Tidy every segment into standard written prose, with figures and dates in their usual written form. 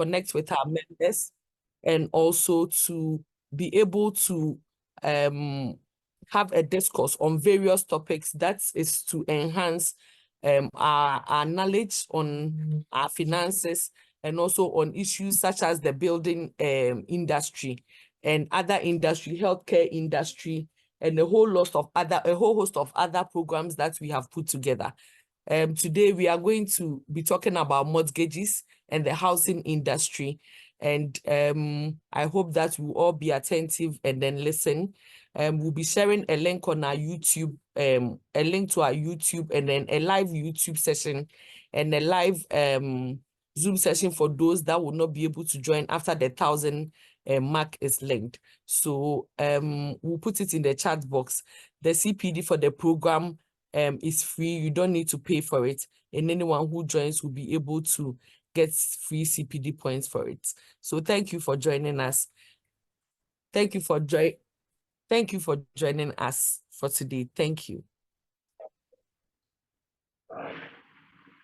connect with our members and also to be able to have a discourse on various topics that is to enhance our knowledge on our finances and also on issues such as the building industry and other industry, healthcare industry, and a whole host of other programs that we have put together. Today, we are going to be talking about mortgages and the housing industry. And I hope that we'll all be attentive and then listen. We'll be sharing a link on our YouTube, a link to our YouTube, and then a live YouTube session and a live Zoom session for those that will not be able to join after the 1,000 mark is linked. So we'll put it in the chat box. The CPD for the program is free. You don't need to pay for it, and anyone who joins will be able to get free CPD points for it. So thank you for joining us. Thank you for joining us for today. Thank you.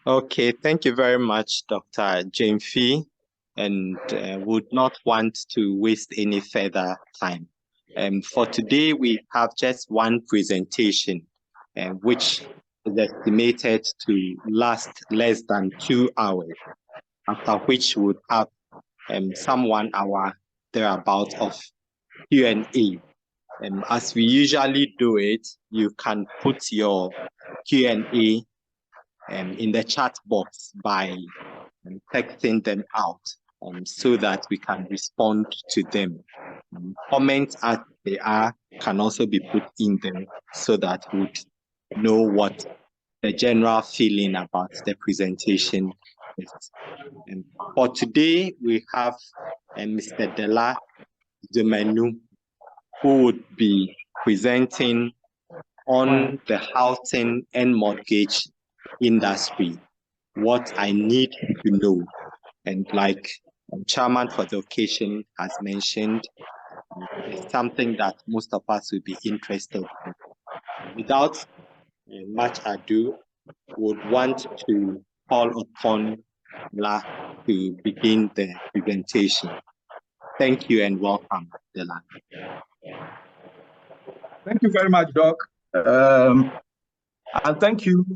Okay, thank you very much, Dr. Jane Fee, and would not want to waste any further time. For today, we have just one presentation, which is estimated to last less than 2 hours, after which we would have some 1 hour thereabout of Q&A. As we usually do it, you can put your Q&A in the chat box by texting them out so that we can respond to them. Comments as they are can also be put in them so that we would know what the general feeling about the presentation is. For today, we have Mr. Dela Zumanu, who would be presenting on the housing and mortgage industry, what I need to know. And like Chairman for the occasion has mentioned, it's something that most of us will be interested in. Without much ado, would want to call upon La to begin the presentation. Thank you and welcome, Dela. Thank you very much, Doc. And thank you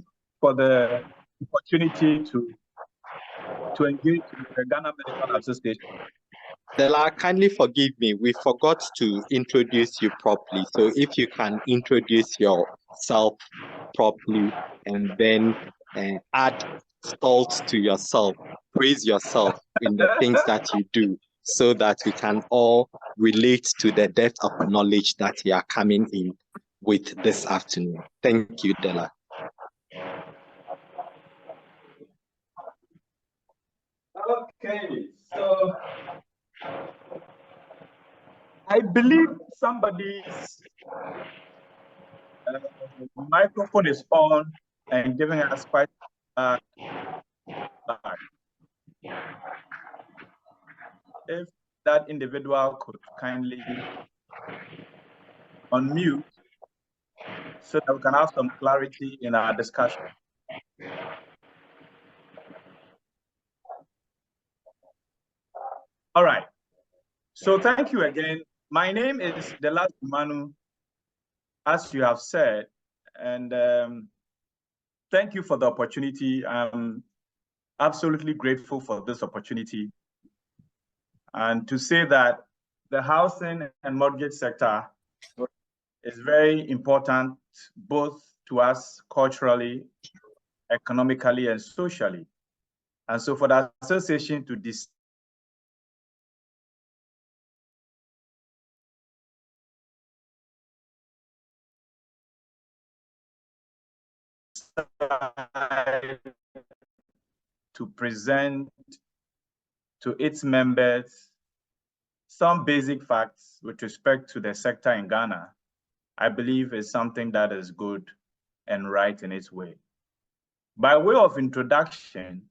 for the opportunity to engage with the Ghana Medical Association. Dela, kindly forgive me, we forgot to introduce you properly. So if you can introduce yourself properly and then add salt to yourself, praise yourself in the things that you do, so that we can all relate to the depth of knowledge that you are coming in with this afternoon. Thank you, Dela. Okay, so I believe somebody's microphone is on and giving us quite if that individual could kindly unmute so that we can have some clarity in our discussion. All right. So thank you again. My name is Dela Zumanu, as you have said, and thank you for the opportunity. I'm absolutely grateful for this opportunity. And to say that the housing and mortgage sector is very important, both to us culturally, economically, and socially. And so for the association to present to its members some basic facts with respect to the sector in Ghana, I believe is something that is good and right in its way. By way of introduction,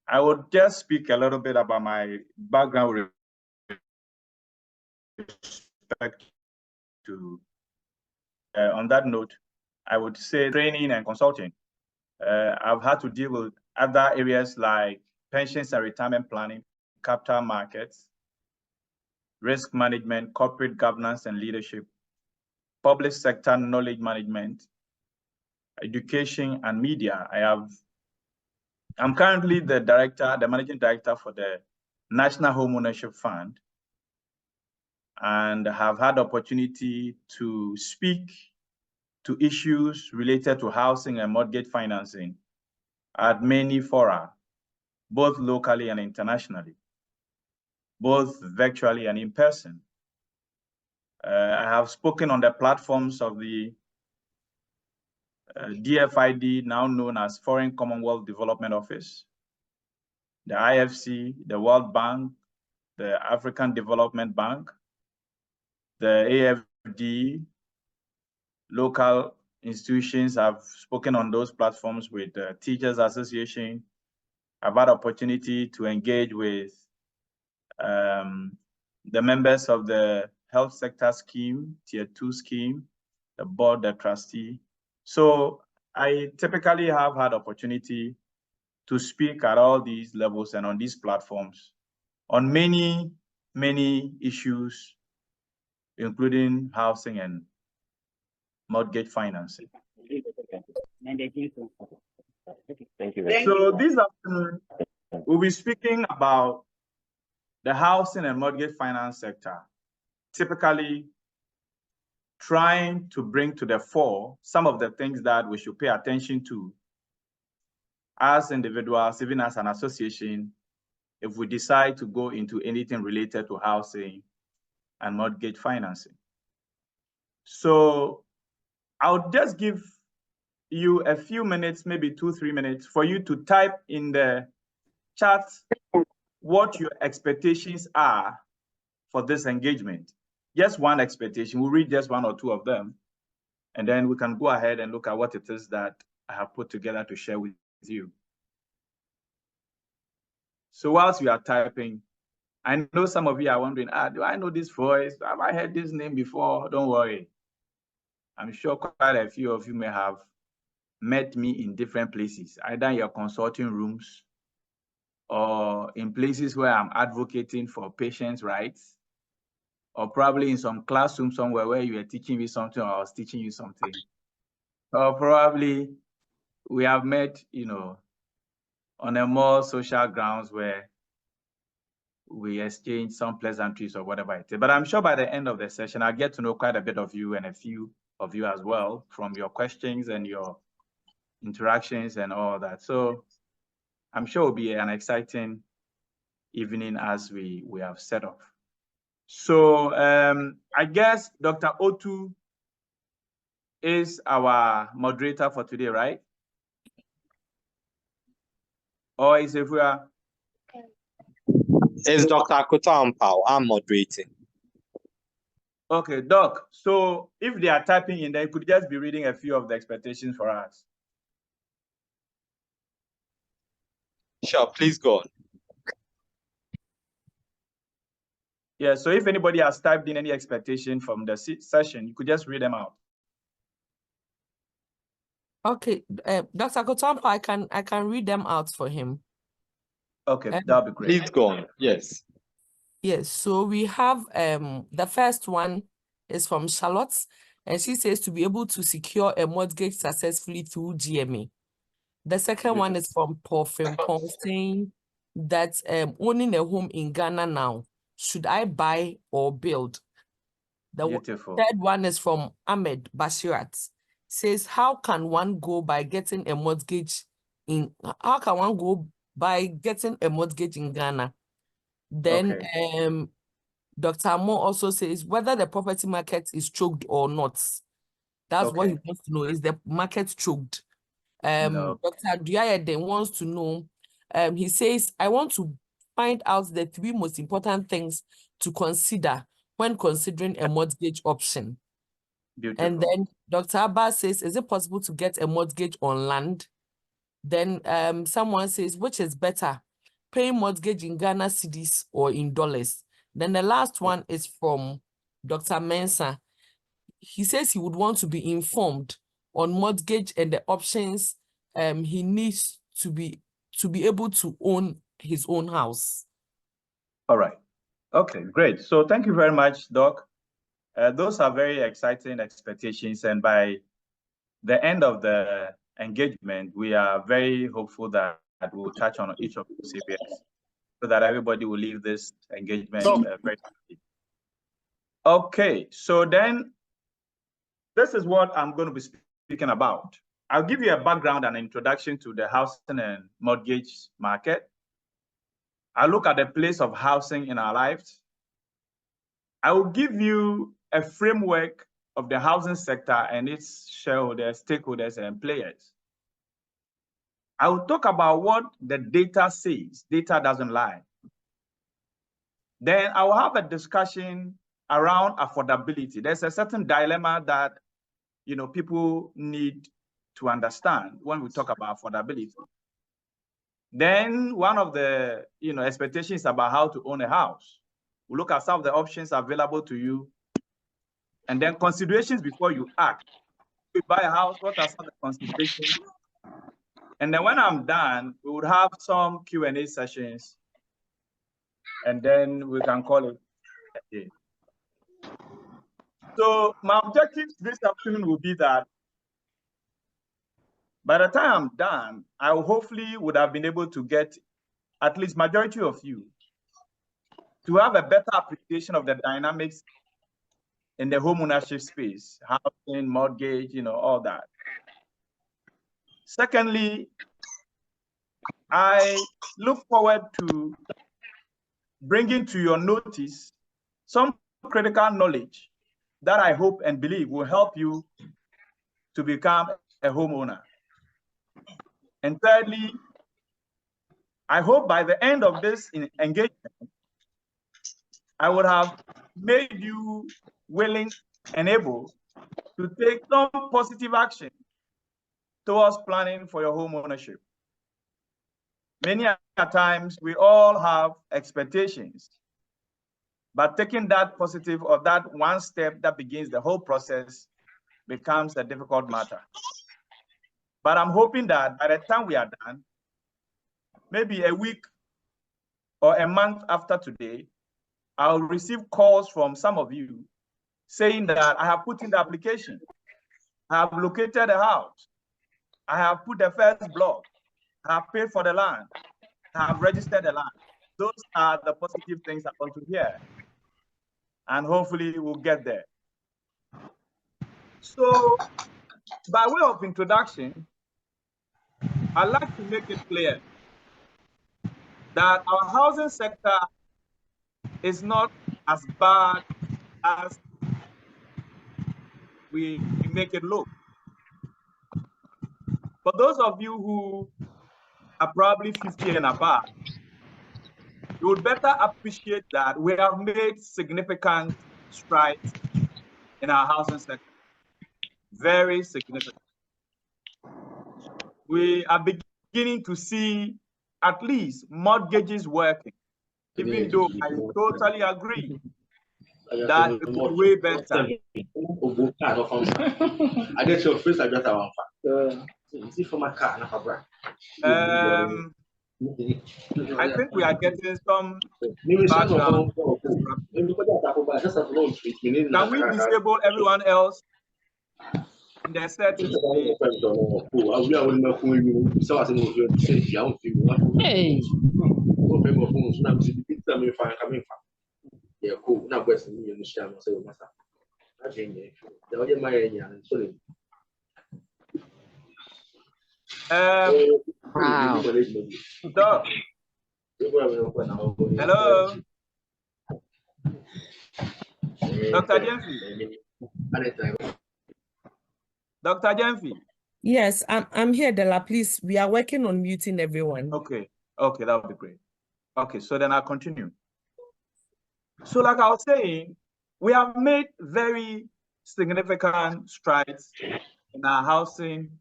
I would just speak a little bit about my background with respect to, on that note, I would say training and consulting. I've had to deal with other areas like pensions and retirement planning capital markets, risk management, corporate governance and leadership, public sector knowledge management, education and media. I'm currently the managing director for the National Home Ownership Fund, and have had the opportunity to speak to issues related to housing and mortgage financing at many fora, both locally and internationally, both virtually and in person. I have spoken on the platforms of the DFID, now known as Foreign Commonwealth Development Office, the IFC, the World Bank, the African Development Bank, the AFD, local institutions. I've spoken on those platforms with the Teachers Association. I've had opportunity to engage with the members of the health sector scheme, tier 2 scheme, the board, the trustee. So I typically have had opportunity to speak at all these levels and on these platforms on many, many issues, including housing and mortgage financing. Thank you. So this afternoon, we'll be speaking about the housing and mortgage finance sector, typically trying to bring to the fore some of the things that we should pay attention to as individuals, even as an association, if we decide to go into anything related to housing and mortgage financing. So I'll just give you a few minutes, maybe 2-3 minutes, for you to type in the chat what your expectations are for this engagement. Just one expectation. We'll read just one or two of them, and then we can go ahead and look at what it is that I have put together to share with you. So whilst you are typing, I know some of you are wondering, do I know this voice? Have I heard this name before? Don't worry. I'm sure quite a few of you may have met me in different places, either in your consulting rooms or in places where I'm advocating for patients' rights, or probably in some classroom somewhere where you were teaching me something or I was teaching you something. Or probably we have met, on a more social grounds where we exchange some pleasantries or whatever it is. But I'm sure by the end of the session, I'll get to know quite a bit of you and a few of you as well from your questions and your interactions and all that. So I'm sure it'll be an exciting evening as we have set up. So I guess Dr. Otu is our moderator for today, right? Or is everyone? It's Dr. Akuta Ampao. I'm moderating. Okay, Doc. So if they are typing in, they could just be reading a few of the expectations for us. Sure, please go on. Yeah, so if anybody has typed in any expectation from the session, you could just read them out. Okay, Dr. Kotampo, I can read them out for him. Okay, that'll be great. Please go on. Yes. Yes, so we have the first one is from Charlotte, and she says to be able to secure a mortgage successfully through GMA. The second one is from Paul Frimpong saying that owning a home in Ghana now, should I buy or build? The third one is from Ahmed Bashirat, says how can one go by getting a mortgage in Ghana? Then Dr. Mo also says whether the property market is choked or not. That's what he wants to know. Is the market choked? No. Dr. Duyayede wants to know, he says, I want to find out the 3 most important things to consider when considering a mortgage option. Beautiful. And then Dr. Abba says, is it possible to get a mortgage on land? Then someone says, which is better, paying mortgage in Ghana cedis or in dollars? Then the last one is from Dr. Mensah. He says he would want to be informed on mortgage and the options he needs to be able to own his own house. All right. Okay, great. So thank you very much, Doc. Those are very exciting expectations. And by the end of the engagement, we are very hopeful that we'll touch on each of those areas so that everybody will leave this engagement very quickly. Okay, so then this is what I'm going to be speaking about. I'll give you a background and introduction to the housing and mortgage market. I'll look at the place of housing in our lives. I will give you a framework of the housing sector and its shareholders, stakeholders, and players. I will talk about what the data says. Data doesn't lie. Then I will have a discussion around affordability. There's a certain dilemma that people need to understand when we talk about affordability. Then one of the expectations about how to own a house. We look at some of the options available to you, and then considerations before you act. If you buy a house, what are some of the considerations? And then when I'm done, we would have some Q&A sessions, and then we can call it a day. So my objective this afternoon will be that by the time I'm done, I hopefully would have been able to get at least majority of you to have a better appreciation of the dynamics in the home ownership space, housing, mortgage, all that. Secondly, I look forward to bringing to your notice some critical knowledge that I hope and believe will help you to become a homeowner. And thirdly, I hope by the end of this engagement, I would have made you willing and able to take some positive action towards planning for your home ownership. Many times we all have expectations, but taking that positive or that one step that begins the whole process becomes a difficult matter. But I'm hoping that by the time we are done, maybe a week or a month after today, I'll receive calls from some of you saying that I have put in the application, I have located a house, I have put the first block, I have paid for the land, I have registered the land. Those are the positive things I want to hear. And hopefully we'll get there. So by way of introduction, I'd like to make it clear that our housing sector is not as bad as we make it look. For those of you who are probably 50 and above, you would better appreciate that we have made significant strides in our housing sector. Very significant. We are beginning to see at least mortgages working, even though I totally agree that it could be way better. I think we are getting some background. Can we disable everyone else in the settings? Hey. Wow. So, hello, Dr. Jemfi. Dr. Jemfi. Yes, I'm here, Dela. Please, we are working on muting everyone. Okay, that would be great. Okay, so then I'll continue. So like I was saying, we have made very significant strides in our housing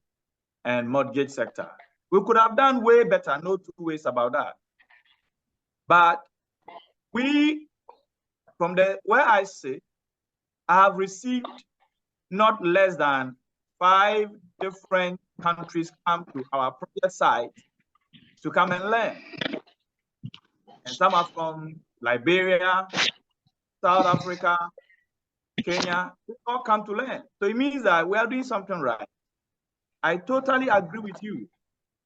and mortgage sector. We could have done way better, no two ways about that. But we, from where I sit, I have received not less than 5 different countries come to our project site to come and learn. And some are from Liberia, South Africa, Kenya, they all come to learn. So it means that we are doing something right. I totally agree with you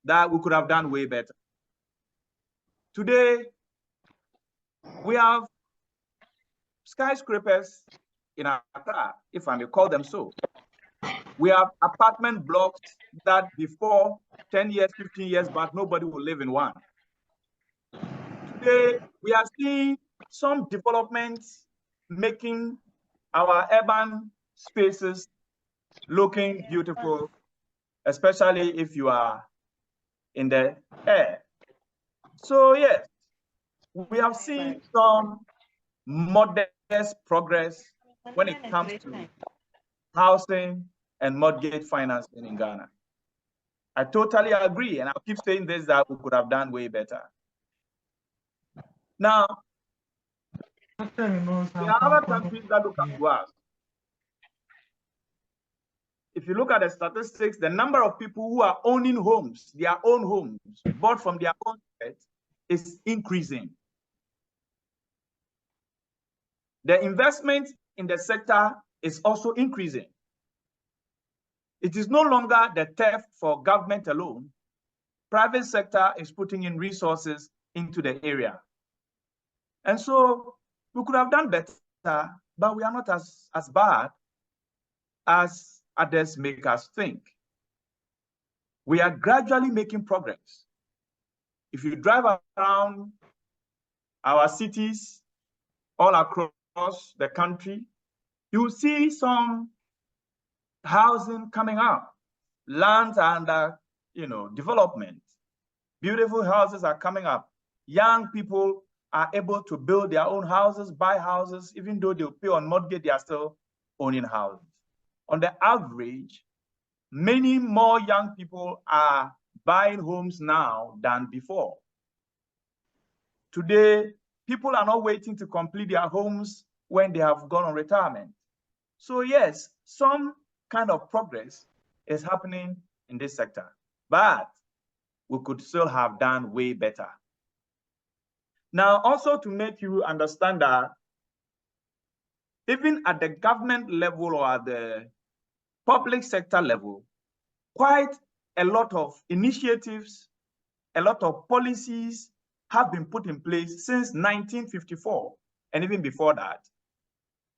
that we could have done way better. Today, we have skyscrapers in Accra, if I may call them so. We have apartment blocks that before 10 years, 15 years back, nobody will live in one. Today, we are seeing some developments making our urban spaces looking beautiful, especially if you are in the air. So yes, we have seen some modest progress when it comes to housing and mortgage financing in Ghana. I totally agree, and I'll keep saying this, that we could have done way better. Now, there are other countries that look up to us. If you look at the statistics, the number of people who are owning homes, their own homes, bought from their own debt, is increasing. The investment in the sector is also increasing. It is no longer the theft for government alone. Private sector is putting in resources into the area. And so we could have done better, but we are not as bad as others make us think. We are gradually making progress. If you drive around our cities all across the country, you will see some housing coming up. Lands are under, development. Beautiful houses are coming up. Young people are able to build their own houses, buy houses, even though they'll pay on mortgage, they are still owning houses. On the average, many more young people are buying homes now than before. Today, people are not waiting to complete their homes when they have gone on retirement. So yes, some kind of progress is happening in this sector, but we could still have done way better. Now, also to make you understand that even at the government level or at the public sector level, quite a lot of initiatives, a lot of policies have been put in place since 1954 and even before that,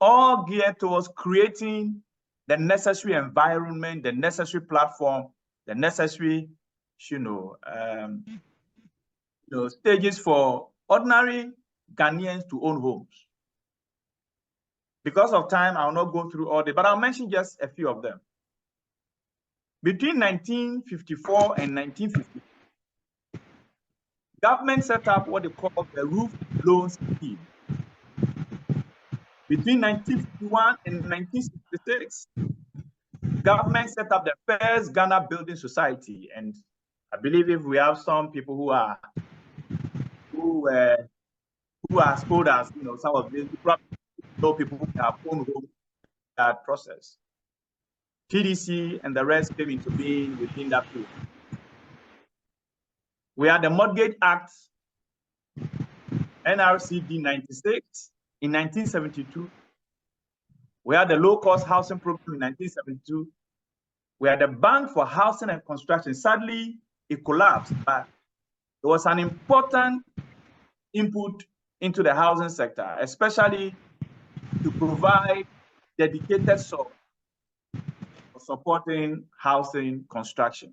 all geared towards creating the necessary environment, the necessary platform, the necessary, stages for ordinary Ghanaians to own homes. Because of time, I'll not go through all the, but I'll mention just a few of them. Between 1954 and 1950, government set up what they call the roof loan scheme. Between 1951 and 1966, government set up the first Ghana Building Society, and I believe if we have some people who are as old as some of these, probably know people who have owned homes that process. TDC and the rest came into being within that period. We had the Mortgage Act, NRCD 96 in 1972. We had the low-cost housing program in 1972. We had the Bank for Housing and Construction. Sadly, it collapsed, but it was an important input into the housing sector, especially to provide dedicated support for supporting housing construction.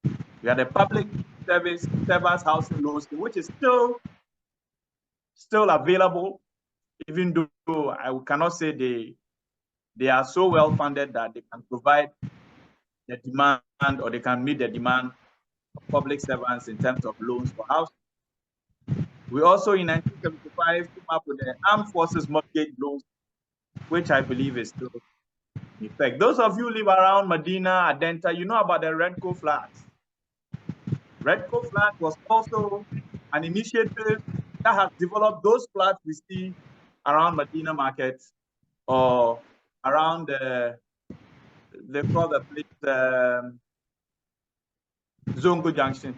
We had the Public Servants Housing Loan Scheme, which is still available, even though I cannot say they are so well funded that they can provide the demand or they can meet the demand of public servants in terms of loans for housing. We also in 1975 came up with the Armed Forces Mortgage Loans, which I believe is still in effect. Those of you who live around Medina, Adenta, you know about the Redco flats. Redco flat was also an initiative that has developed those flats we see around Medina Market or around they call the place Zongo Junction.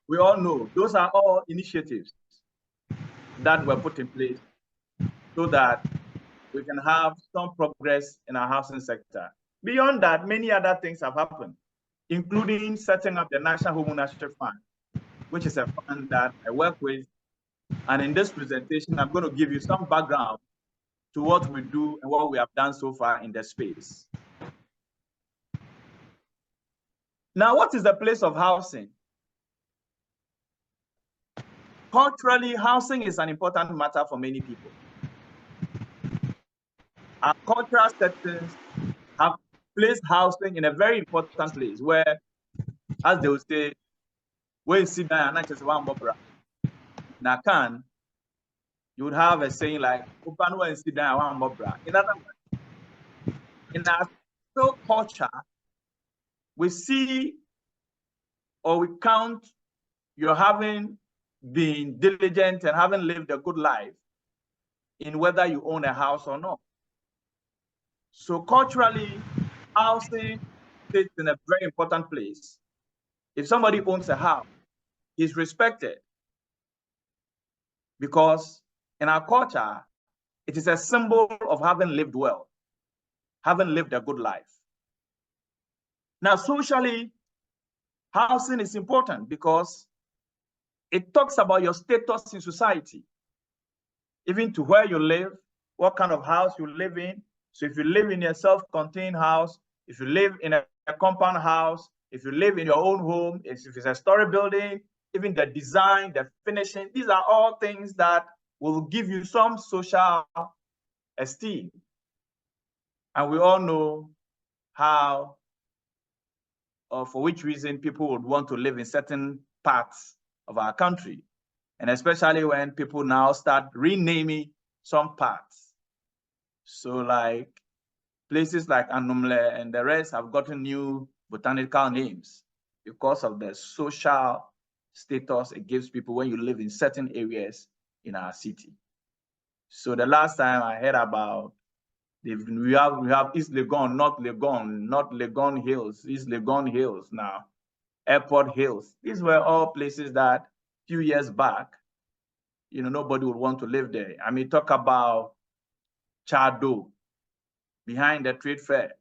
We all know those are all initiatives. that were put in place so that we can have some progress in our housing sector. Beyond that, many other things have happened, including setting up the National Home Ownership Fund, which is a fund that I work with. And in this presentation, I'm going to give you some background to what we do and what we have done so far in the space. Now, what is the place of housing? Culturally, housing is an important matter for many people. Our cultural settings have placed housing in a very important place where, as they would say, where you sit down and not just one bobra. Now, you would have a saying like, "Upanu and sit down one bobra." In other words, in our social culture, we see or we count your having been diligent and having lived a good life in whether you own a house or not. So culturally, housing sits in a very important place. If somebody owns a house, he's respected because in our culture, it is a symbol of having lived well, having lived a good life. Now, socially, housing is important because it talks about your status in society, even to where you live, what kind of house you live in. So if you live in a self-contained house, if you live in a compound house, if you live in your own home, if it's a story building, even the design, the finishing, these are all things that will give you some social esteem. And we all know how or for which reason people would want to live in certain parts of our country. And especially when people now start renaming some parts. So like places like Anumle and the rest have gotten new botanical names because of the social status it gives people when you live in certain areas in our city. So the last time I heard about, we have East Legon, North Legon Hills, East Legon Hills now, Airport Hills. These were all places that a few years back, nobody would want to live there. I mean, talk about Chado, behind the trade fair.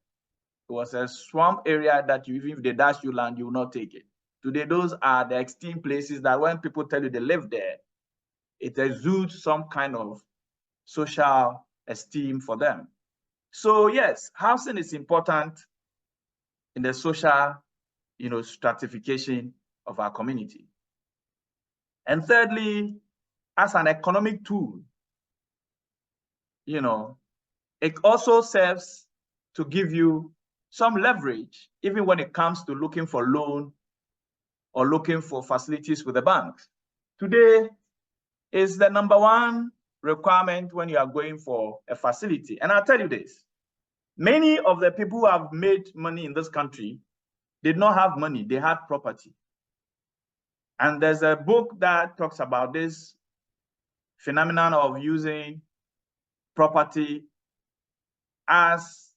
It was a swamp area that even if they dash you land, you will not take it. Today, those are the extreme places that when people tell you they live there, it exudes some kind of social esteem for them. So yes, housing is important in the social, stratification of our community. And thirdly, as an economic tool, it also serves to give you some leverage, even when it comes to looking for loan or looking for facilities with the banks. Today is the number one requirement when you are going for a facility. And I'll tell you this, many of the people who have made money in this country did not have money, they had property. And there's a book that talks about this phenomenon of using property as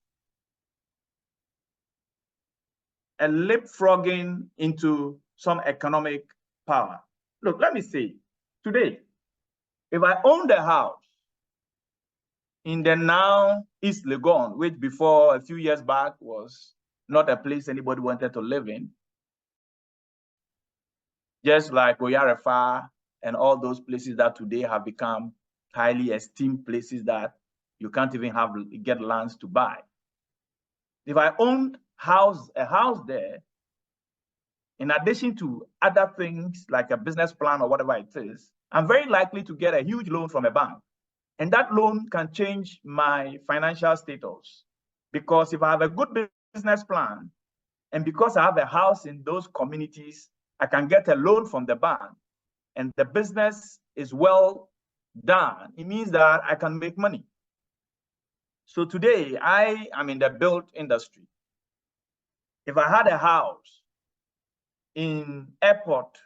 a leapfrogging into some economic power. Look, let me say, today, if I owned a house in the now East Legon, which before a few years back was not a place anybody wanted to live in, just like Oyarefa and all those places that today have become highly esteemed places that you can't even get lands to buy. If I owned a house there, in addition to other things like a business plan or whatever it is, I'm very likely to get a huge loan from a bank. And that loan can change my financial status. Because if I have a good business plan, and because I have a house in those communities, I can get a loan from the bank, and the business is well done. It means that I can make money. So today, I am in the built industry. If I had a house in Airport,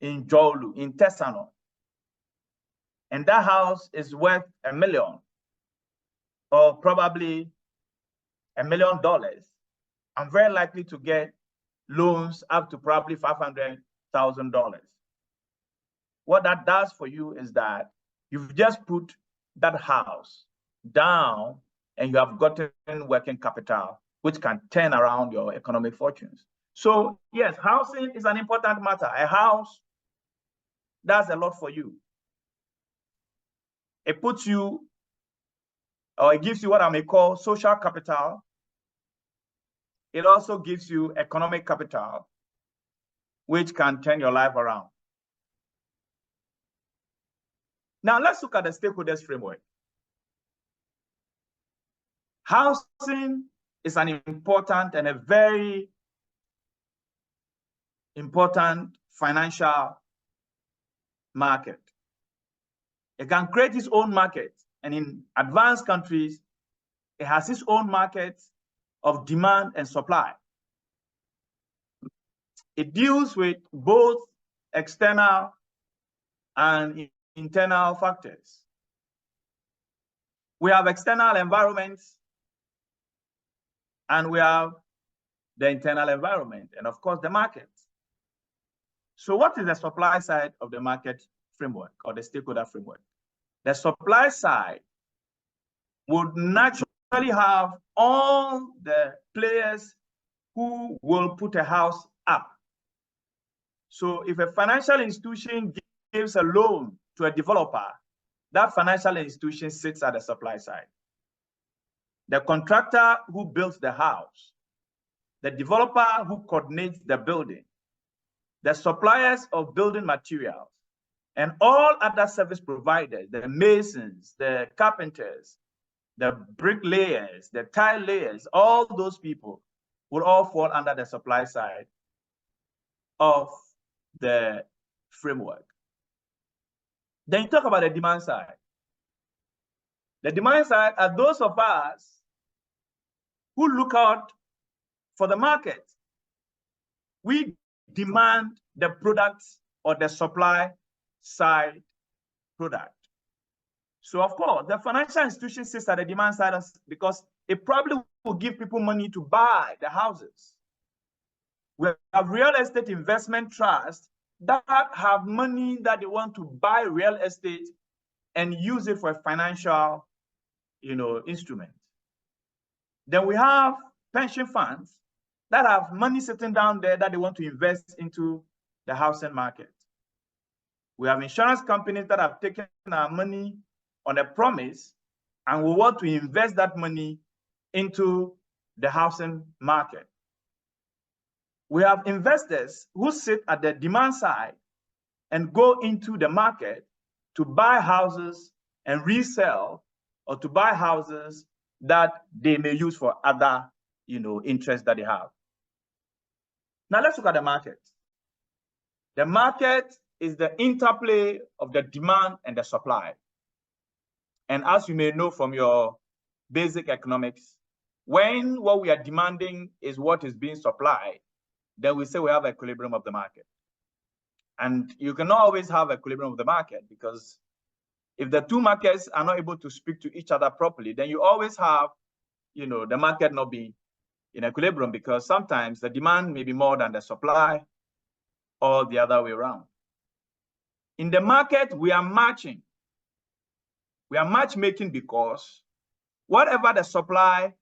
in Jolu, in Tesano, and that house is worth $1 million, or probably $1 million, I'm very likely to get loans up to probably $500,000. What that does for you is that You've just put that house down and you have gotten working capital, which can turn around your economic fortunes. So yes, housing is an important matter. A house does a lot for you. It puts you, or it gives you what I may call social capital. It also gives you economic capital, which can turn your life around. Now let's look at the stakeholders framework. Housing is an important and a very important financial market. It can create its own market, and in advanced countries, it has its own market of demand and supply. It deals with both external and internal factors. We have external environments and we have the internal environment, and of course the market. So what is the supply side of the market framework or the stakeholder framework? The supply side would naturally have all the players who will put a house up. So if a financial institution gives a loan to a developer, that financial institution sits at the supply side. The contractor who builds the house, the developer who coordinates the building, the suppliers of building materials, and all other service providers, the masons, the carpenters, the bricklayers, the tile layers, all those people will all fall under the supply side of the framework. Then you talk about the demand side. The demand side are those of us who look out for the market. We demand the products or the supply side product. So of course, the financial institution sits at the demand side because it probably will give people money to buy the houses. We have real estate investment trusts that have money that they want to buy real estate and use it for a financial, instrument. Then we have pension funds that have money sitting down there that they want to invest into the housing market. We have insurance companies that have taken our money on a promise and we want to invest that money into the housing market. We have investors who sit at the demand side and go into the market to buy houses and resell, or to buy houses that they may use for other, interests that they have. Now let's look at the market. The market is the interplay of the demand and the supply. And as you may know from your basic economics, when what we are demanding is what is being supplied, then we say we have equilibrium of the market. And you cannot always have equilibrium of the market, because if the two markets are not able to speak to each other properly, then you always have, the market not be in equilibrium, because sometimes the demand may be more than the supply or the other way around. In the market, we are matching. We are matchmaking because whatever the supply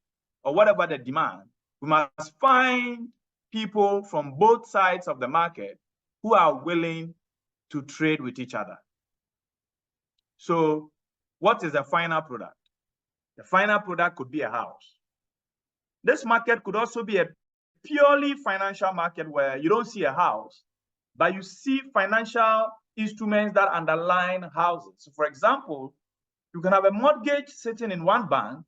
or whatever the demand, we must find people from both sides of the market who are willing to trade with each other. So what is the final product? The final product could be a house. This market could also be a purely financial market where you don't see a house, but you see financial instruments that underline houses. So for example, you can have a mortgage sitting in one bank,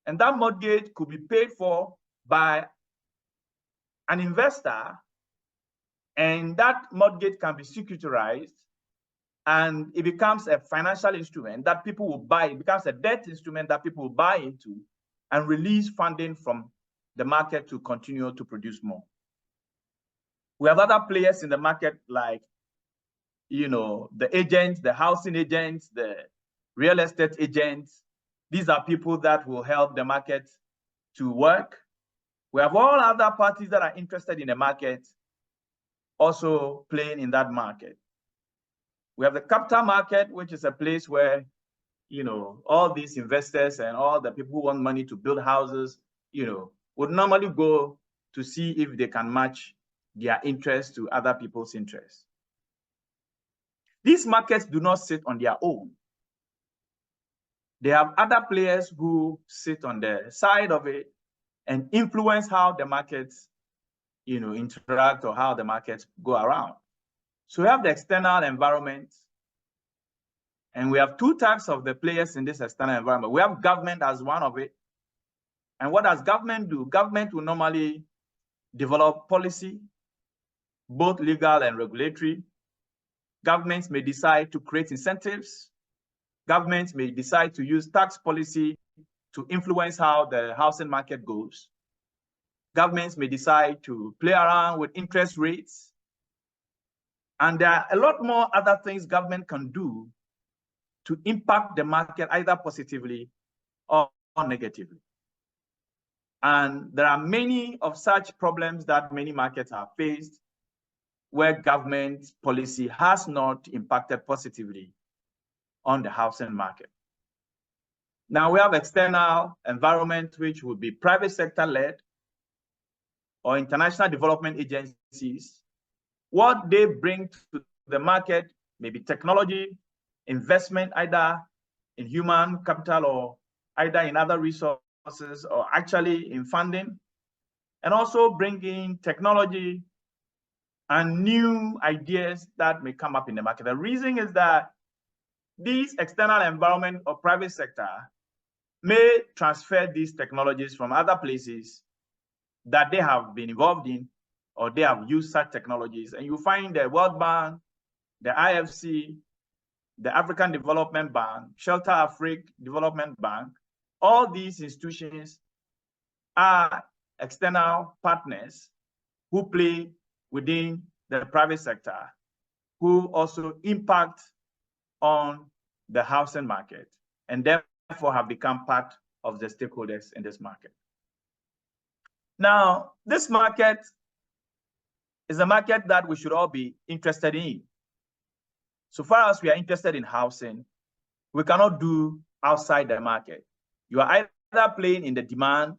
and that mortgage could be paid for by an investor, and that mortgage can be securitized, and it becomes a financial instrument that people will buy. It becomes a debt instrument that people will buy into and release funding from the market to continue to produce more. We have other players in the market like, the agents, the housing agents, the real estate agents. These are people that will help the market to work. We have all other parties that are interested in the market also playing in that market. We have the capital market, which is a place where, you know, all these investors and all the people who want money to build houses, you know, would normally go to see if they can match their interest to other people's interests. These markets do not sit on their own. They have other players who sit on the side of it and influence how the markets, you know, interact or how the markets go around. So we have the external environment, and we have two types of the players in this external environment. We have government as one of it. And what does government do? Government will normally develop policy, both legal and regulatory. Governments may decide to create incentives. Governments may decide to use tax policy to influence how the housing market goes. Governments may decide to play around with interest rates. And there are a lot more other things government can do to impact the market either positively or negatively. And there are many of such problems that many markets have faced where government policy has not impacted positively on the housing market. Now we have external environment, which would be private sector led or international development agencies. What they bring to the market may be technology, investment, either in human capital or either in other resources or actually in funding, and also bringing technology and new ideas that may come up in the market. The reason is that these external environment or private sector may transfer these technologies from other places that they have been involved in or they have used such technologies. And you find the World Bank, the IFC, the African Development Bank, Shelter Africa Development Bank, all these institutions are external partners who play within the private sector, who also impact on the housing market and therefore have become part of the stakeholders in this market. Now, this market is a market that we should all be interested in. So far as we are interested in housing, we cannot do outside the market. You are either playing in the demand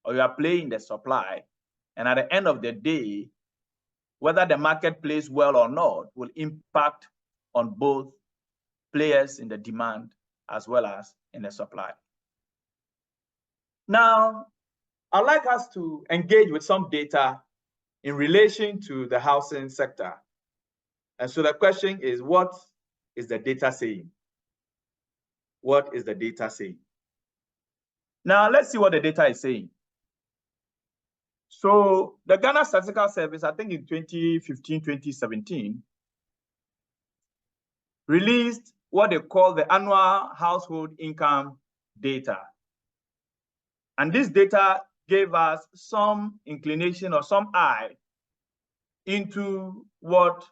or you are playing in the supply. And at the end of the day, whether the market plays well or not will impact on both players in the demand as well as in the supply. Now, I'd like us to engage with some data in relation to the housing sector. And so the question is, what is the data saying? What is the data saying? Now, let's see what the data is saying. So the Ghana Statistical Service, I think in 2015, 2017, released what they call the annual household income data. And this data gave us some inclination or some eye into what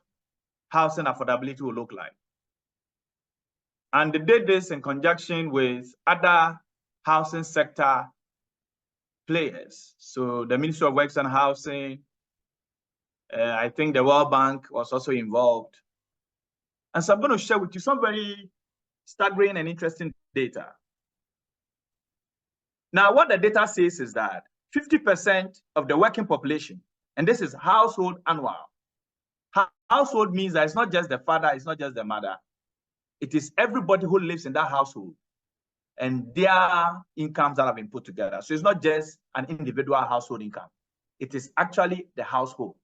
housing affordability will look like. And they did this in conjunction with other housing sector players. So the Ministry of Works and Housing, I think the World Bank was also involved. And so I'm going to share with you some very staggering and interesting data. Now, what the data says is that 50% of the working population, and this is household annual. Household means that it's not just the father, it's not just the mother. It is everybody who lives in that household and their incomes that have been put together. So it's not just an individual household income. It is actually the household.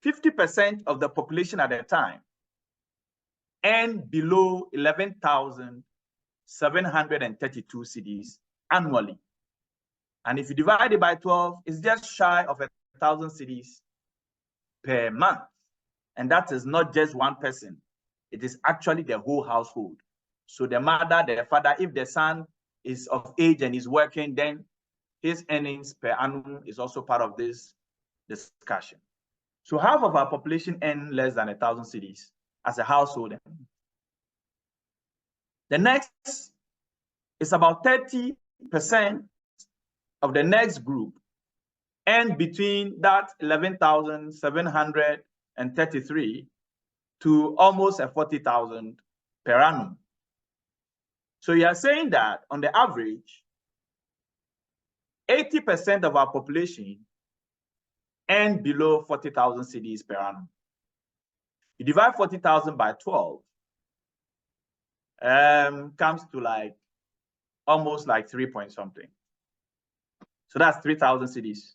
50% of the population at the time earn below 11,732 cedis annually. And if you divide it by 12, it's just shy of 1,000 cedis per month. And that is not just one person. It is actually the whole household. So the mother, the father, if the son is of age and is working, then his earnings per annum is also part of this discussion. So half of our population earn less than 1,000 cedis as a household. The next is about 30% of the next group earn between that 11,733 to almost a 40,000 per annum. So you are saying that on the average, 80% of our population earn below 40,000 cedis per annum. You divide 40,000 by 12, comes to like almost like 3 point something. So that's 3,000 cedis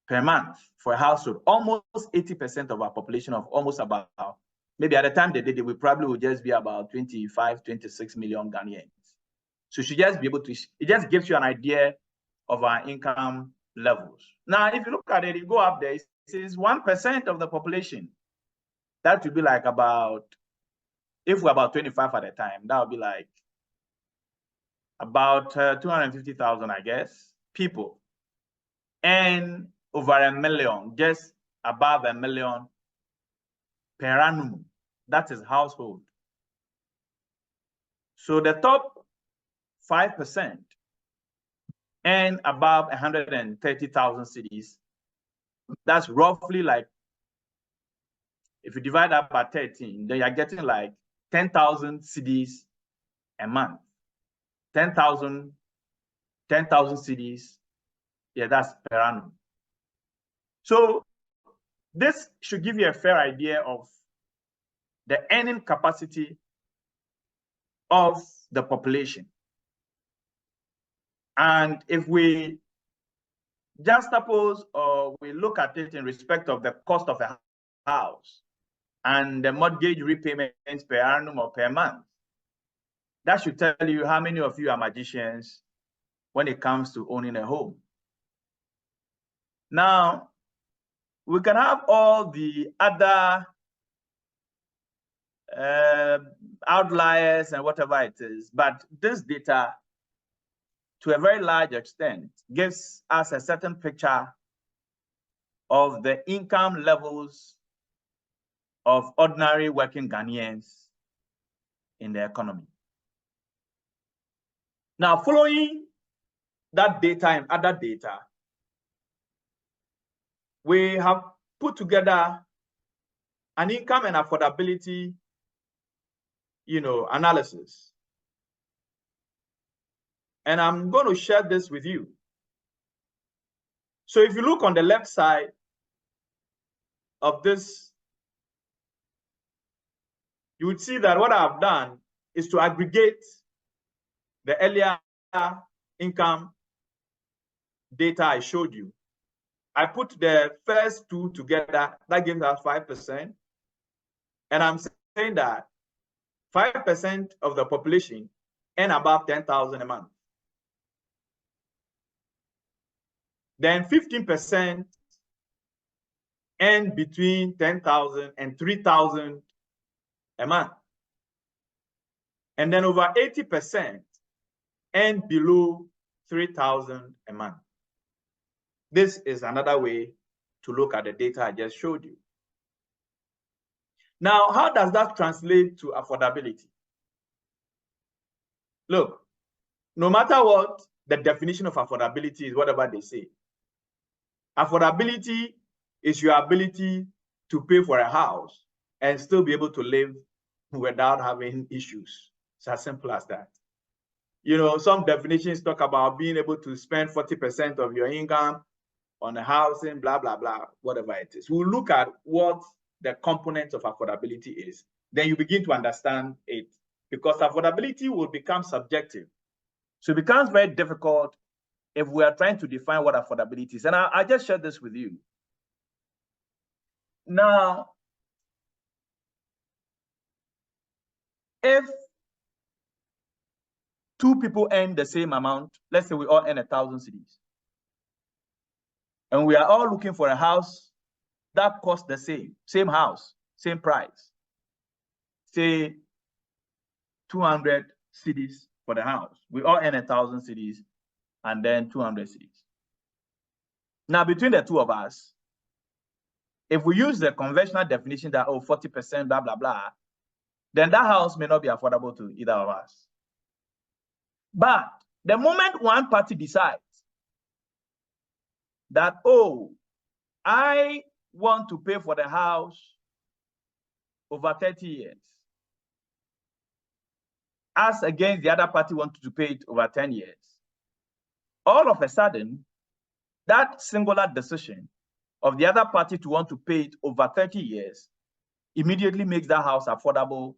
per month for a household. Almost 80% of our population of almost about, maybe at the time they did it, we probably would just be about 25, 26 million Ghanaians. So you should just be able to, it just gives you an idea of our income levels. Now, if you look at it, you go up there, it says 1% of the population. That would be like about, if we're about 25 at the time, that would be like about 250,000, I guess, people. And over a million, just above a million per annum. That is household. So the top 5% and above 130,000 cedis. That's roughly like, if you divide that by 13, then you're getting like 10,000 cedis a month. 10,000 cedis, yeah, that's per annum. So this should give you a fair idea of the earning capacity of the population. And if we juxtapose or we look at it in respect of the cost of a house and the mortgage repayments per annum or per month, that should tell you how many of you are magicians when it comes to owning a home. Now, we can have all the other outliers and whatever it is, but this data, to a very large extent, gives us a certain picture of the income levels of ordinary working Ghanaians in the economy. Now, following that data and other data, we have put together an income and affordability, analysis. And I'm going to share this with you. So if you look on the left side of this, you would see that what I've done is to aggregate the earlier income data I showed you. I put the first two together, that gives us 5%. And I'm saying that 5% of the population earn above 10,000 a month. Then 15% earn between 10,000 and 3,000 a month. And then over 80% earn below 3,000 a month. This is another way to look at the data I just showed you. Now, how does that translate to affordability? Look, no matter what the definition of affordability is, whatever they say, affordability is your ability to pay for a house and still be able to live without having issues. It's as simple as that. Some definitions talk about being able to spend 40% of your income on a housing, blah, blah, blah, whatever it is. We'll look at what the component of affordability is. Then you begin to understand it, because affordability will become subjective. So it becomes very difficult if we are trying to define what affordability is. And I just shared this with you. Now, if two people earn the same amount, let's say we all earn 1,000 cedis, and we are all looking for a house that costs the same house, same price, say 200 cedis for the house. We all earn 1,000 cedis and then 200 cedis. Now, between the two of us, if we use the conventional definition that, 40%, blah, blah, blah, then that house may not be affordable to either of us. But the moment one party decides that, I want to pay for the house over 30 years, as against the other party wanted to pay it over 10 years, all of a sudden, that singular decision of the other party to want to pay it over 30 years immediately makes that house affordable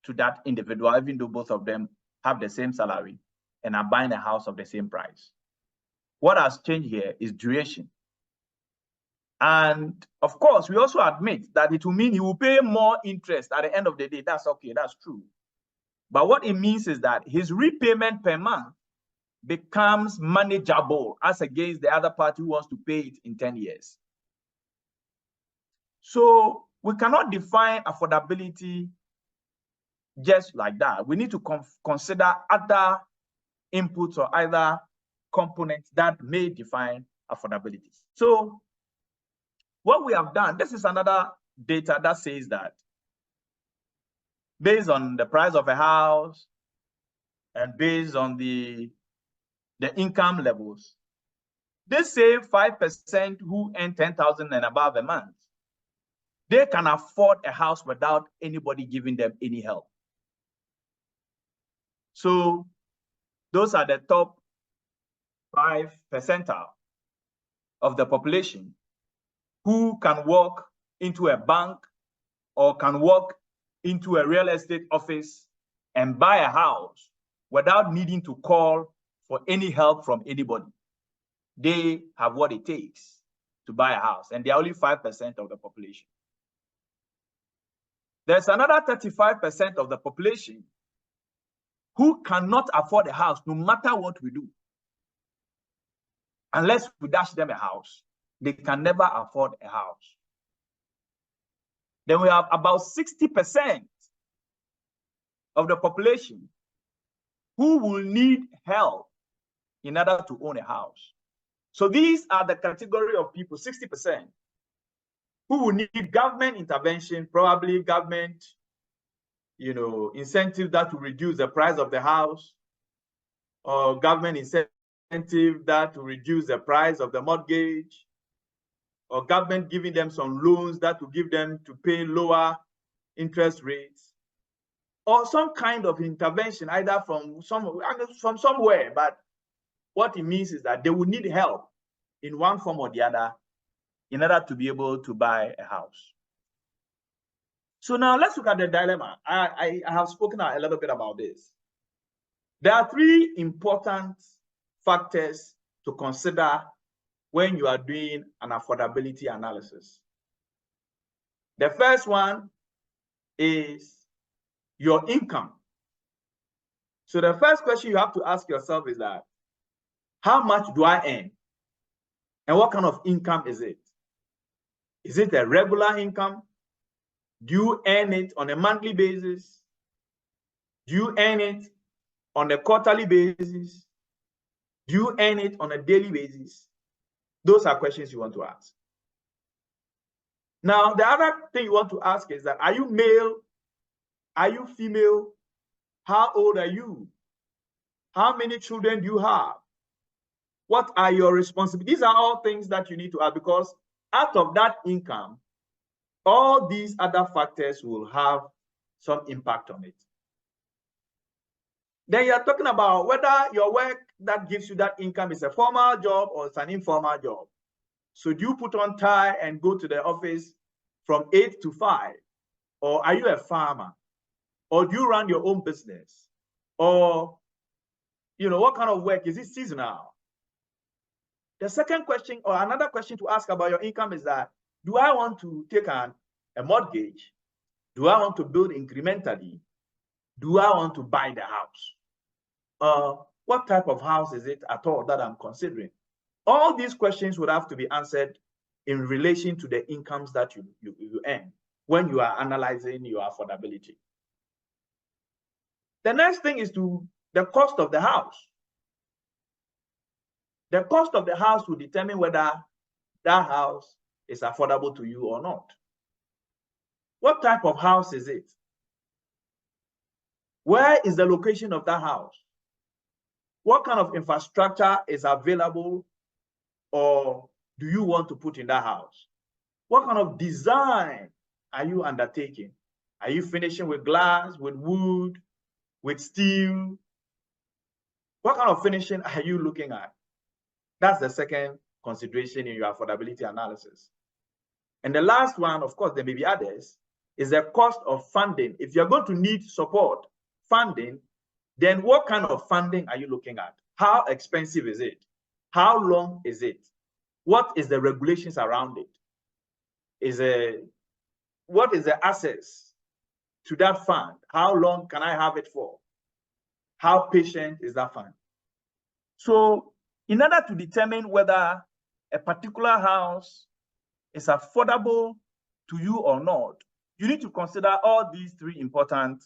to that individual, even though both of them have the same salary and are buying a house of the same price. What has changed here is duration. And of course, we also admit that it will mean he will pay more interest at the end of the day. That's okay, that's true. But what it means is that his repayment per month becomes manageable as against the other party who wants to pay it in 10 years. So we cannot define affordability just like that. We need to consider other inputs or other components that may define affordability. So what we have done, this is another data that says that based on the price of a house and based on the income levels, they say 5% who earn 10,000 and above a month, they can afford a house without anybody giving them any help. So those are the top 5 percentile of the population who can walk into a bank or can walk into a real estate office and buy a house without needing to call for any help from anybody. They have what it takes to buy a house, and they are only 5% of the population. There's another 35% of the population who cannot afford a house no matter what we do. Unless we dash them a house, they can never afford a house. Then we have about 60% of the population who will need help in order to own a house. So these are the category of people, 60%, who will need government intervention, probably government, incentive that will reduce the price of the house, or government incentive that will reduce the price of the mortgage, or government giving them some loans that will give them to pay lower interest rates, or some kind of intervention either from somewhere. But what it means is that they will need help in one form or the other in order to be able to buy a house. So now let's look at the dilemma. I have spoken a little bit about this. There are 3 important factors to consider when you are doing an affordability analysis. The first one is your income. So the first question you have to ask yourself is that, how much do I earn? And what kind of income is it? Is it a regular income? Do you earn it on a monthly basis? Do you earn it on a quarterly basis? Do you earn it on a daily basis? Those are questions you want to ask. Now, the other thing you want to ask is that, are you male? Are you female? How old are you? How many children do you have? What are your responsibilities? These are all things that you need to ask, because out of that income, all these other factors will have some impact on it. Then you're talking about whether your work that gives you that income is a formal job or it's an informal job. So do you put on tie and go to the office from 8 to 5? Or are you a farmer? Or do you run your own business? Or, what kind of work? Is it seasonal? The second question, or another question to ask about your income, is that, do I want to take a mortgage? Do I want to build incrementally? Do I want to buy the house? What type of house is it at all that I'm considering? All these questions would have to be answered in relation to the incomes that you earn when you are analyzing your affordability. The next thing is the cost of the house. The cost of the house will determine whether that house is affordable to you or not. What type of house is it? Where is the location of that house? What kind of infrastructure is available or do you want to put in that house? What kind of design are you undertaking? Are you finishing with glass, with wood, with steel? What kind of finishing are you looking at? That's the second consideration in your affordability analysis. And the last one, of course, there may be others, is the cost of funding. If you're going to need support funding, then what kind of funding are you looking at? How expensive is it? How long is it? What is the regulations around it? What is the access to that fund? How long can I have it for? How patient is that fund? So in order to determine whether a particular house is affordable to you or not, you need to consider all these three important,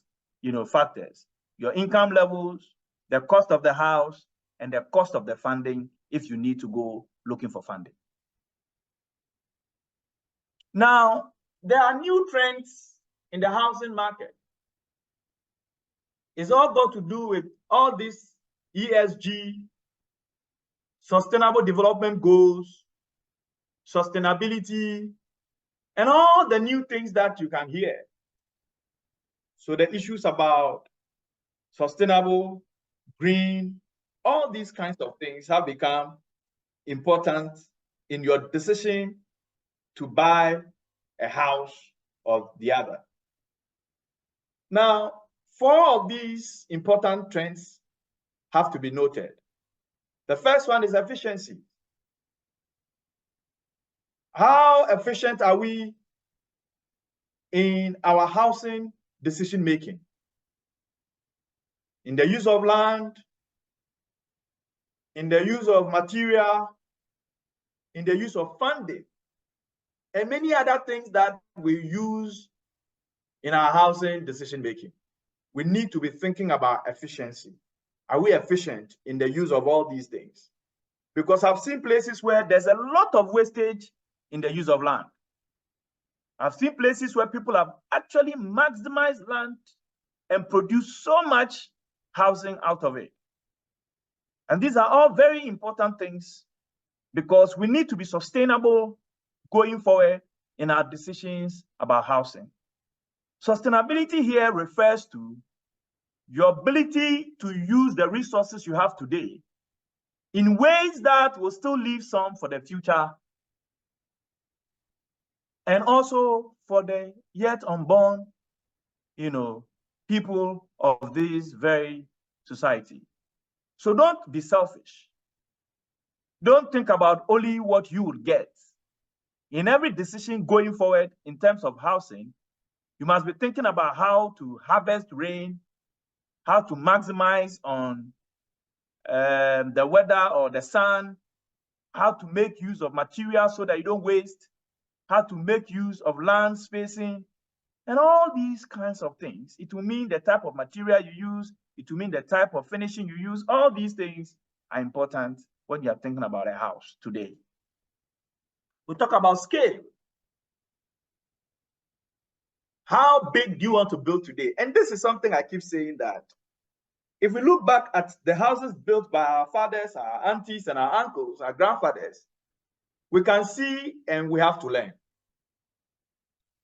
factors: your income levels, the cost of the house, and the cost of the funding if you need to go looking for funding. Now, there are new trends in the housing market. It's all got to do with all these ESG, sustainable development goals, sustainability, and all the new things that you can hear. So the issues about sustainable, green, all these kinds of things have become important in your decision to buy a house or the other. Now, 4 of these important trends have to be noted. The first one is efficiency. How efficient are we in our housing decision making? In the use of land, in the use of material, in the use of funding, and many other things that we use in our housing decision making. We need to be thinking about efficiency. Are we efficient in the use of all these things? Because I've seen places where there's a lot of wastage in the use of land. I've seen places where people have actually maximized land and produced so much housing out of it. And these are all very important things because we need to be sustainable going forward in our decisions about housing. Sustainability here refers to your ability to use the resources you have today in ways that will still leave some for the future and also for the yet unborn, people of this very society. So don't be selfish. Don't think about only what you will get. In every decision going forward in terms of housing, you must be thinking about how to harvest rain, how to maximize on the weather or the sun, how to make use of materials so that you don't waste, how to make use of land spacing, and all these kinds of things. It will mean the type of material you use, it will mean the type of finishing you use. All these things are important when you are thinking about a house today. We'll talk about scale. How big do you want to build today? And this is something I keep saying, that if we look back at the houses built by our fathers, our aunties, and our uncles, our grandfathers, we can see and we have to learn.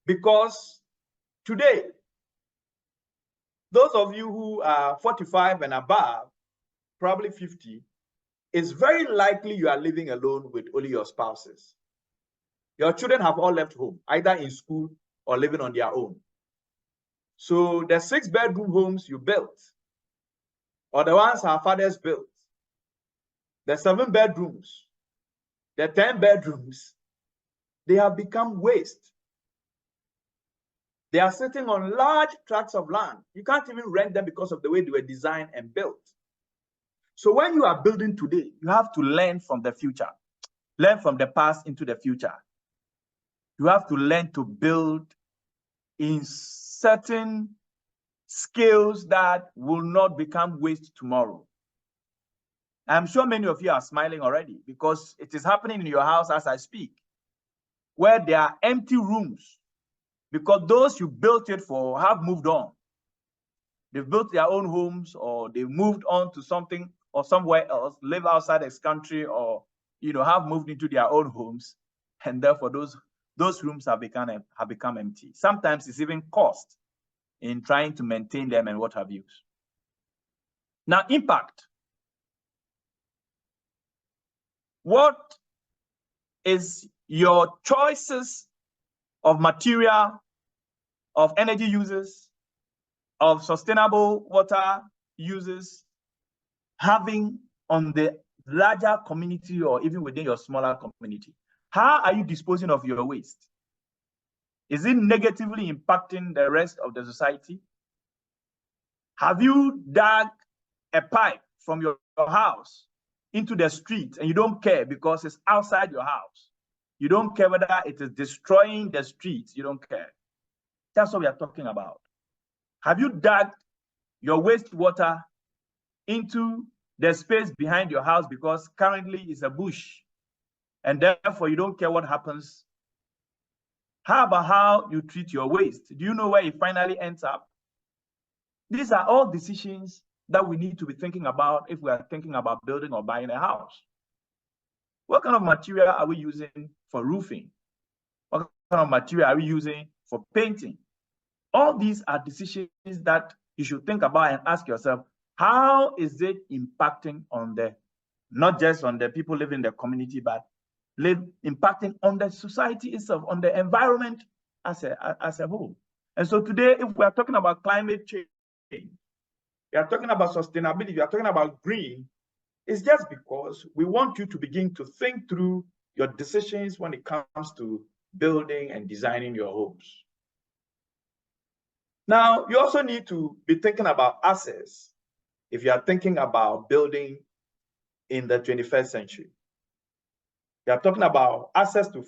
Because today, those of you who are 45 and above, probably 50, it's very likely you are living alone with only your spouses. Your children have all left home, either in school or living on their own. So the 6-bedroom homes you built, or the ones our fathers built, the 7 bedrooms, the 10 bedrooms, they have become waste. They are sitting on large tracts of land. You can't even rent them because of the way they were designed and built. So when you are building today, you have to learn from the future, learn from the past into the future. You have to learn to build in certain skills that will not become waste tomorrow. I'm sure many of you are smiling already because it is happening in your house as I speak, where there are empty rooms because those you built it for have moved on. They've built their own homes, or they've moved on to something or somewhere else, live outside this country, or have moved into their own homes, and therefore those rooms have become empty. Sometimes it's even cost in trying to maintain them and what have you. Now, impact. What is your choices of material, of energy uses, of sustainable water uses having on the larger community or even within your smaller community? How are you disposing of your waste? Is it negatively impacting the rest of the society? Have you dug a pipe from your house into the street and you don't care because it's outside your house? You don't care whether it is destroying the streets. You don't care. That's what we are talking about. Have you dug your wastewater into the space behind your house because currently it's a bush and therefore you don't care what happens? How about how you treat your waste? Do you know where it finally ends up? These are all decisions that we need to be thinking about if we are thinking about building or buying a house. What kind of material are we using for roofing? What kind of material are we using for painting? All these are decisions that you should think about and ask yourself, how is it impacting on the, not just on the people living in the community, but impacting on the society itself, on the environment as a whole? And so today, if we are talking about climate change, we are talking about sustainability, we are talking about green, it's just because we want you to begin to think through your decisions when it comes to building and designing your homes. Now, you also need to be thinking about access if you are thinking about building in the 21st century. We are talking about access to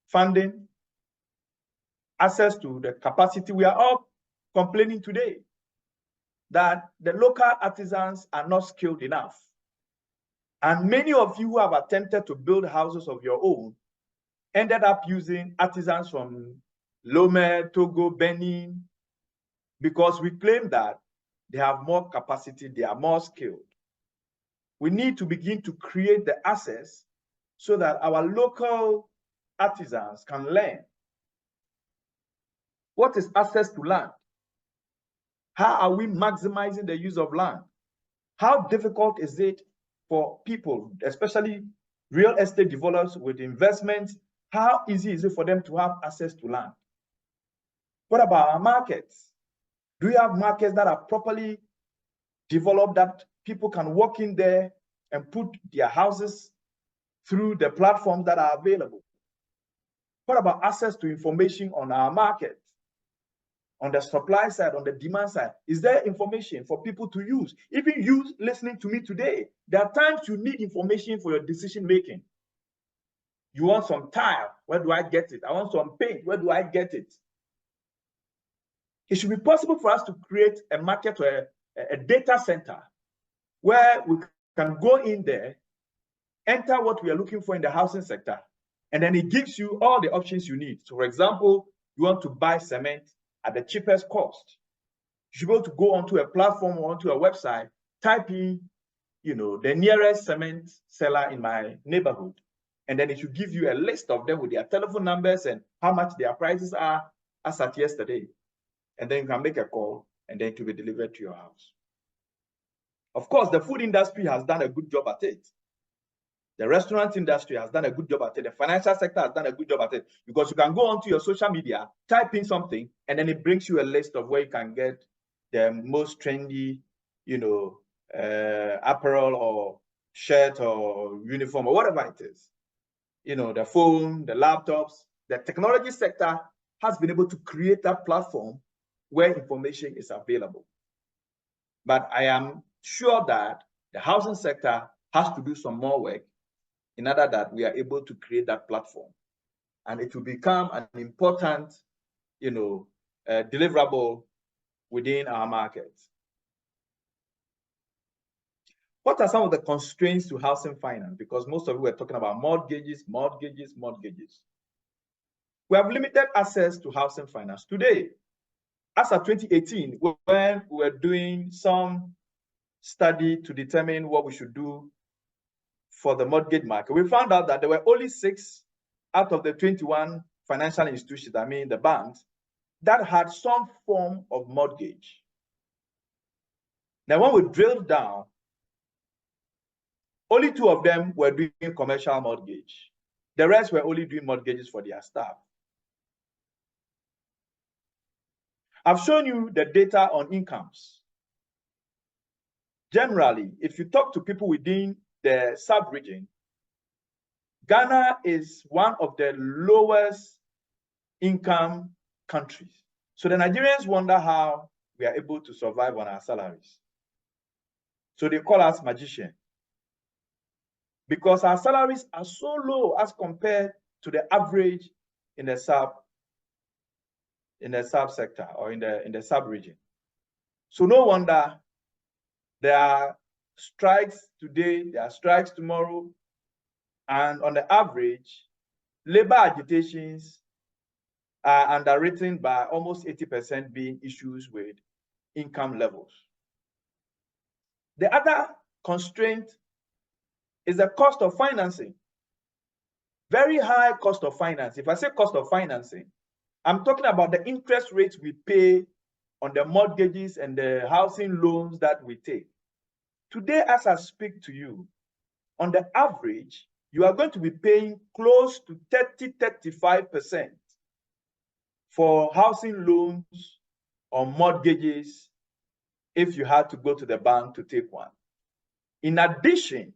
funding, access to the capacity. We are all complaining today that the local artisans are not skilled enough. And many of you who have attempted to build houses of your own ended up using artisans from Lome, Togo, Benin, because we claim that they have more capacity, they are more skilled. We need to begin to create the access so that our local artisans can learn. What is access to land? How are we maximizing the use of land? How difficult is it for people, especially real estate developers with investments? How easy is it for them to have access to land? What about our markets? Do we have markets that are properly developed that people can walk in there and put their houses through the platforms that are available? What about access to information on our market? On the supply side, on the demand side, is there information for people to use? Even you listening to me today, there are times you need information for your decision making. You want some tile, where do I get it? I want some paint, where do I get it? It should be possible for us to create a market or a data center where we can go in there, enter what we are looking for in the housing sector, and then it gives you all the options you need. So for example, you want to buy cement at the cheapest cost. You should be able to go onto a platform or onto a website, type in, the nearest cement seller in my neighborhood, and then it should give you a list of them with their telephone numbers and how much their prices are as at yesterday. And then you can make a call and then it will be delivered to your house. Of course, the food industry has done a good job at it. The restaurant industry has done a good job at it. The financial sector has done a good job at it, because you can go onto your social media, type in something, and then it brings you a list of where you can get the most trendy, apparel or shirt or uniform or whatever it is. The phone, the laptops, the technology sector has been able to create that platform where information is available. But I am sure that the housing sector has to do some more work in order that we are able to create that platform. And it will become an important, deliverable within our market. What are some of the constraints to housing finance? Because most of you were talking about mortgages. We have limited access to housing finance today. As of 2018, when we were doing some study to determine what we should do for the mortgage market, we found out that there were only 6 out of the 21 financial institutions, the banks, that had some form of mortgage. Now, when we drilled down, only 2 of them were doing commercial mortgage. The rest were only doing mortgages for their staff. I've shown you the data on incomes. Generally, if you talk to people within the sub-region, Ghana is one of the lowest income countries. So the Nigerians wonder how we are able to survive on our salaries. So they call us magicians, because our salaries are so low as compared to the average in the sub-sector or in the sub-region. So no wonder there are strikes today, there are strikes tomorrow, and on the average, labor agitations are underwritten by almost 80% being issues with income levels. The other constraint is the cost of financing. Very high cost of finance. If I say cost of financing, I'm talking about the interest rates we pay on the mortgages and the housing loans that we take. Today, as I speak to you, on the average, you are going to be paying close to 30–35% for housing loans or mortgages if you had to go to the bank to take one. In addition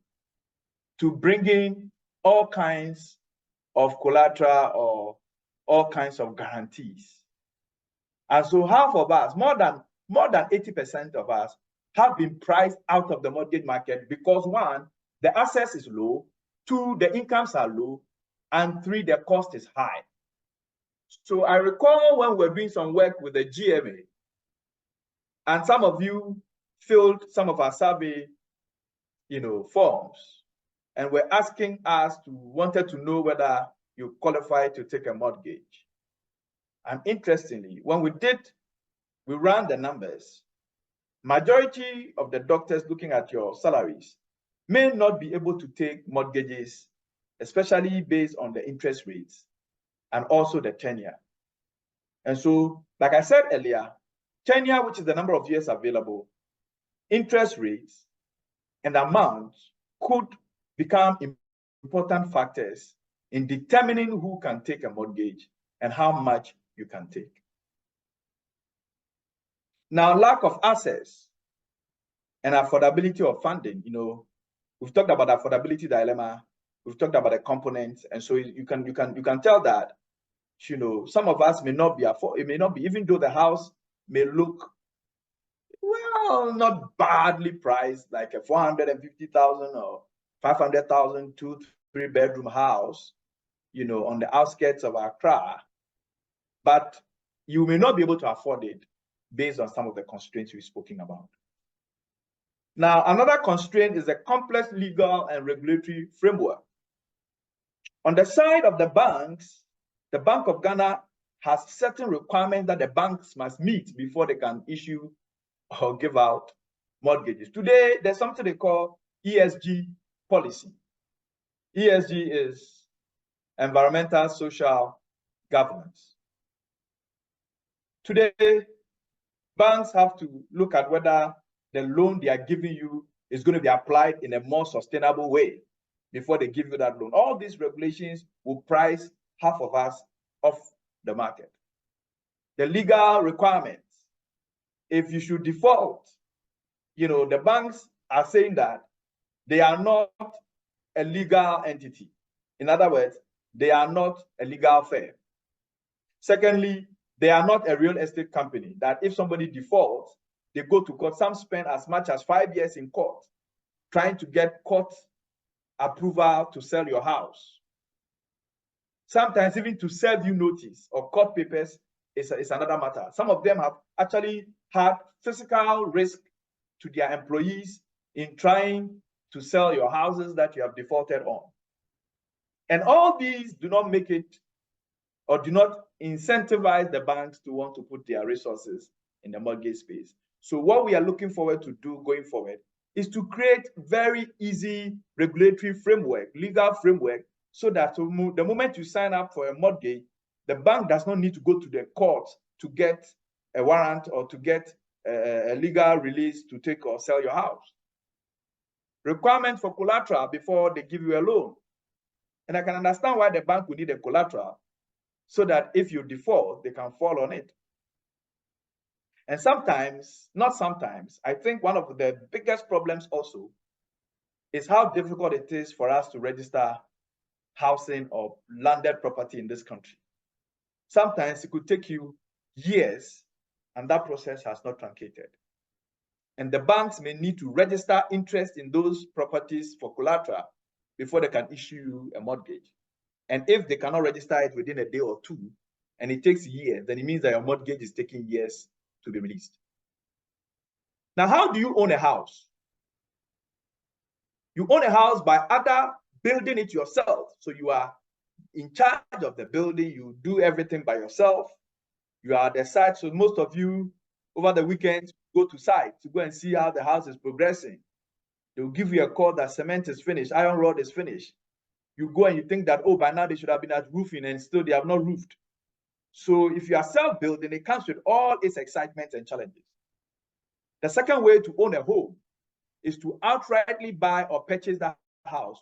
to bringing all kinds of collateral or all kinds of guarantees. And so half of us, more than 80% of us, have been priced out of the mortgage market because 1, the access is low, 2, the incomes are low, and 3, the cost is high. So I recall when we were doing some work with the GMA, and some of you filled some of our survey, forms, and were asking us wanted to know whether you qualify to take a mortgage. And interestingly, when we ran the numbers, majority of the doctors looking at your salaries may not be able to take mortgages, especially based on the interest rates and also the tenure. And so, like I said earlier, tenure, which is the number of years available, interest rates, and amounts could become important factors in determining who can take a mortgage and how much you can take. Now, lack of access and affordability of funding, we've talked about affordability dilemma, we've talked about the components, and so you can tell that, some of us may not be even though the house may look, well, not badly priced, like a 450,000 or 500,000 2-3 bedroom house, on the outskirts of Accra, but you may not be able to afford it based on some of the constraints we've spoken about. Now, another constraint is the complex legal and regulatory framework. On the side of the banks, the Bank of Ghana has certain requirements that the banks must meet before they can issue or give out mortgages. Today, there's something they call ESG policy. ESG is environmental, social governance. Today, banks have to look at whether the loan they are giving you is going to be applied in a more sustainable way before they give you that loan. All these regulations will price half of us off the market. The legal requirements, if you should default, the banks are saying that they are not a legal entity. In other words, they are not a legal firm. Secondly, they are not a real estate company that if somebody defaults, they go to court. Some spend as much as 5 years in court trying to get court approval to sell your house. Sometimes even to serve you notice or court papers is another matter. Some of them have actually had physical risk to their employees in trying to sell your houses that you have defaulted on. And all these do not make it or do not incentivize the banks to want to put their resources in the mortgage space. So what we are looking forward to do going forward is to create very easy regulatory framework, legal framework, so that the moment you sign up for a mortgage, the bank does not need to go to the court to get a warrant or to get a legal release to take or sell your house. Requirement for collateral before they give you a loan. And I can understand why the bank would need a collateral so that if you default, they can fall on it. And sometimes, not sometimes, I think one of the biggest problems also is how difficult it is for us to register housing or landed property in this country. Sometimes it could take you years and that process has not truncated. And the banks may need to register interest in those properties for collateral before they can issue you a mortgage. And if they cannot register it within a day or two, and it takes years, then it means that your mortgage is taking years to be released. Now, how do you own a house? You own a house by either building it yourself. So you are in charge of the building, you do everything by yourself. You are at the site. So most of you over the weekend go to site to go and see how the house is progressing. They'll give you a call that cement is finished, iron rod is finished. You go and you think that, oh, by now they should have been at roofing and still they have not roofed. So if you are self-building, it comes with all its excitement and challenges. The second way to own a home is to outrightly buy or purchase that house.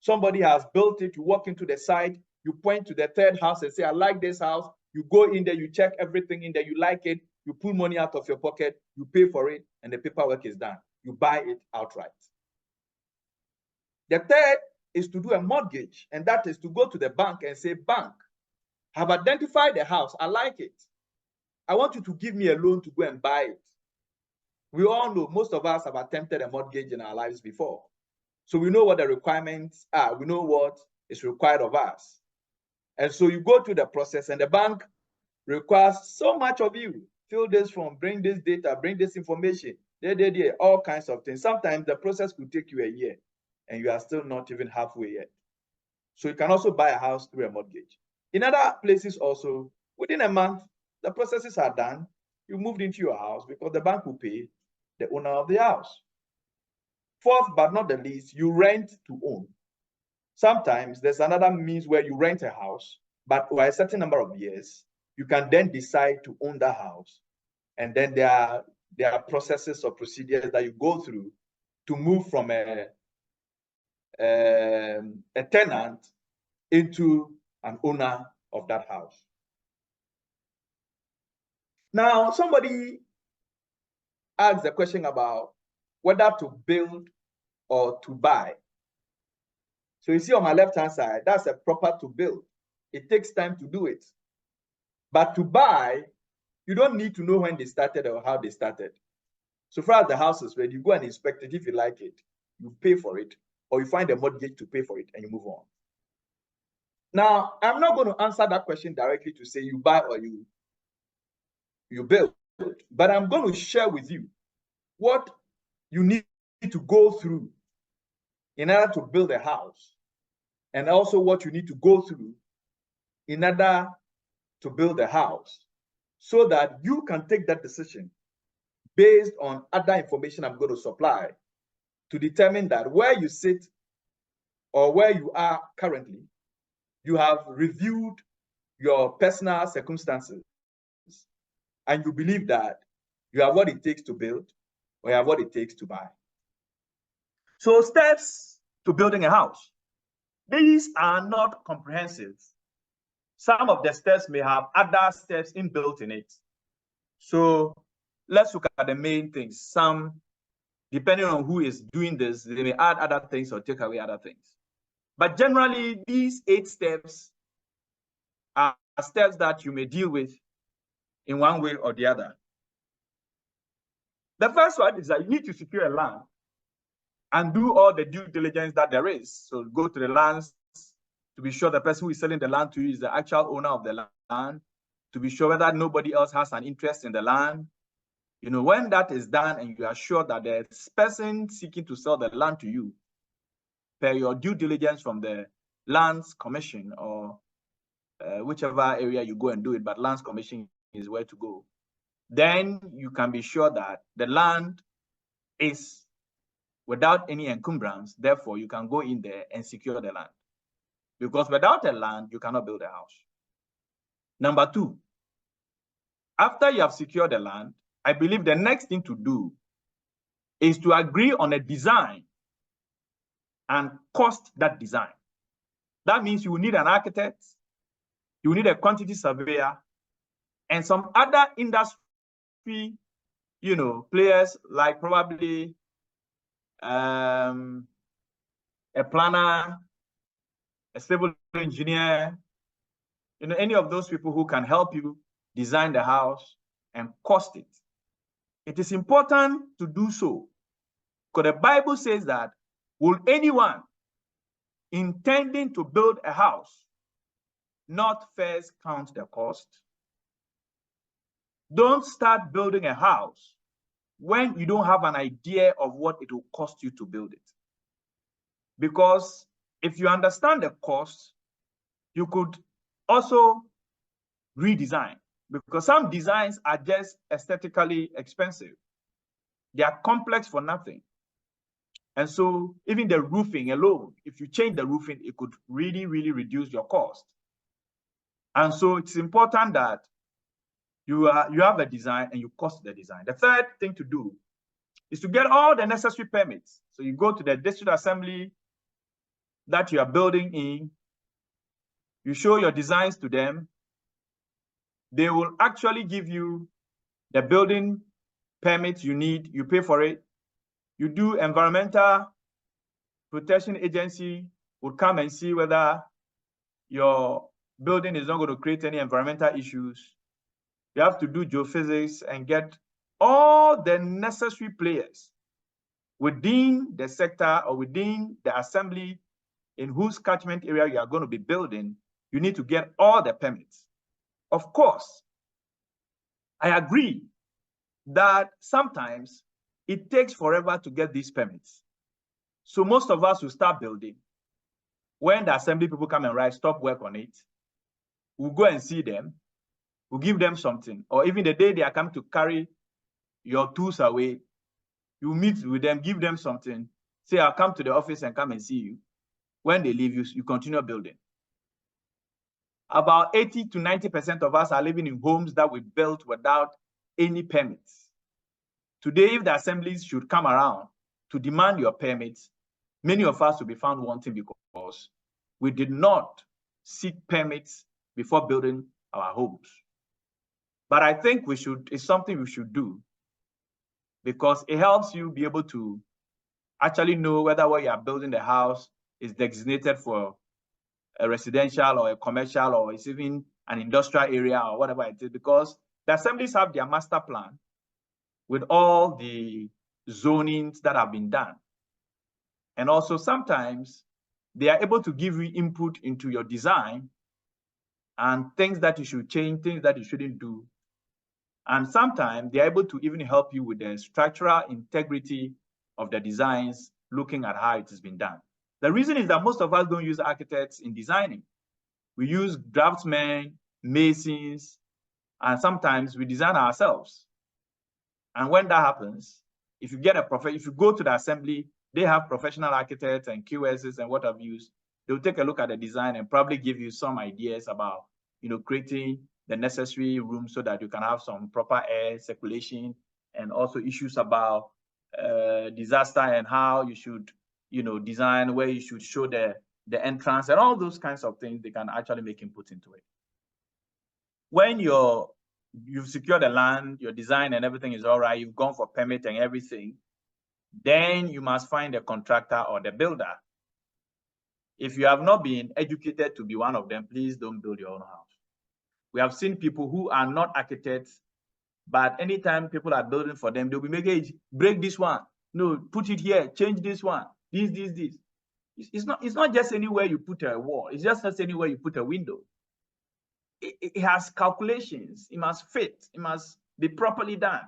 Somebody has built it, you walk into the site, you point to the third house and say, I like this house. You go in there, you check everything in there, you like it, you pull money out of your pocket, you pay for it, and the paperwork is done. You buy it outright. The third is to do a mortgage, and that is to go to the bank and say, bank, I've identified the house, I like it. I want you to give me a loan to go and buy it. We all know, most of us have attempted a mortgage in our lives before. So we know what the requirements are. We know what is required of us. And so you go through the process and the bank requires so much of you. Fill this form, bring this data, bring this information, all kinds of things. Sometimes the process could take you a year and you are still not even halfway yet. So you can also buy a house through a mortgage. In other places also, within a month, the processes are done. You moved into your house because the bank will pay the owner of the house. Fourth, but not the least, you rent to own. Sometimes there's another means where you rent a house, but over a certain number of years, you can then decide to own that house. And then there are processes or procedures that you go through to move from a tenant into an owner of that house. Now, somebody asked a question about whether to build or to buy. So you see on my left-hand side, that's a proper to build. It takes time to do it. But to buy, you don't need to know when they started or how they started. So far as the house is ready, you go and inspect it. If you like it, you pay for it, or you find a mortgage to pay for it and you move on. Now, I'm not going to answer that question directly to say you buy or you build, but I'm going to share with you what you need to go through in order to build a house, and also what you need to go through in order to build a house, so that you can take that decision based on other information I'm going to supply to determine that where you sit or where you are currently, you have reviewed your personal circumstances and you believe that you have what it takes to build or you have what it takes to buy. So steps to building a house. These are not comprehensive. Some of the steps may have other steps inbuilt in it. So let's look at the main things. Some, depending on who is doing this, they may add other things or take away other things. But generally, these 8 steps are steps that you may deal with in one way or the other. The first one is that you need to secure a land and do all the due diligence that there is. So go to the lands to be sure the person who is selling the land to you is the actual owner of the land, to be sure that nobody else has an interest in the land. You know, when that is done and you are sure that the person seeking to sell the land to you, per your due diligence from the Lands Commission or whichever area you go and do it, but Lands Commission is where to go. Then you can be sure that the land is without any encumbrance. Therefore, you can go in there and secure the land. Because without a land, you cannot build a house. Number 2, After you have secured the land, I believe the next thing to do is to agree on a design and cost that design. That means you will need an architect, you will need a quantity surveyor, and some other industry, players like probably a planner, a civil engineer, any of those people who can help you design the house and cost it. It is important to do so because the Bible says that, will anyone intending to build a house not first count the cost? Don't start building a house when you don't have an idea of what it will cost you to build it. Because if you understand the cost, you could also redesign, because some designs are just aesthetically expensive. They are complex for nothing. And so even the roofing alone, if you change the roofing, it could really, really reduce your cost. And so it's important that you have a design and you cost the design. The third thing to do is to get all the necessary permits. So you go to the district assembly that you are building in, you show your designs to them. They will actually give you the building permits you need, you pay for it. You do environmental protection agency will come and see whether your building is not going to create any environmental issues. You have to do geophysics and get all the necessary players within the sector or within the assembly in whose catchment area you are going to be building. You need to get all the permits. Of course, I agree that sometimes it takes forever to get these permits. So most of us will start building. When the assembly people come and write, stop work on it, we'll go and see them, we'll give them something. Or even the day they are coming to carry your tools away, you meet with them, give them something, say, I'll come to the office and come and see you. When they leave, you continue building. About 80 to 90% of us are living in homes that we built without any permits. Today, if the assemblies should come around to demand your permits, many of us will be found wanting because we did not seek permits before building our homes. But I think it's something we should do, because it helps you be able to actually know whether where you are building the house is designated for a residential or a commercial, or it's even an industrial area or whatever it is, because the assemblies have their master plan with all the zonings that have been done. And also sometimes they are able to give you input into your design and things that you should change, things that you shouldn't do. And sometimes they are able to even help you with the structural integrity of the designs, looking at how it has been done. The reason is that most of us don't use architects in designing. We use draftsmen, masons, and sometimes we design ourselves. And when that happens, if you go to the assembly, they have professional architects and QSs and what have you. They'll take a look at the design and probably give you some ideas about, creating the necessary room so that you can have some proper air circulation, and also issues about disaster and how you should, design, where you should show the entrance, and all those kinds of things. They can actually make input into it. When you've secured the land, your design and everything is all right, you've gone for permit and everything, then you must find a contractor or the builder. If you have not been educated to be one of them, please don't build your own house. We have seen people who are not architects, but anytime people are building for them, they'll be making, break this one, no, put it here, change this one, this. It's not just anywhere you put a wall. It's just not anywhere you put a window. It has calculations. It must fit. It must be properly done.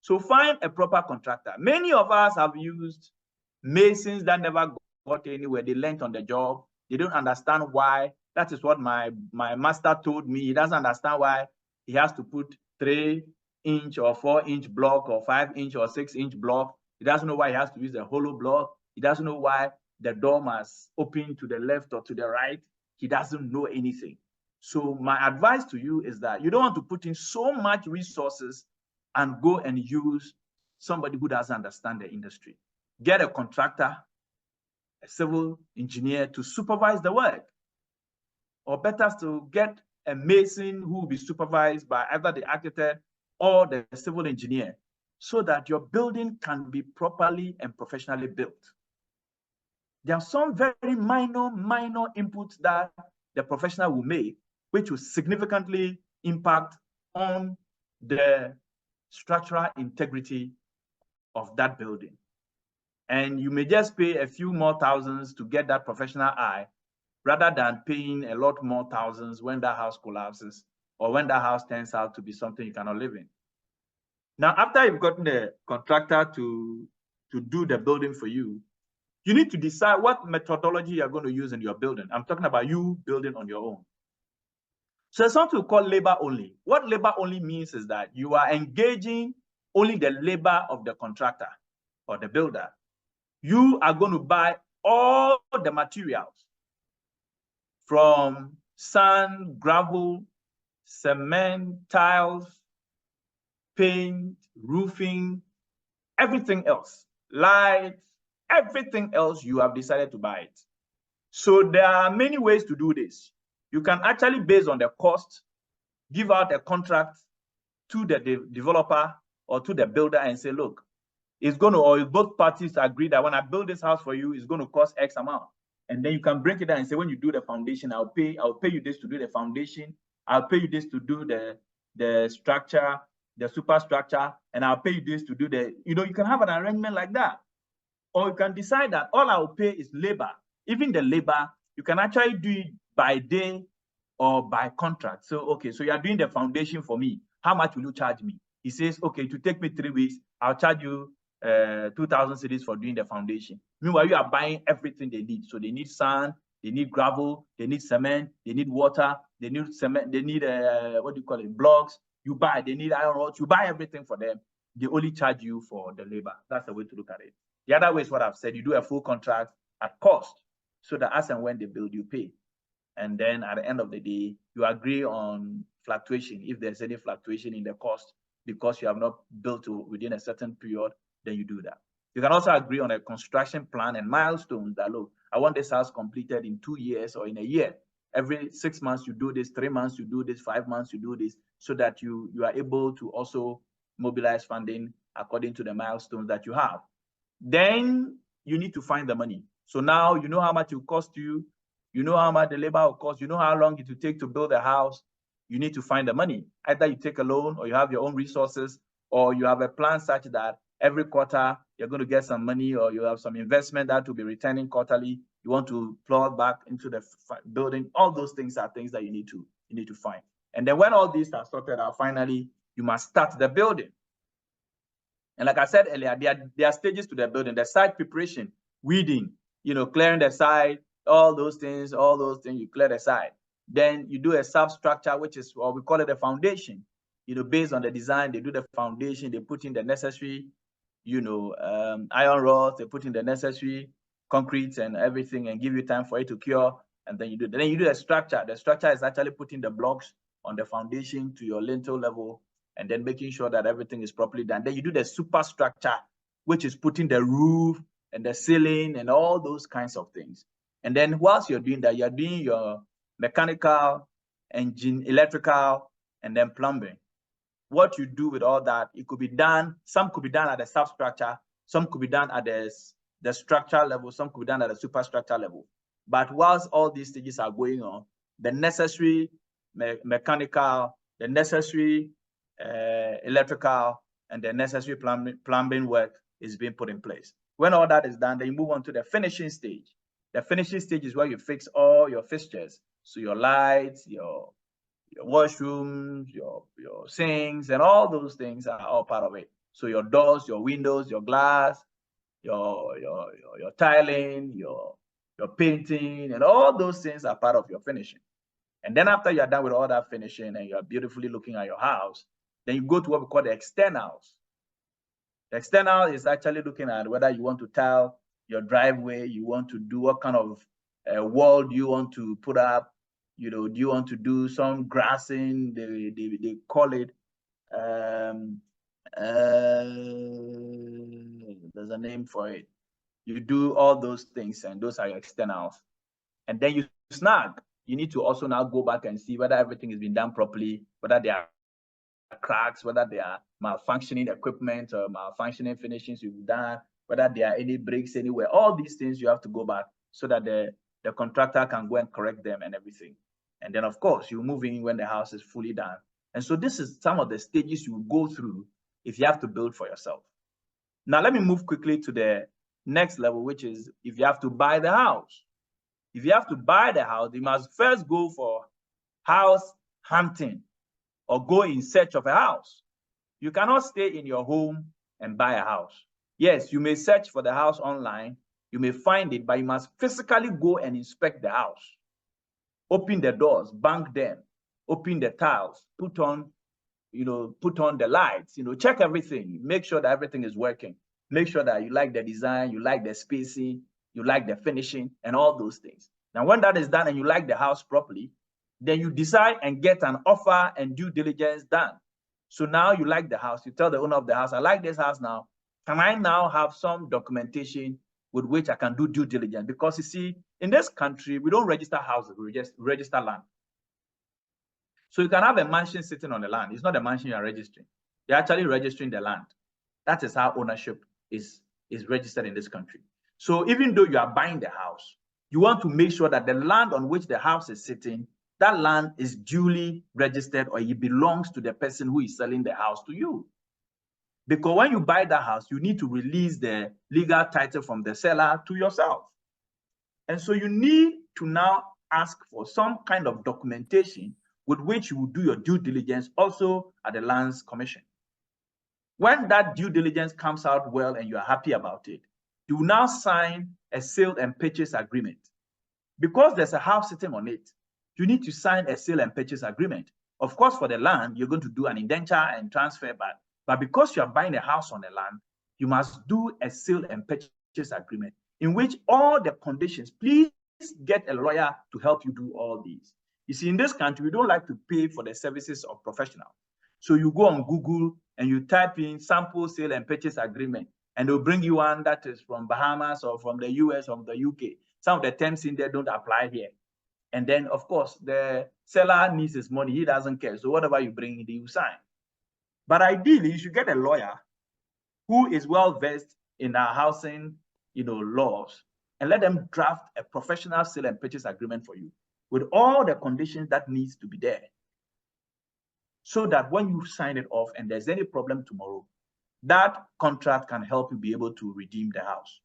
So find a proper contractor. Many of us have used masons that never got anywhere. They learned on the job. They don't understand why. That is what my master told me. He doesn't understand why he has to put 3-inch or 4-inch block or 5-inch or 6-inch block. He doesn't know why he has to use a hollow block. He doesn't know why the door must open to the left or to the right. He doesn't know anything. So my advice to you is that you don't want to put in so much resources and go and use somebody who doesn't understand the industry. Get a contractor, a civil engineer to supervise the work. Or better still, get a mason who will be supervised by either the architect or the civil engineer, so that your building can be properly and professionally built. There are some very minor inputs that the professional will make, which will significantly impact on the structural integrity of that building. And you may just pay a few more thousands to get that professional eye, rather than paying a lot more thousands when that house collapses or when that house turns out to be something you cannot live in. Now, after you've gotten the contractor to do the building for you, you need to decide what methodology you're going to use in your building. I'm talking about you building on your own. So there's something we call labor only. What labor only means is that you are engaging only the labor of the contractor or the builder. You are going to buy all the materials, from sand, gravel, cement, tiles, paint, roofing, everything else, lights, everything else, you have decided to buy it. So there are many ways to do this. You can actually, based on the cost, give out a contract to the developer or to the builder and say, look, it's going to, or if both parties agree that when I build this house for you, it's going to cost X amount. And then you can break it down and say, when you do the foundation, I'll pay you this to do the foundation. I'll pay you this to do the structure, the superstructure, and I'll pay you this to do the, you can have an arrangement like that. Or you can decide that all I'll pay is labor. Even the labor, you can actually do it by day or by contract. So, okay, so you are doing the foundation for me. How much will you charge me? He says, okay, to take me 3 weeks, I'll charge you 2,000 cedis for doing the foundation. Meanwhile, you are buying everything they need. So they need sand, they need gravel, they need cement, they need water, they need cement, they need what do you call it, blocks. You buy, they need iron rods. You buy everything for them. They only charge you for the labor. That's the way to look at it. The other way is what I've said. You do a full contract at cost, so that as and when they build, you pay. And then at the end of the day, you agree on fluctuation. If there's any fluctuation in the cost because you have not built within a certain period, then you do that. You can also agree on a construction plan and milestones that, look, I want this house completed in 2 years or in a year. Every 6 months you do this, 3 months you do this, 5 months you do this, so that you are able to also mobilize funding according to the milestones that you have. Then you need to find the money. So now you know how much it will cost you, you know how much the labor will cost, you know how long it will take to build a house. You need to find the money. Either you take a loan, or you have your own resources, or you have a plan such that every quarter you're going to get some money, or you have some investment that will be returning quarterly. You want to plug back into the building. All those things are things that you need to find. And then when all these are sorted out, finally, you must start the building. And like I said earlier, there are stages to the building. The site preparation, weeding, clearing the site, all those things, you clear the site. Then you do a substructure, which is what we call it a foundation. Based on the design, they do the foundation, they put in the necessary, iron rods, they put in the necessary concrete and everything, and give you time for it to cure. And then you do the structure. The structure is actually putting the blocks on the foundation to your lintel level, and then making sure that everything is properly done. Then you do the superstructure, which is putting the roof and the ceiling and all those kinds of things. And then whilst you're doing that, you're doing your mechanical, engine, electrical, and then plumbing. What you do with all that, it could be done, some could be done at the substructure, some could be done at the structure level, some could be done at the superstructure level. But whilst all these stages are going on, the necessary mechanical, the necessary electrical, and the necessary plumbing work is being put in place. When all that is done, then you move on to the finishing stage. The finishing stage is where you fix all your fixtures. So your lights, your washrooms, your sinks, and all those things are all part of it. So your doors, your windows, your glass, your tiling, your painting, and all those things are part of your finishing. And then after you're done with all that finishing and you're beautifully looking at your house, then you go to what we call the externals. The external is actually looking at whether you want to tile your driveway, you want to do what kind of wall do you want to put up, You know, do you want to do some grassing? They call it, there's a name for it. You do all those things, and those are your externals. And then you snag. You need to also now go back and see whether everything has been done properly, whether there are cracks, whether there are malfunctioning equipment or malfunctioning finishings you've done, whether there are any breaks anywhere. All these things you have to go back so that the contractor can go and correct them and everything. And then, of course, you move in when the house is fully done. And so this is some of the stages you go through if you have to build for yourself. Now, let me move quickly to the next level, which is if you have to buy the house. If you have to buy the house, you must first go for house hunting or go in search of a house. You cannot stay in your home and buy a house. Yes, you may search for the house online, you may find it, but you must physically go and inspect the house. Open the doors, bank them, open the tiles, put on the lights, check everything, make sure that everything is working. Make sure that you like the design, you like the spacing, you like the finishing, and all those things. Now, when that is done and you like the house properly, then you decide and get an offer and due diligence done. So now you like the house, you tell the owner of the house, I like this house now. Can I now have some documentation with which I can do due diligence? Because you see, in this country, we don't register houses, we register land. So you can have a mansion sitting on the land. It's not a mansion you are registering. You're actually registering the land. That is how ownership is registered in this country. So even though you are buying the house, you want to make sure that the land on which the house is sitting, that land is duly registered or it belongs to the person who is selling the house to you. Because when you buy that house, you need to release the legal title from the seller to yourself. And so you need to now ask for some kind of documentation with which you will do your due diligence also at the Lands Commission. When that due diligence comes out well and you are happy about it, you will now sign a sale and purchase agreement. Because there's a house sitting on it, you need to sign a sale and purchase agreement. Of course, for the land, you're going to do an indenture and transfer, but because you are buying a house on the land, you must do a sale and purchase agreement in which all the conditions, please get a lawyer to help you do all these. You see, in this country, we don't like to pay for the services of professionals. So you go on Google and you type in sample sale and purchase agreement, and they'll bring you one that is from Bahamas or from the US or from the UK. Some of the terms in there don't apply here. And then, of course, the seller needs his money. He doesn't care. So whatever you bring, you sign. But ideally, you should get a lawyer who is well-versed in our housing, laws, and let them draft a professional sale and purchase agreement for you with all the conditions that needs to be there, so that when you sign it off and there's any problem tomorrow, that contract can help you be able to redeem the house.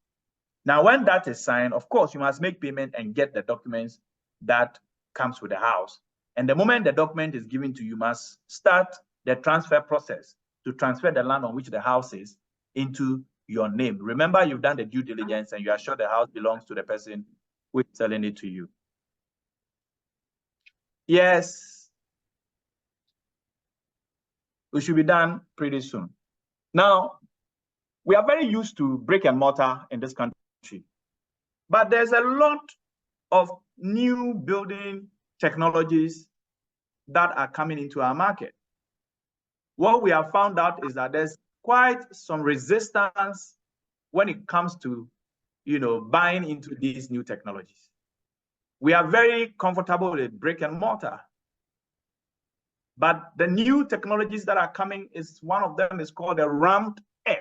Now, when that is signed, of course, you must make payment and get the documents that comes with the house. And the moment the document is given to you, you must start the transfer process to transfer the land on which the house is into your name. Remember, you've done the due diligence and you are sure the house belongs to the person who is selling it to you. Yes, we should be done pretty soon. Now, we are very used to brick and mortar in this country, but there's a lot of new building technologies that are coming into our market. What we have found out is that there's quite some resistance when it comes to, buying into these new technologies. We are very comfortable with brick and mortar, but the new technologies that are coming, one of them is called the ramped earth.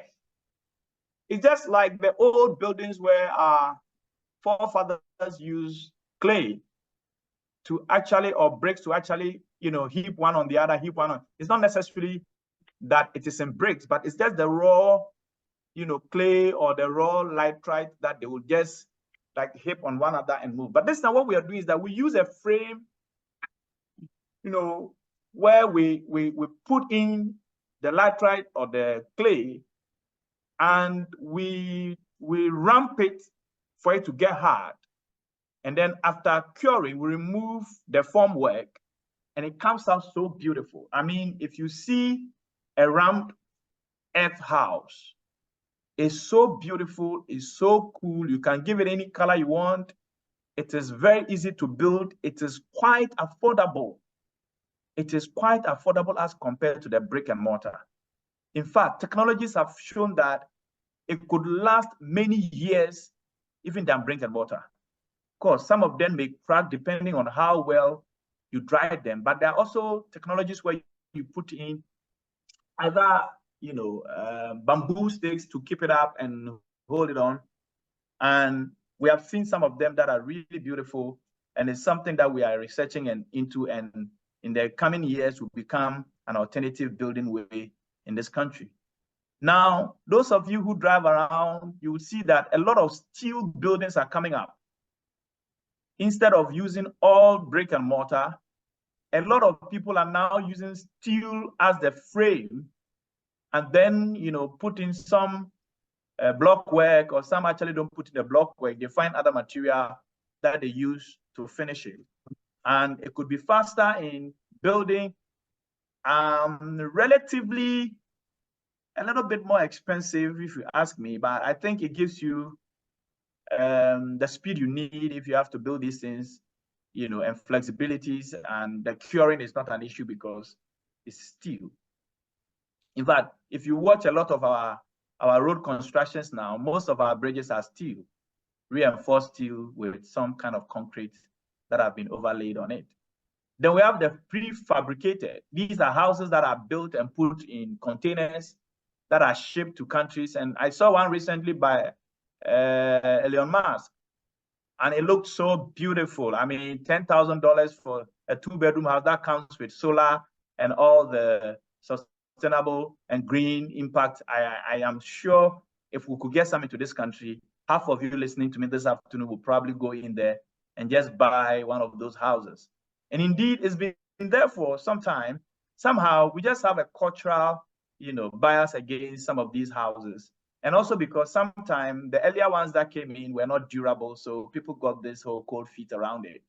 It's just like the old buildings where our forefathers used clay to actually, or bricks to actually, heap one on the other, heap one on. It's not necessarily that it is in bricks, but it's just the raw, clay or the raw laterite that they will just like heap on one another and move. But this time what we are doing is that we use a frame, where we put in the laterite or the clay, and we ramp it for it to get hard. And then after curing, we remove the formwork and it comes out so beautiful. I mean, if you see a ramped earth house, it's so beautiful, it's so cool. You can give it any color you want. It is very easy to build. It is quite affordable. It is quite affordable as compared to the brick and mortar. In fact, technologies have shown that it could last many years even than brick and mortar. Of course, some of them may crack depending on how well you dry them, but there are also technologies where you put in either bamboo sticks to keep it up and hold it on. And we have seen some of them that are really beautiful, and it's something that we are researching and into, and in the coming years will become an alternative building way in this country. Now, those of you who drive around, you will see that a lot of steel buildings are coming up. Instead of using all brick and mortar, a lot of people are now using steel as the frame, and then put in some block work, or some actually don't put in the block work. They find other material that they use to finish it, and it could be faster in building, relatively a little bit more expensive if you ask me, but I think it gives you the speed you need if you have to build these things, and flexibilities, and the curing is not an issue because it's steel. In fact, if you watch a lot of our road constructions now, most of our bridges are steel, reinforced steel with some kind of concrete that have been overlaid on it. Then we have the prefabricated. These are houses that are built and put in containers that are shipped to countries. And I saw one recently by Elon Musk, and it looked so beautiful. I mean, $10,000 for a 2-bedroom house that comes with solar and all the sustainable and green impact. I am sure if we could get some into this country, half of you listening to me this afternoon will probably go in there and just buy one of those houses. And indeed, it's been there for some time. Somehow, we just have a cultural, bias against some of these houses. And also because sometimes the earlier ones that came in were not durable, so people got this whole cold feet around it.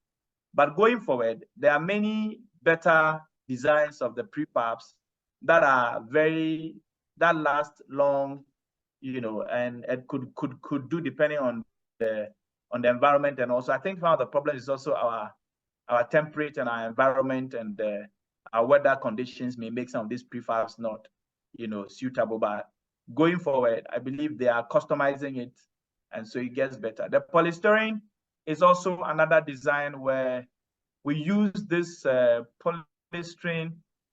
But going forward, there are many better designs of the prefabs that are that last long, and it could do depending on the environment. And also, I think one of the problems is also our temperature and our environment, and our weather conditions may make some of these prefabs not, suitable. But going forward, I believe they are customizing it, and so it gets better. The polystyrene is also another design where we use this polystyrene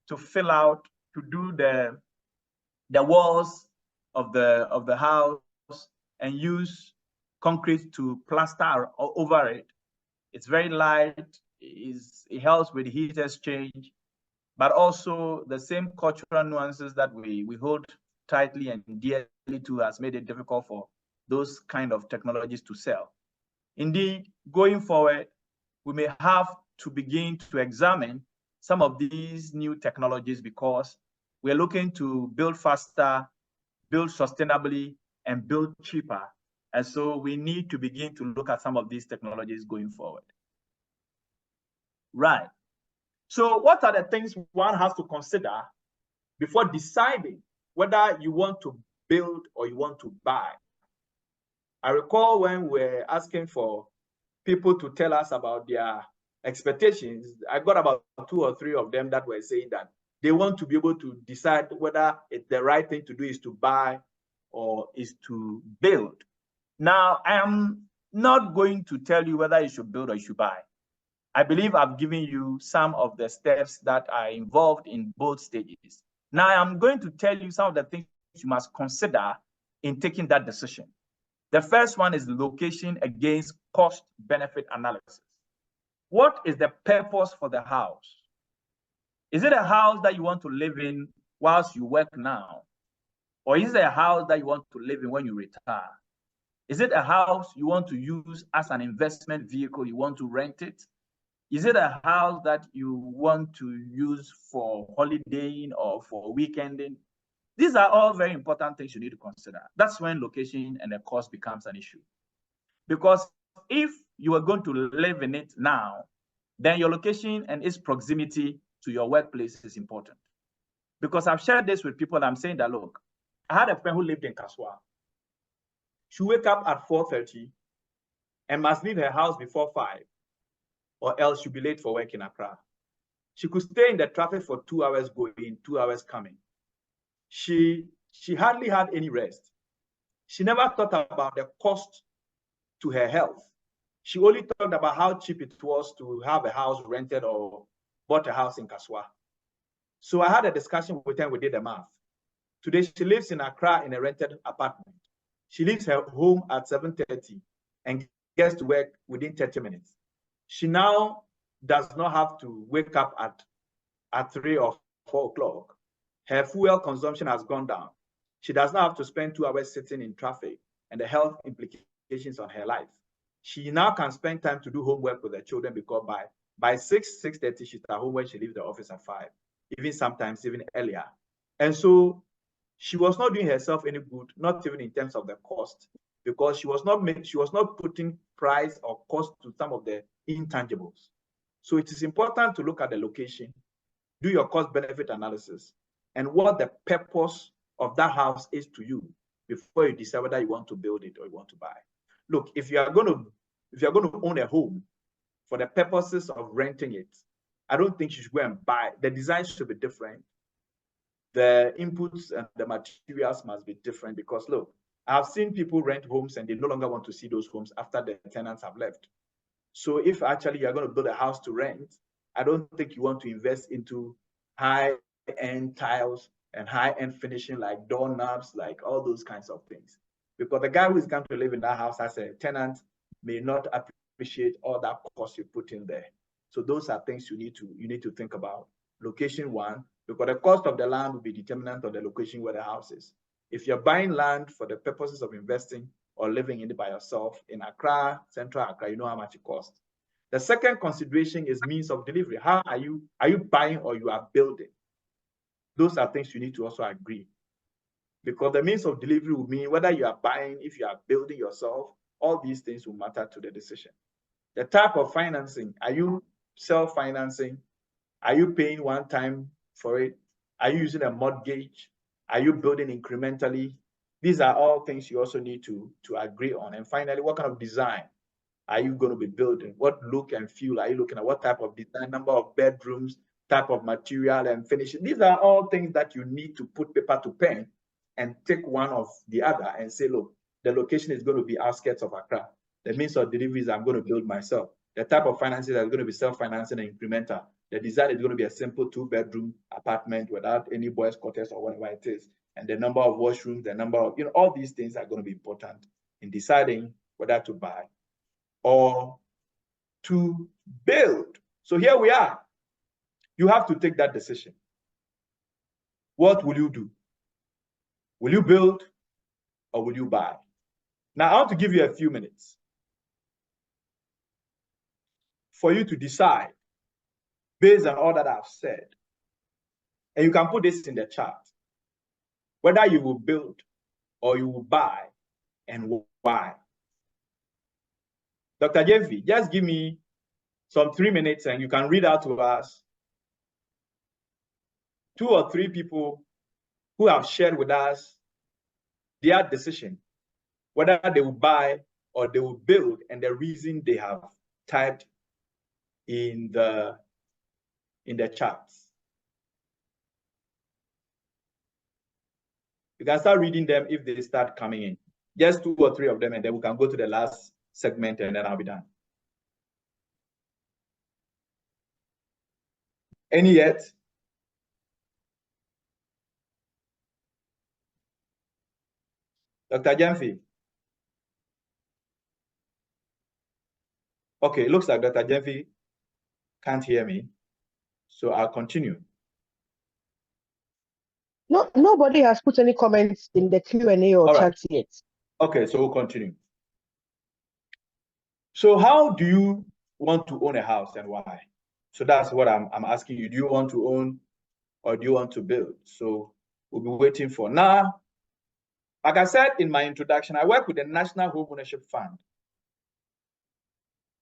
to fill out, to do the walls of the house, and use concrete to plaster over it. It's very light. It helps with heat exchange, but also the same cultural nuances that we hold tightly and dearly to has made it difficult for those kind of technologies to sell. Indeed, going forward, we may have to begin to examine some of these new technologies, because we're looking to build faster, build sustainably, and build cheaper. And so we need to begin to look at some of these technologies going forward. Right. So what are the things one has to consider before deciding whether you want to build or you want to buy? I recall when we're asking for people to tell us about their expectations, I got about 2 or 3 of them that were saying that they want to be able to decide whether the right thing to do is to buy or is to build. Now, I am not going to tell you whether you should build or you should buy. I believe I've given you some of the steps that are involved in both stages. Now, I'm going to tell you some of the things you must consider in taking that decision. The first one is location against cost-benefit analysis. What is the purpose for the house? Is it a house that you want to live in whilst you work now? Or is it a house that you want to live in when you retire? Is it a house you want to use as an investment vehicle? You want to rent it? Is it a house that you want to use for holidaying or for weekending? These are all very important things you need to consider. That's when location and the cost becomes an issue. Because if you are going to live in it now, then your location and its proximity to your workplace is important. Because I've shared this with people, I'm saying that, look, I had a friend who lived in Kaswa. She wake up at 4:30, and must leave her house before 5, or else she'll be late for work in Accra. She could stay in the traffic for 2 hours going, 2 hours coming. She hardly had any rest. She never thought about the cost to her health. She only thought about how cheap it was to have a house rented or bought a house in Kaswa. So I had a discussion with her, we did the math. Today, she lives in Accra in a rented apartment. She leaves her home at 7:30 and gets to work within 30 minutes. She now does not have to wake up at 3 or 4 o'clock. Her fuel consumption has gone down. She does not have to spend 2 hours sitting in traffic and the health implications on her life. She now can spend time to do homework with her children because by 6:30, she's at home when she leaves the office at 5, even sometimes even earlier. And so she was not doing herself any good, not even in terms of the cost, because she was not putting price or cost to some of the intangibles. So it is important to look at the location, do your cost benefit analysis, and what the purpose of that house is to you before you decide whether you want to build it or you want to buy. Look, if you are going to own a home for the purposes of renting it, I don't think you should go and buy. The design should be different. The inputs and the materials must be different, because look, I've seen people rent homes and they no longer want to see those homes after the tenants have left. So if actually you're going to build a house to rent, I don't think you want to invest into high-end tiles and high-end finishing like doorknobs, like all those kinds of things. Because the guy who is going to live in that house as a tenant may not appreciate all that cost you put in there. So those are things you need to think about. Location one, because the cost of the land will be determinant on the location where the house is. If you're buying land for the purposes of investing or living in it by yourself in Accra, Central Accra, you know how much it costs. The second consideration is means of delivery. How are you buying or you are building? Those are things you need to also agree. Because the means of delivery will mean whether you are buying, if you are building yourself, all these things will matter to the decision. The type of financing, are you self-financing? Are you paying one time for it? Are you using a mortgage? Are you building incrementally? These are all things you also need to agree on. And finally, what kind of design are you going to be building? What look and feel are you looking at? What type of design, number of bedrooms, type of material and finishing? These are all things that you need to put paper to pen and take one of the other and say, look, the location is going to be outskirts of Accra. The means of deliveries I'm going to build myself. The type of finances are going to be self-financing and incremental. The design is going to be a simple 2-bedroom apartment without any boys' quarters or whatever it is. And the number of washrooms, the number of, all these things are going to be important in deciding whether to buy or to build. So here we are. You have to take that decision. What will you do? Will you build or will you buy? Now, I want to give you a few minutes for you to decide based on all that I've said. And you can put this in the chat, whether you will build or you will buy and why. Dr. Jeffy, just give me some 3 minutes and you can read out to us 2 or 3 people who have shared with us their decision, whether they will buy or they will build, and the reason they have typed in the charts. You can start reading them if they start coming in. Just 2 or 3 of them, and then we can go to the last segment, and then I'll be done. Any yet? Dr. Jamfi? Okay, it looks like Dr. Jamfi can't hear me, so I'll continue. No, nobody has put any comments in the Q&A or chat yet. Okay, so we'll continue. So how do you want to own a house and why? So that's what I'm asking you. Do you want to own or do you want to build? So we'll be waiting for now. Like I said in my introduction, I work with the National Home Ownership Fund.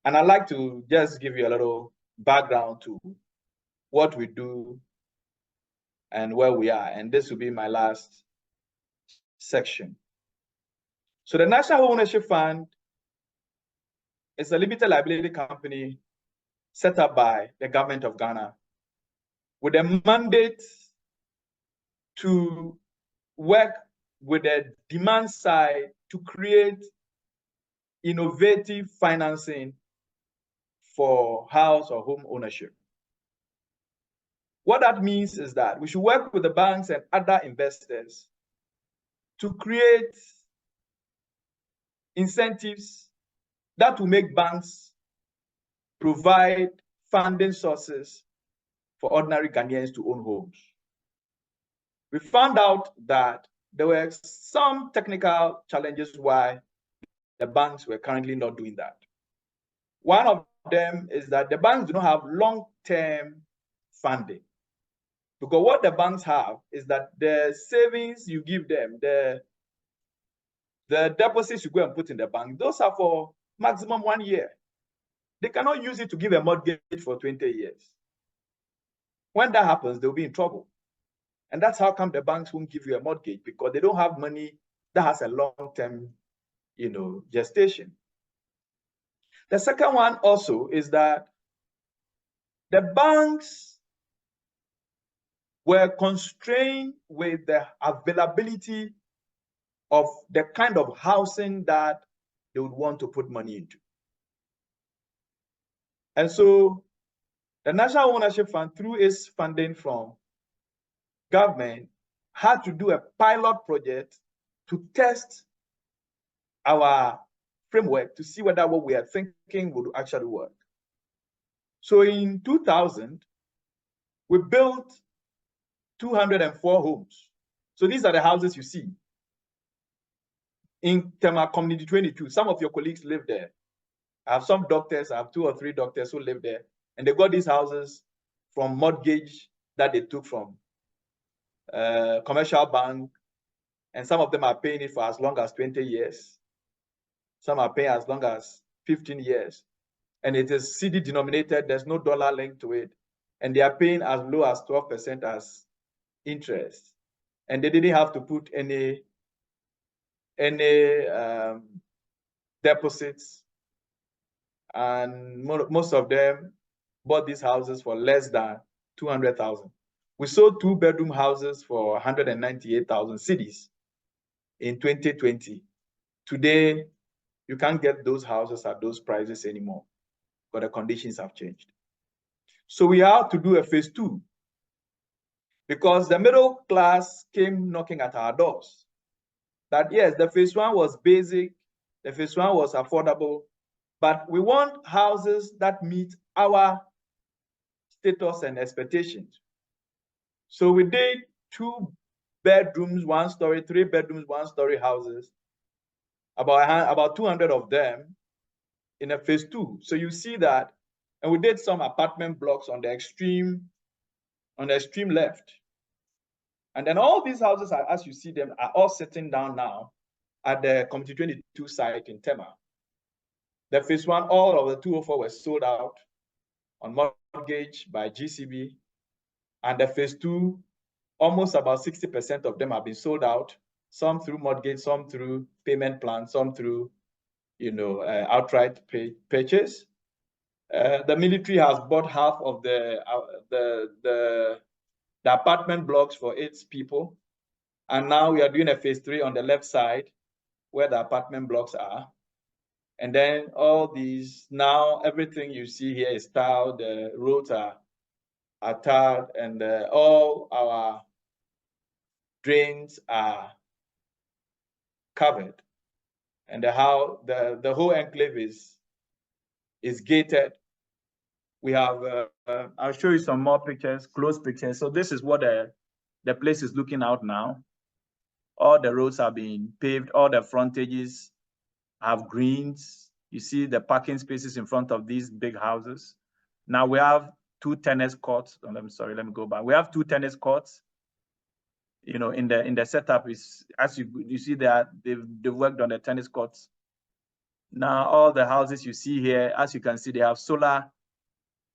And I'd like to just give you a little background to what we do and where we are. And this will be my last section. So the National Home Ownership Fund It's a limited liability company set up by the government of Ghana with a mandate to work with the demand side to create innovative financing for house or home ownership. What that means is that we should work with the banks and other investors to create incentives that will make banks provide funding sources for ordinary Ghanaians to own homes. We found out that there were some technical challenges why the banks were currently not doing that. One of them is that the banks do not have long-term funding. Because what the banks have is that the savings you give them, the deposits you go and put in the bank, those are for maximum 1 year. They cannot use it to give a mortgage for 20 years. When that happens, they'll be in trouble. And that's how come the banks won't give you a mortgage, because they don't have money that has a long-term, gestation. The second one also is that the banks were constrained with the availability of the kind of housing that they would want to put money into. And so the National Ownership Fund, through its funding from government, had to do a pilot project to test our framework to see whether what we are thinking would actually work. So in 2000, we built 204 homes. So these are the houses you see in Tema Community 22. Some of your colleagues live there. I have some doctors, I have 2 or 3 doctors who live there, and they got these houses from mortgage that they took from commercial bank, and some of them are paying it for as long as 20 years. Some are paying as long as 15 years. And it is CD denominated, there's no dollar linked to it. And they are paying as low as 12% as interest. And they didn't have to put any deposits. And most of them bought these houses for less than 200,000. We sold 2-bedroom houses for 198,000 cedis in 2020. Today, you can't get those houses at those prices anymore, but the conditions have changed. So we have to do a phase 2, because the middle class came knocking at our doors. That yes, the phase 1 was basic, the phase 1 was affordable, but we want houses that meet our status and expectations. So we did 2 bedrooms, 1 story, 3 bedrooms, 1 story houses, about 200 of them in a phase 2. So you see that, and we did some apartment blocks on the extreme left. And then all these houses, as you see them, are all sitting down now at the Community 22 site in Tema. The phase 1, all of the 204 were sold out on mortgage by GCB. And the phase 2, almost about 60% of them have been sold out, some through mortgage, some through payment plan, some through, outright purchase. The military has bought half of the apartment blocks for its people. And now we are doing a phase 3 on the left side where the apartment blocks are. And then all these, now everything you see here is tiled, the roads are tiled, and all our drains are covered. And the whole enclave is gated. We have, I'll show you some more pictures, close pictures. So this is what the place is looking out now. All the roads are being paved, all the frontages have greens. You see the parking spaces in front of these big houses. Now we have 2 tennis courts. Oh, let me go back. We have 2 tennis courts. In the setup is, as you see that they've worked on the tennis courts. Now all the houses you see here, as you can see, they have solar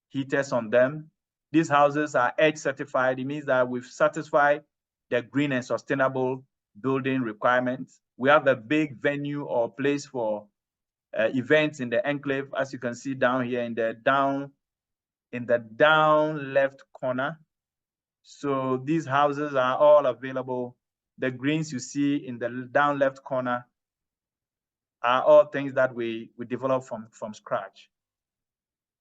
heaters on them. These houses are EDGE certified. It means that we've satisfied the green and sustainable building requirements. We have a big venue or place for events in the enclave, as you can see down here in the down left corner. So these houses are all available. The greens you see in the down left corner are all things that we developed from scratch.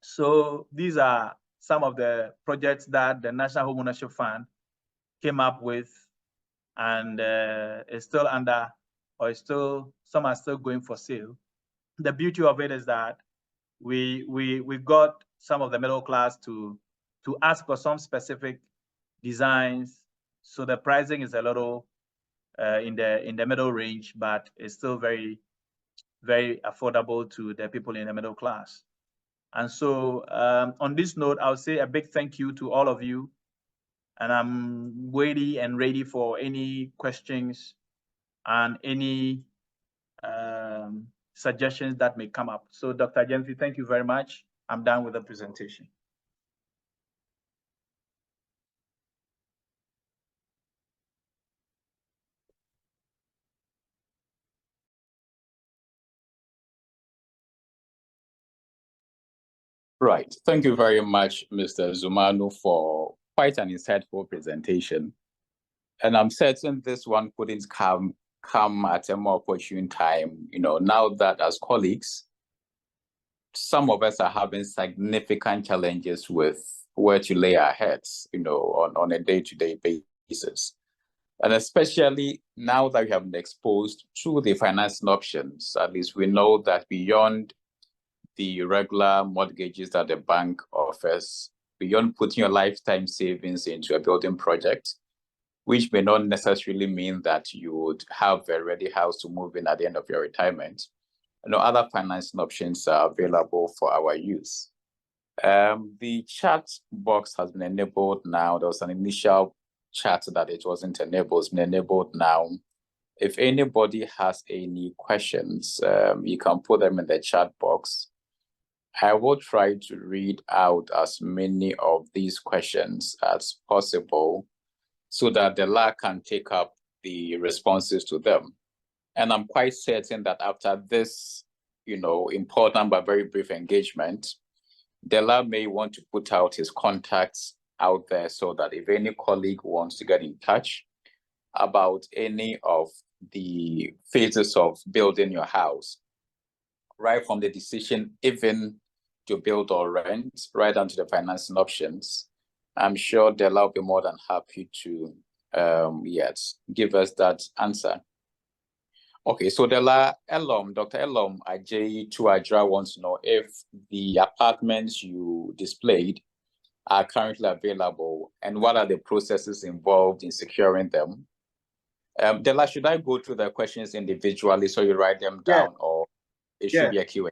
So these are some of the projects that the National Homeownership Fund came up with, and is still under, or is still, some are still going for sale. The beauty of it is that we got some of the middle class to ask for some specific designs. So the pricing is a little in the middle range, but it's still very, very affordable to the people in the middle class. And so on this note, I'll say a big thank you to all of you. And I'm ready for any questions and any suggestions that may come up. So Dr. Jenfi, thank you very much. I'm done with the presentation. Right. Thank you very much, Mr. Zumanu, for quite an insightful presentation. And I'm certain this one couldn't come at a more opportune time, now that as colleagues, some of us are having significant challenges with where to lay our heads, on a day-to-day basis. And especially now that we have been exposed to the financing options, at least we know that beyond the regular mortgages that the bank offers, beyond putting your lifetime savings into a building project, which may not necessarily mean that you would have a ready house to move in at the end of your retirement, other financing options are available for our use. The chat box has been enabled now. There was an initial chat that it wasn't enabled. It's been enabled now. If anybody has any questions, you can put them in the chat box. I will try to read out as many of these questions as possible so that Dela can take up the responses to them. And I'm quite certain that after this, important but very brief engagement, Dela may want to put out his contacts out there so that if any colleague wants to get in touch about any of the phases of building your house, right from the decision even to build or rent, right down to the financing options, I'm sure Dela will be more than happy to give us that answer. Okay, so Dela, Dr. Elom Ajay Tuajra wants to know if the apartments you displayed are currently available and what are the processes involved in securing them. Dela, should I go through the questions individually so you write them down, or it should be a Q&A?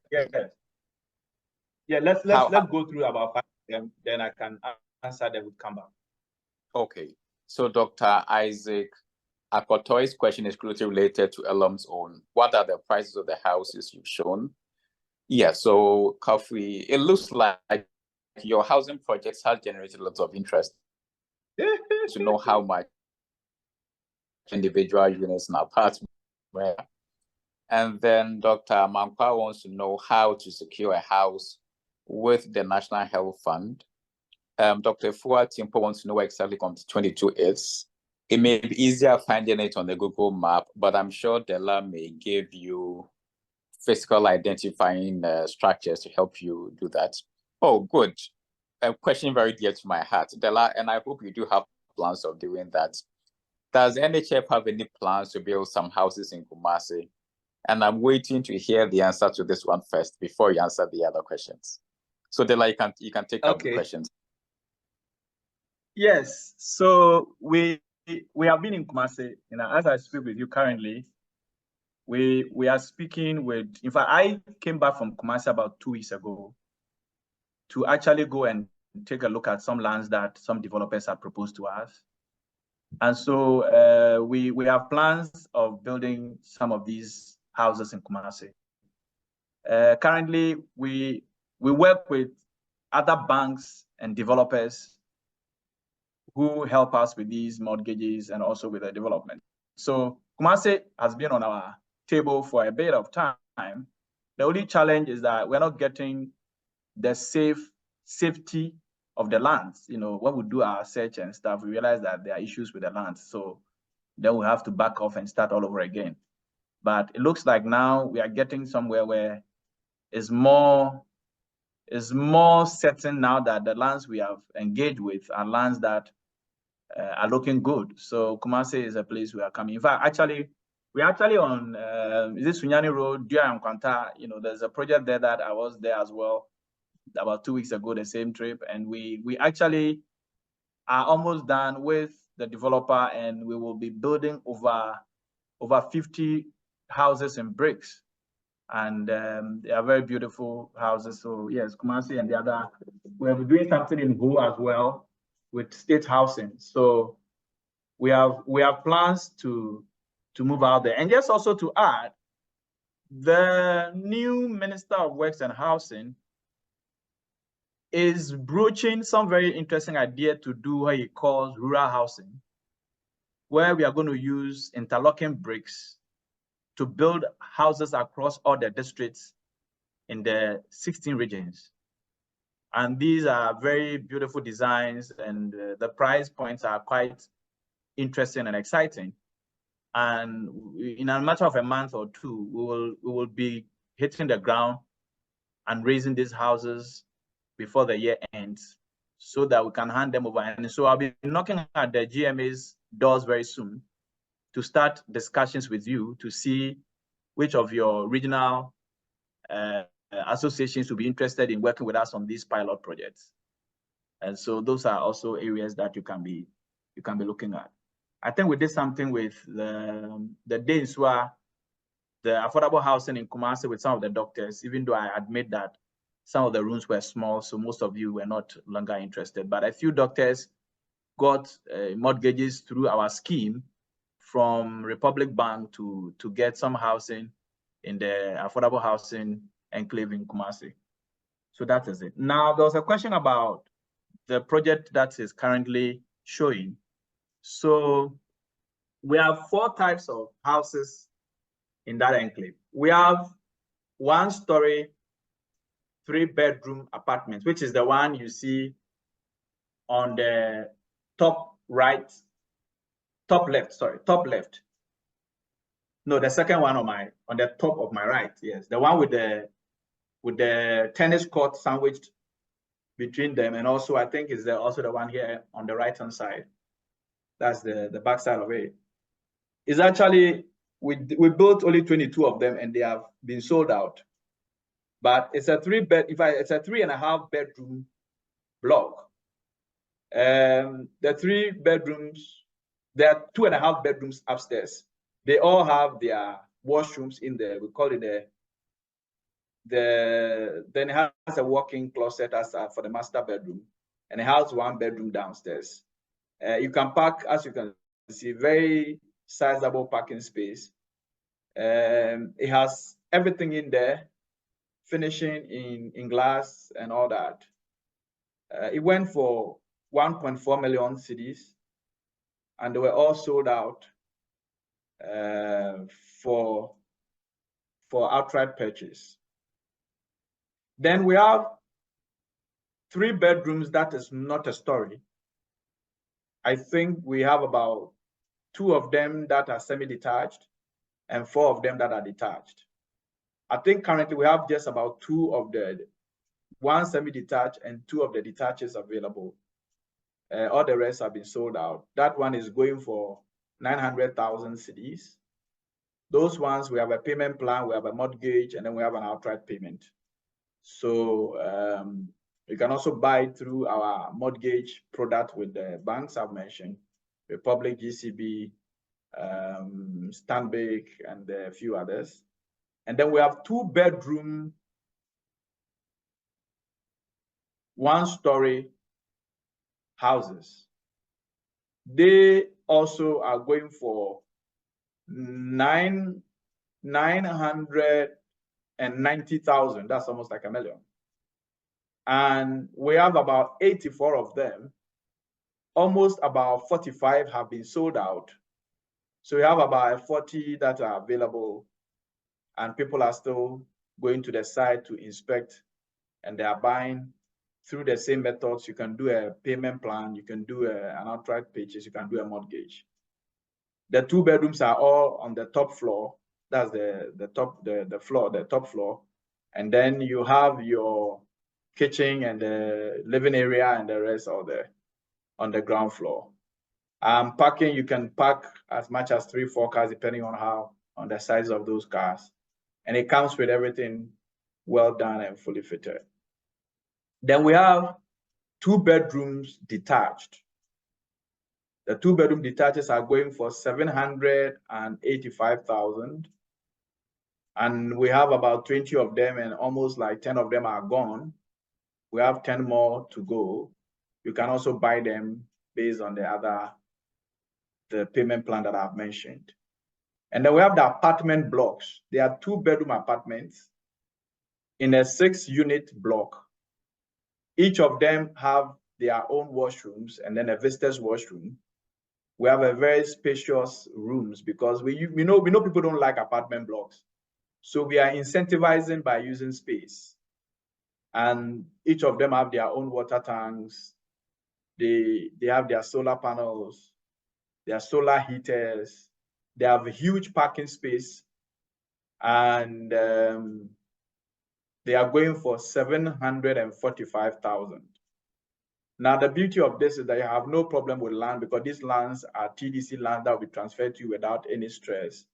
Yeah, let's go through about 5 of them, then I can answer them with come back. Okay, so Dr. Isaac Akotoy's question is closely related to Elom's own. What are the prices of the houses you've shown? Yeah, so Kofi, it looks like your housing projects have generated lots of interest to know how much individual units and apartments. And then Dr. Mankwa wants to know how to secure a house with the National Health Fund. Dr. Fua Timpo wants to know what exactly COMT 22 is. It may be easier finding it on the Google map, but I'm sure Dela may give you physical identifying structures to help you do that. Oh, good. A question very dear to my heart, Dela, and I hope you do have plans of doing that. Does NHF have any plans to build some houses in Kumasi? And I'm waiting to hear the answer to this one first before you answer the other questions. So Dela, you can take up the questions. Yes, so we have been in Kumasi, as I speak with you currently, we are speaking with, in fact, I came back from Kumasi about 2 weeks ago to actually go and take a look at some lands that some developers have proposed to us. And so we have plans of building some of these houses in Kumasi. Currently, we work with other banks and developers who help us with these mortgages and also with the development. So Kumasi has been on our table for a bit of time, The only challenge is that we're not getting the safety of the lands. You know, when we do our search and stuff, we realize that there are issues with the lands. So then we have to back off and start all over again. But it looks like now we are getting somewhere where it's more certain now that the lands we have engaged with are lands that are looking good. So Kumasi is a place we are coming. In fact, actually, we're actually on is this Sunyani Road, Dua and Kwanta. You know, there's a project there that I was there as well about 2 weeks ago, the same trip, and we actually are almost done with the developer, and we will be building over 50 houses in bricks, and they are very beautiful houses. So yes, Kumasi and the other, we'll be doing something in Hu as well with state housing. So we have plans to move out there. And just also to add, the new Minister of Works and Housing is broaching some very interesting idea to do what he calls rural housing, where we are going to use interlocking bricks to build houses across all the districts in the 16 regions. And these are very beautiful designs, and the price points are quite interesting and exciting. And in a matter of a month or two, we will be hitting the ground and raising these houses before the year ends, so that we can hand them over. And so I'll be knocking at the GMA's doors very soon to start discussions with you to see which of your regional associations will be interested in working with us on these pilot projects. And so those are also areas that you can be looking at. I think we did something with the Densua, the affordable housing in Kumasi with some of the doctors, even though I admit that some of the rooms were small, so most of you were not longer interested. But a few doctors got mortgages through our scheme from Republic Bank to get some housing in the affordable housing enclave in Kumasi. So that is it. Now, there was a question about the project that is currently showing. So we have 4 types of houses in that enclave. We have 1-story, 3-bedroom apartments, which is the one you see on the top left. No, the second one on the top of my right. Yes, the one with the tennis court sandwiched between them, and also I think is also the one here on the right-hand side. That's the back side of it. It's actually we built only 22 of them, and they have been sold out. But it's a 3.5 bedroom block. The 3 bedrooms, there are 2.5 bedrooms upstairs. They all have their washrooms in there. We call it then it has a walk-in closet as for the master bedroom, and it has 1 bedroom downstairs. You can park, as you can see, very sizable parking space. It has everything in there, finishing in glass and all that. It went for 1.4 million cedis, and they were all sold out for outright purchase. Then we have 3 bedrooms that is not a story. I think we have about 2 of them that are semi-detached and 4 of them that are detached. I think currently we have just about 2 of the 1 semi-detached and 2 of the detaches available. All the rest have been sold out. That one is going for 900,000 cedis. Those ones, we have a payment plan, we have a mortgage, and then we have an outright payment. So you can also buy through our mortgage product with the banks I've mentioned, Republic, GCB, Stanbic, and a few others. And then we have 2-bedroom, 1-story houses. They also are going for 990,000. That's almost like $1 million. And we have about 84 of them. Almost about 45 have been sold out. So we have about 40 that are available, and people are still going to the site to inspect, and they are buying through the same methods. You can do a payment plan, you can do an outright purchase, you can do a mortgage. The 2 bedrooms are all on the top floor. That's the top floor. And then you have your kitchen and the living area and the rest of on the ground floor. Parking, you can park as much as 3-4 cars, depending on the size of those cars. And it comes with everything well done and fully fitted. Then we have 2 bedrooms detached. The 2-bedroom detaches are going for 785,000. And we have about 20 of them, and almost like 10 of them are gone. We have 10 more to go. You can also buy them based on the payment plan that I've mentioned. And then we have the apartment blocks. They are 2-bedroom apartments in a 6-unit block. Each of them have their own washrooms and then a visitor's washroom. We have a very spacious rooms because we know people don't like apartment blocks. So we are incentivizing by using space. And each of them have their own water tanks. They have their solar panels, their solar heaters. They have a huge parking space. And they are going for 745,000. Now, the beauty of this is that you have no problem with land because these lands are TDC lands that will be transferred to you without any stress.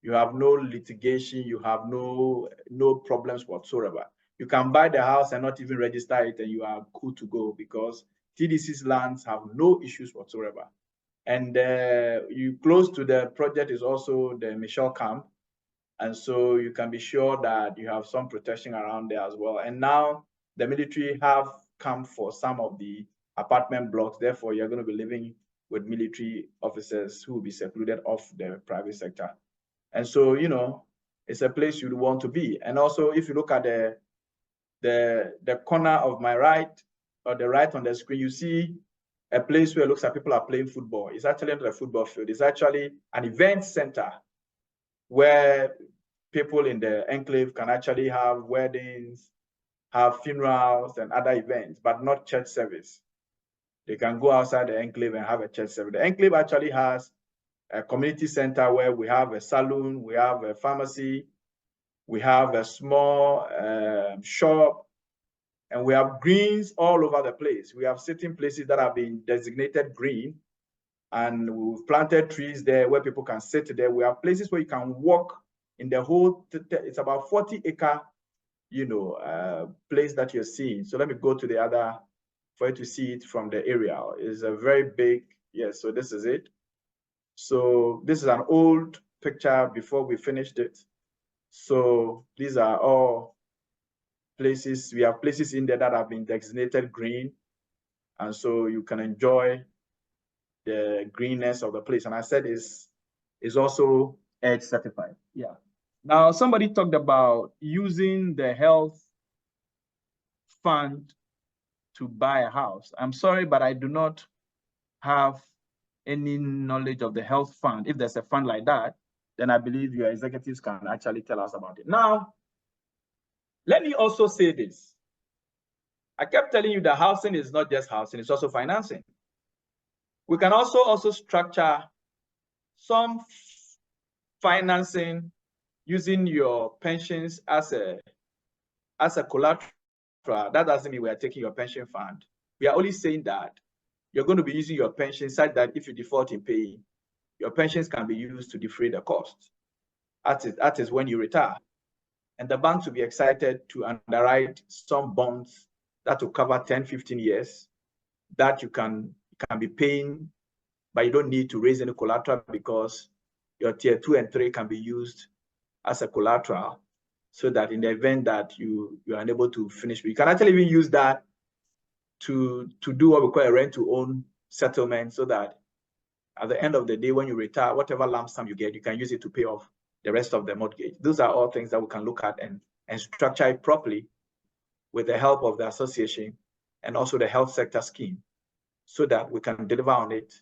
You have no litigation, you have no problems whatsoever. You can buy the house and not even register it and you are cool to go because TDC's lands have no issues whatsoever. And you close to the project is also the Michelle camp. And so you can be sure that you have some protection around there as well. And now the military have come for some of the apartment blocks. Therefore, you're going to be living with military officers who will be secluded off the private sector. And so, you know, it's a place you'd want to be. And also, if you look at the corner of my right or the right on the screen, you see a place where it looks like people are playing football. It's actually not a football field. It's actually an event center where people in the enclave can actually have weddings, have funerals and other events, but not church service. They can go outside the enclave and have a church service. The enclave actually has a community center where we have a salon, we have a pharmacy, we have a small shop, and we have greens all over the place. We have certain places that have been designated green, and we've planted trees there where people can sit there. We have places where you can walk in the whole, it's about 40-acre, you know, place that you're seeing. So let me go to the other for you to see it from the aerial. It's a very big, yes, so this is it. So this is an old picture before we finished it. So these are all places, we have places in there that have been designated green. And so you can enjoy the greenness of the place. And I said is also EDGE certified. Yeah. Now, somebody talked about using the health fund to buy a house. I'm sorry, but I do not have any knowledge of the health fund. If there's a fund like that, then I believe your executives can actually tell us about it. Now, let me also say this. I kept telling you that housing is not just housing, it's also financing. We can also structure some financing using your pensions as a collateral. That doesn't mean we are taking your pension fund. We are only saying that you're going to be using your pension such that if you default in paying, your pensions can be used to defray the cost. That is when you retire. And the banks will be excited to underwrite some bonds that will cover 10, 15 years that you can be paying, but you don't need to raise any collateral because your tier 2 and 3 can be used as a collateral so that in the event that you are unable to finish, you can actually even use that to do what we call a rent-to-own settlement so that at the end of the day, when you retire, whatever lump sum you get, you can use it to pay off the rest of the mortgage. Those are all things that we can look at and structure it properly with the help of the association and also the health sector scheme so that we can deliver on it.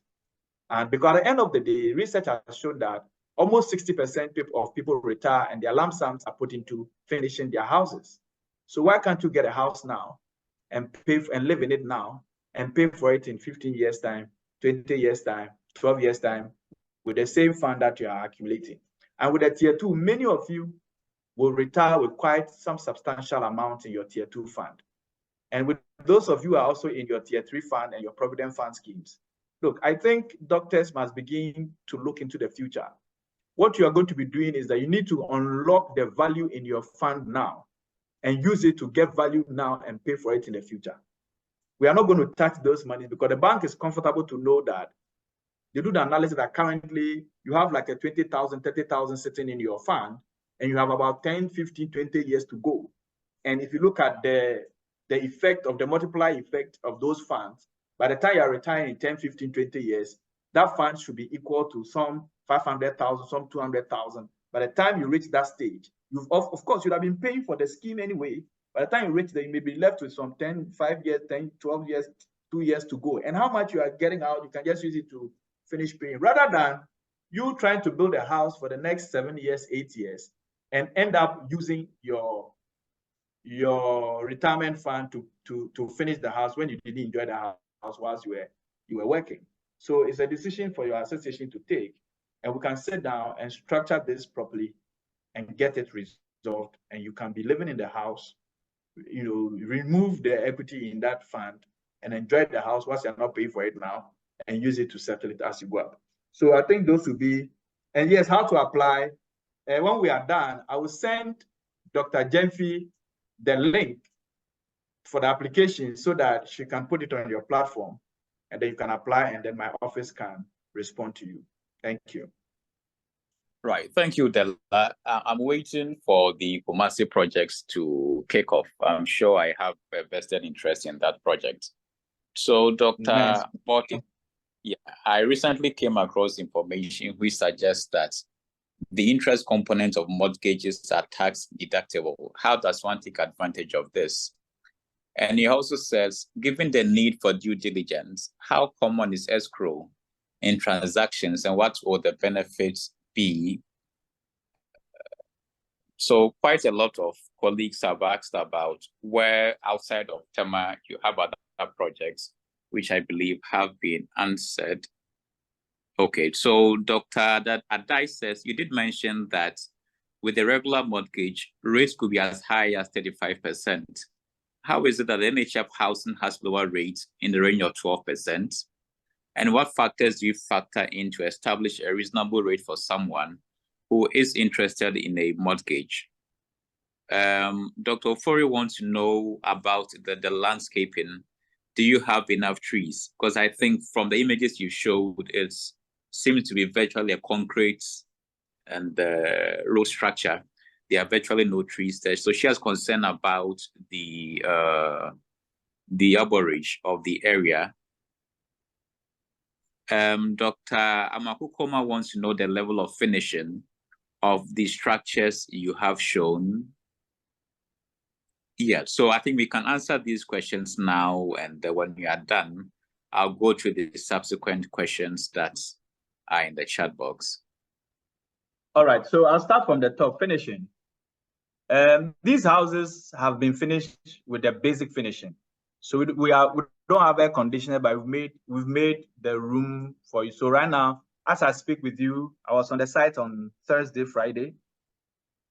And because at the end of the day, research has shown that almost 60% of people retire and their lump sums are put into finishing their houses. So why can't you get a house now and pay and live in it now and pay for it in 15 years time, 20 years time, 12 years time with the same fund that you are accumulating? And with the tier 2, many of you will retire with quite some substantial amount in your tier 2 fund. And with those of you who are also in your tier 3 fund and your provident fund schemes, look, I think doctors must begin to look into the future. What you are going to be doing is that you need to unlock the value in your fund now and use it to get value now and pay for it in the future. We are not going to touch those monies because the bank is comfortable to know that they do the analysis that currently you have like a 20,000, 30,000 sitting in your fund and you have about 10, 15, 20 years to go. And if you look at the effect of the multiplier effect of those funds, by the time you are retiring in 10, 15, 20 years, that fund should be equal to some 500,000, some 200,000. By the time you reach that stage, you've of course, you'd have been paying for the scheme anyway. By the time you reach there, you may be left with some 10, 5 years, 10, 12 years, 2 years to go. And how much you are getting out, you can just use it to finish paying, rather than you trying to build a house for the next 7 years, 8 years, and end up using your retirement fund to finish the house when you didn't enjoy the house whilst you were working. So it's a decision for your association to take, and we can sit down and structure this properly and get it resolved, and you can be living in the house, remove the equity in that fund and enjoy the house whilst you're not paying for it now and use it to settle it as you go up. So I think those will be, and yes, how to apply. When we are done, I will send Dr. Jemfi the link for the application so that she can put it on your platform and then you can apply and then my office can respond to you. Thank you. Right. Thank you, Dela. I'm waiting for the Kumasi projects to kick off. I'm sure I have a vested interest in that project. So, Dr. Morty, yeah, I recently came across information which suggests that the interest component of mortgages are tax deductible. How does one take advantage of this? And he also says, given the need for due diligence, how common is escrow in transactions and what will the benefits be? So quite a lot of colleagues have asked about where outside of TEMA you have other projects, which I believe have been answered. Okay, so Dr. Adai says, you did mention that with a regular mortgage, rates could be as high as 35%. How is it that the NHF housing has lower rates in the range of 12%? And what factors do you factor in to establish a reasonable rate for someone who is interested in a mortgage? Dr. Ofori wants to know about the landscaping. Do you have enough trees? Because I think from the images you showed, it seems to be virtually a concrete and road structure. There are virtually no trees there. So she has concern about the arborage of the area. Dr. Amakukoma wants to know the level of finishing of the structures you have shown. Yeah, so I think we can answer these questions now, and when we are done, I'll go through the subsequent questions that are in the chat box. All right, so I'll start from the top, finishing. These houses have been finished with the basic finishing. So we don't have air conditioner, but we've made the room for you. So right now, as I speak with you, I was on the site on Thursday, Friday.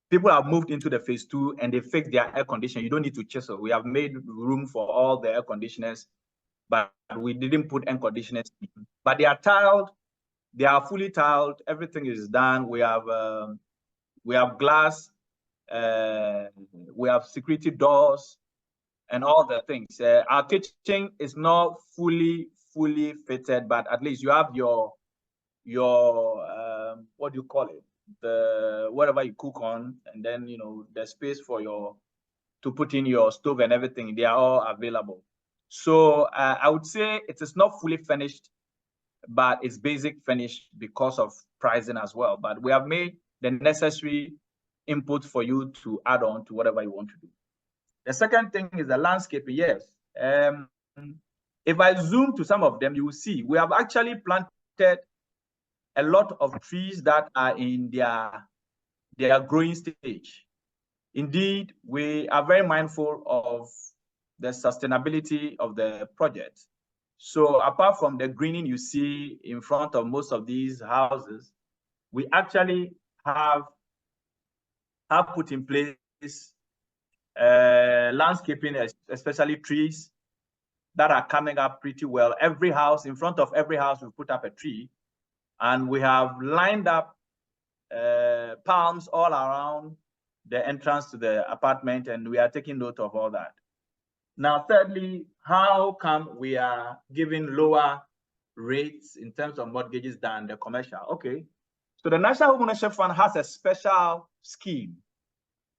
People have moved into the phase 2 and they fixed their air conditioner. You don't need to chisel. We have made room for all the air conditioners, but we didn't put air conditioners in. But they are tiled. They are fully tiled. Everything is done. We have glass. We have security doors and all the things. Our kitchen is not fully fitted, but at least you have your what do you call it? The whatever you cook on, and then the space for to put in your stove and everything. They are all available. So I would say it is not fully finished, but it's basic finished because of pricing as well. But we have made the necessary input for you to add on to whatever you want to do. The second thing is the landscaping. Yes. If I zoom to some of them, you will see we have actually planted a lot of trees that are in their growing stage. Indeed, we are very mindful of the sustainability of the project. So apart from the greening you see in front of most of these houses, we actually have put in place landscaping, especially trees that are coming up pretty well. Every house, in front of every house, we put up a tree, and we have lined up palms all around the entrance to the apartment, and we are taking note of all that. Now, thirdly, how come we are giving lower rates in terms of mortgages than the commercial? Okay, so the National Homeownership Fund has a special scheme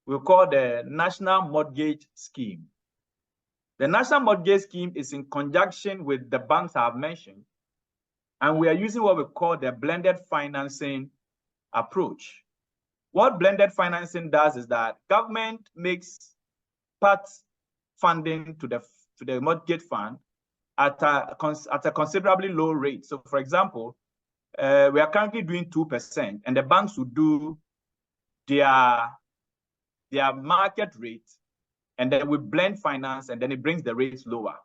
we call the National Mortgage Scheme. The National Mortgage Scheme is in conjunction with the banks I have mentioned, and we are using what we call the blended financing approach. What blended financing does is that government makes part funding to the mortgage fund at a considerably low rate. So, for example, we are currently doing 2%, and the banks will do their market rate, and then we blend finance, and then it brings the rates lower.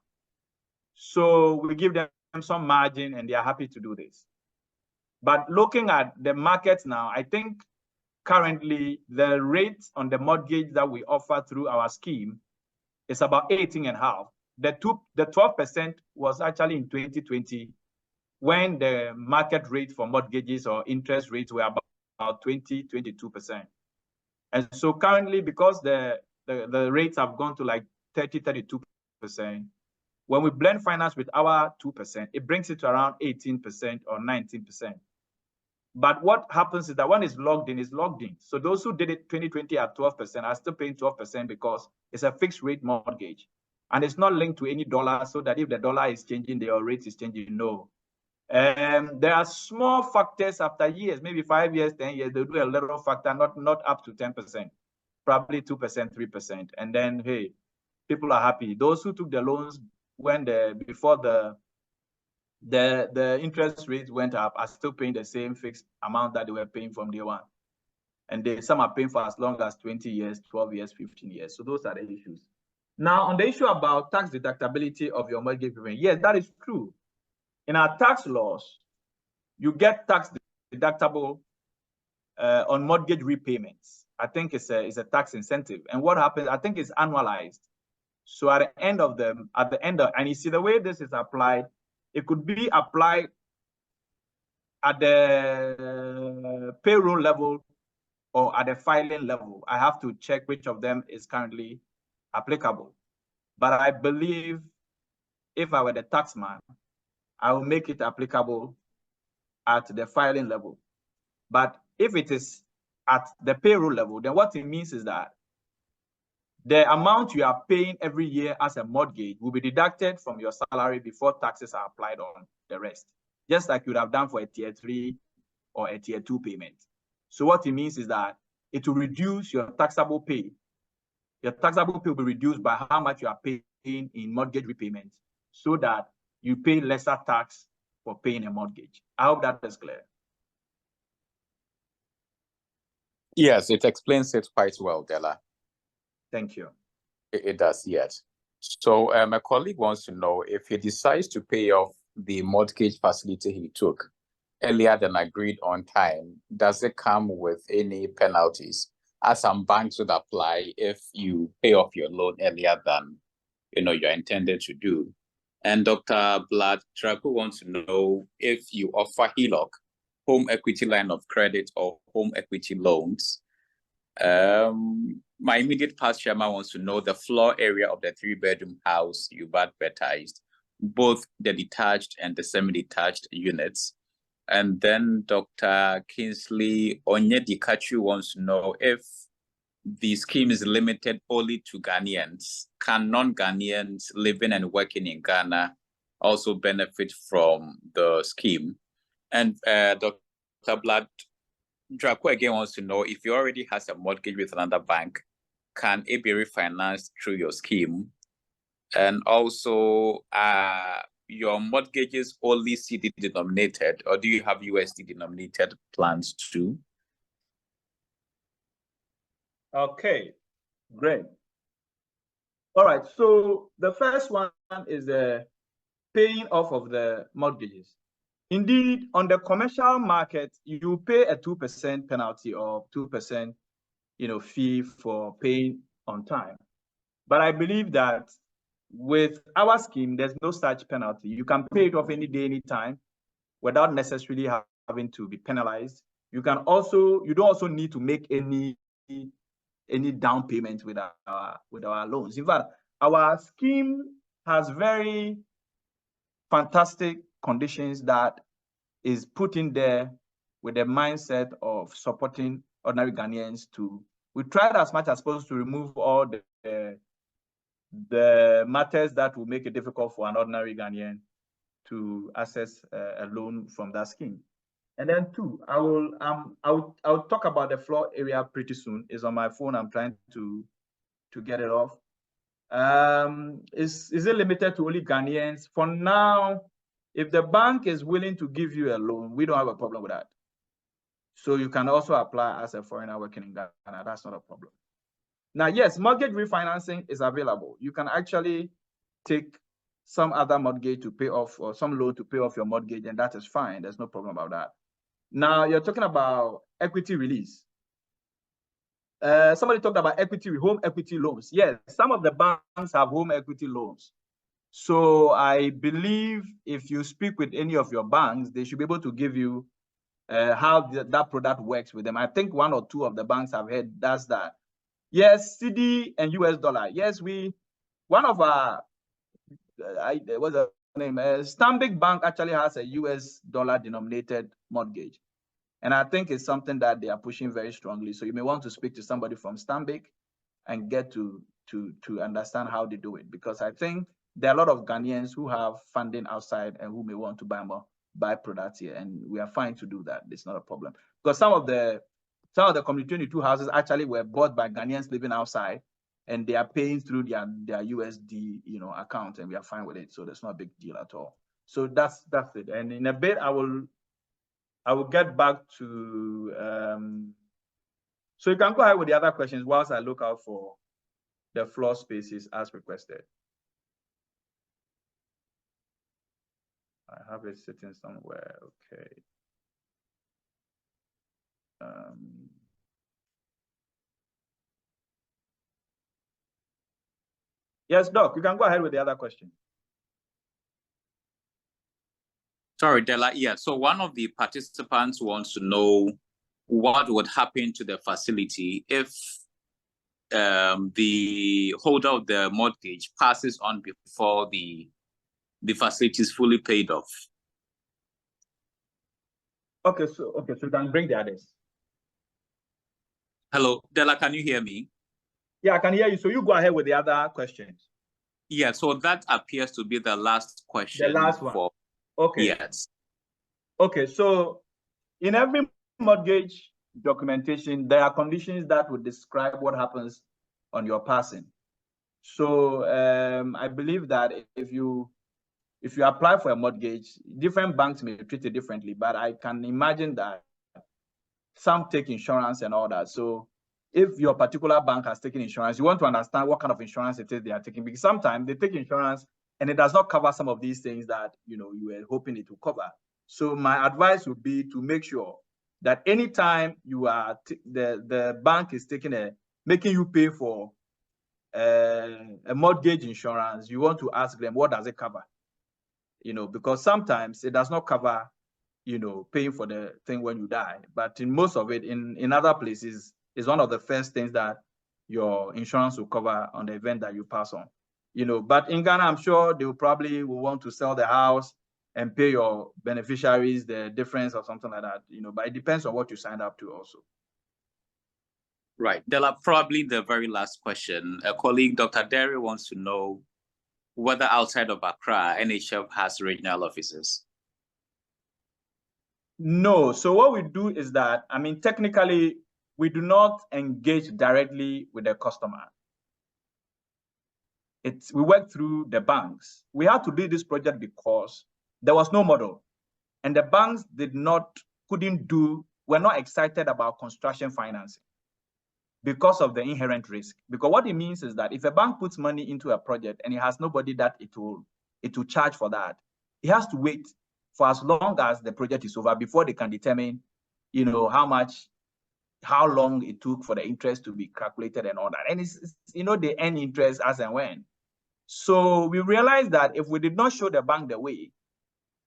So we give them some margin, and they are happy to do this. But looking at the markets now, I think currently the rate on the mortgage that we offer through our scheme is about 18.5. The 12% was actually in 2020, when the market rate for mortgages or interest rates were about 22%. And so currently, because the rates have gone to like 32%, when we blend finance with our 2%, it brings it to around 18% or 19%. But what happens is that one is logged in. So those who did it 2020 at 12% are still paying 12% because it's a fixed rate mortgage. And it's not linked to any dollar, so that if the dollar is changing, their rate is changing. No. There are small factors after years, maybe 5 years, 10 years, they'll do a little factor, not up to 10%, probably 2%, 3%. And then, hey, people are happy. Those who took the loans before the interest rates went up are still paying the same fixed amount that they were paying from day one. And some are paying for as long as 20 years, 12 years, 15 years. So those are the issues. Now, on the issue about tax deductibility of your mortgage payment, yes, that is true. In our tax laws, you get tax deductible on mortgage repayments. I think it's a tax incentive. And what happens, I think it's annualized. So at the end of, and you see the way this is applied, it could be applied at the payroll level or at the filing level. I have to check which of them is currently applicable. But I believe if I were the taxman, I will make it applicable at the filing level. But if it is at the payroll level, then what it means is that the amount you are paying every year as a mortgage will be deducted from your salary before taxes are applied on the rest, just like you would have done for a tier 3 or a tier 2 payment. So what it means is that it will reduce your taxable pay. Your taxable pay will be reduced by how much you are paying in mortgage repayment, so that you pay lesser tax for paying a mortgage. I hope that is clear. Yes, it explains it quite well, Dela. Thank you. It does, yes. So my colleague wants to know, if he decides to pay off the mortgage facility he took earlier than agreed on time, does it come with any penalties? As some banks would apply if you pay off your loan earlier than you're intended to do. And Dr. Draco wants to know if you offer HELOC, home equity line of credit, or home equity loans. My immediate past chairman wants to know the floor area of the 3-bedroom house you've advertised, both the detached and the semi-detached units. And then Dr. Kingsley Onyedikachu wants to know if the scheme is limited only to Ghanaians. Can non-Ghanaians living and working in Ghana also benefit from the scheme? And Dr. Draco again wants to know, if you already has a mortgage with another bank, can it be refinanced through your scheme? And also, your mortgages only CD denominated, or do you have USD denominated plans too? Okay, great. All right, so the first one is the paying off of the mortgages. Indeed, on the commercial market, you pay a 2% penalty or 2%, fee for paying on time. But I believe that with our scheme, there's no such penalty. You can pay it off any day, any time, without necessarily having to be penalized. You don't also need to make any down payment with our loans. In fact, our scheme has very fantastic conditions that is put in there with the mindset of supporting ordinary Ghanaians we tried as much as possible to remove all the matters that will make it difficult for an ordinary Ghanaian to access a loan from that scheme. And then two, I'll talk about the floor area pretty soon. It's on my phone. I'm trying to get it off. Is it limited to only Ghanaians? For now, if the bank is willing to give you a loan, we don't have a problem with that. So you can also apply as a foreigner working in Ghana. That's not a problem. Now, yes, mortgage refinancing is available. You can actually take some other mortgage to pay off, or some loan to pay off your mortgage, and that is fine. There's no problem about that. Now, you're talking about equity release. Somebody talked about home equity loans. Yes, some of the banks have home equity loans. So I believe if you speak with any of your banks, they should be able to give you how that product works with them. I think one or two of the banks I've heard does that. Yes, CD and US dollar. Yes, one of our, what's the name? Stanbic Bank actually has a US dollar denominated mortgage. And I think it's something that they are pushing very strongly. So you may want to speak to somebody from Stanbic and get to understand how they do it. Because I think there are a lot of Ghanaians who have funding outside and who may want to buy products here. And we are fine to do that. It's not a problem. Because some of the Community 22 houses actually were bought by Ghanaians living outside, and they are paying through their USD account, and we are fine with it. So there's not a big deal at all. So that's it. And in a bit, I will get back to so you can go ahead with the other questions whilst I look out for the floor spaces as requested. I have it sitting somewhere. Okay. Yes, Doc, you can go ahead with the other question. Sorry, Dela. Yeah, so one of the participants wants to know what would happen to the facility if the holder of the mortgage passes on before the facility is fully paid off. Okay, so you can bring the others. Hello, Dela, can you hear me? Yeah, I can hear you. So you go ahead with the other questions. Yeah, so that appears to be the last question. The last one. Okay. Yes. Okay, so in every mortgage documentation, there are conditions that would describe what happens on your passing. So I believe that if you apply for a mortgage, different banks may treat it differently, but I can imagine that some take insurance and all that. So if your particular bank has taken insurance, you want to understand what kind of insurance it is they are taking, because sometimes they take insurance and it does not cover some of these things that you were hoping it will cover. So my advice would be to make sure that anytime you are the bank is making you pay for a mortgage insurance, you want to ask them, what does it cover? Because sometimes it does not cover paying for the thing when you die, but in most of it, in other places, is one of the first things that your insurance will cover on the event that you pass on. But in Ghana, I'm sure they will probably want to sell the house and pay your beneficiaries the difference or something like that. But it depends on what you signed up to also. Right. Dela, probably the very last question. A colleague, Dr. Derry, wants to know whether outside of Accra, NHF has regional offices. No. So what we do is that, technically, we do not engage directly with the customer. we worked through the banks. We had to do this project because there was no model, and the banks were not excited about construction financing because of the inherent risk. Because what it means is that if a bank puts money into a project and it has nobody that it will charge for that, it has to wait for as long as the project is over before they can determine, how long it took for the interest to be calculated and all that. And it's they earn interest as and when. So we realized that if we did not show the bank the way,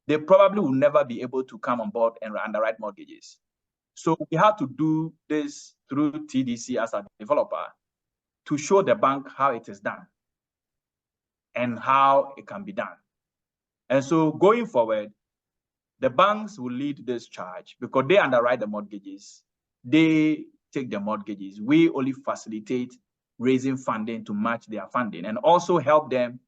they probably will never be able to come on board and underwrite mortgages. So we had to do this through TDC as a developer to show the bank how it is done and how it can be done. And so going forward, the banks will lead this charge because they underwrite the mortgages. They take the mortgages. We only facilitate raising funding to match their funding and also help them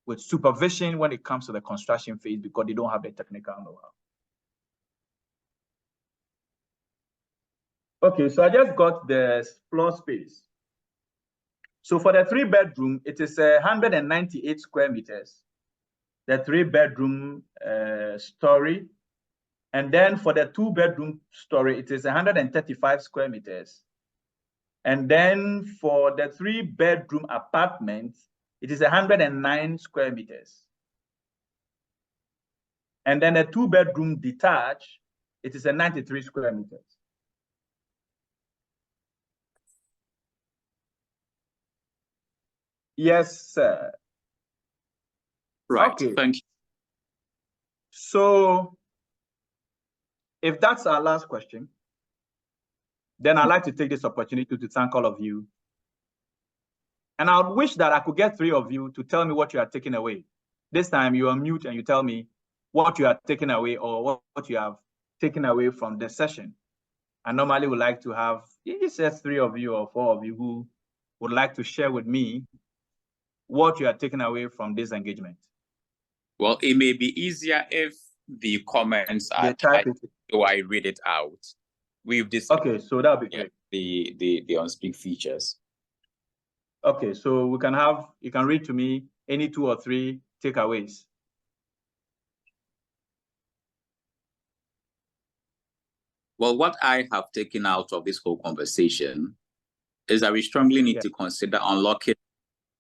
with supervision when it comes to the construction phase because they don't have the technical know-how. Okay, so I just got the floor space. So for the 3-bedroom, it is 198 square meters, the 3-bedroom story. And then for the 2-bedroom story, it is 135 square meters. And then for the 3-bedroom apartment, it is 109 square meters. And then a 2-bedroom detached, it is 93 square meters. Yes, sir. Right. Okay. Thank you. So if that's our last question, then I'd like to take this opportunity to thank all of you. And I would wish that I could get 3 of you to tell me what you are taking away. This time you unmute and you tell me what you are taking away or what you have taken away from this session. I normally would like to have, it says 3 of you or 4 of you who would like to share with me what you are taking away from this engagement. Well, it may be easier if the comments are typed, so I read it out. We've decided. Okay, so that'll be great. The on-speak features. Okay, so you can read to me any 2 or 3 takeaways. Well, what I have taken out of this whole conversation is that we strongly need to consider unlocking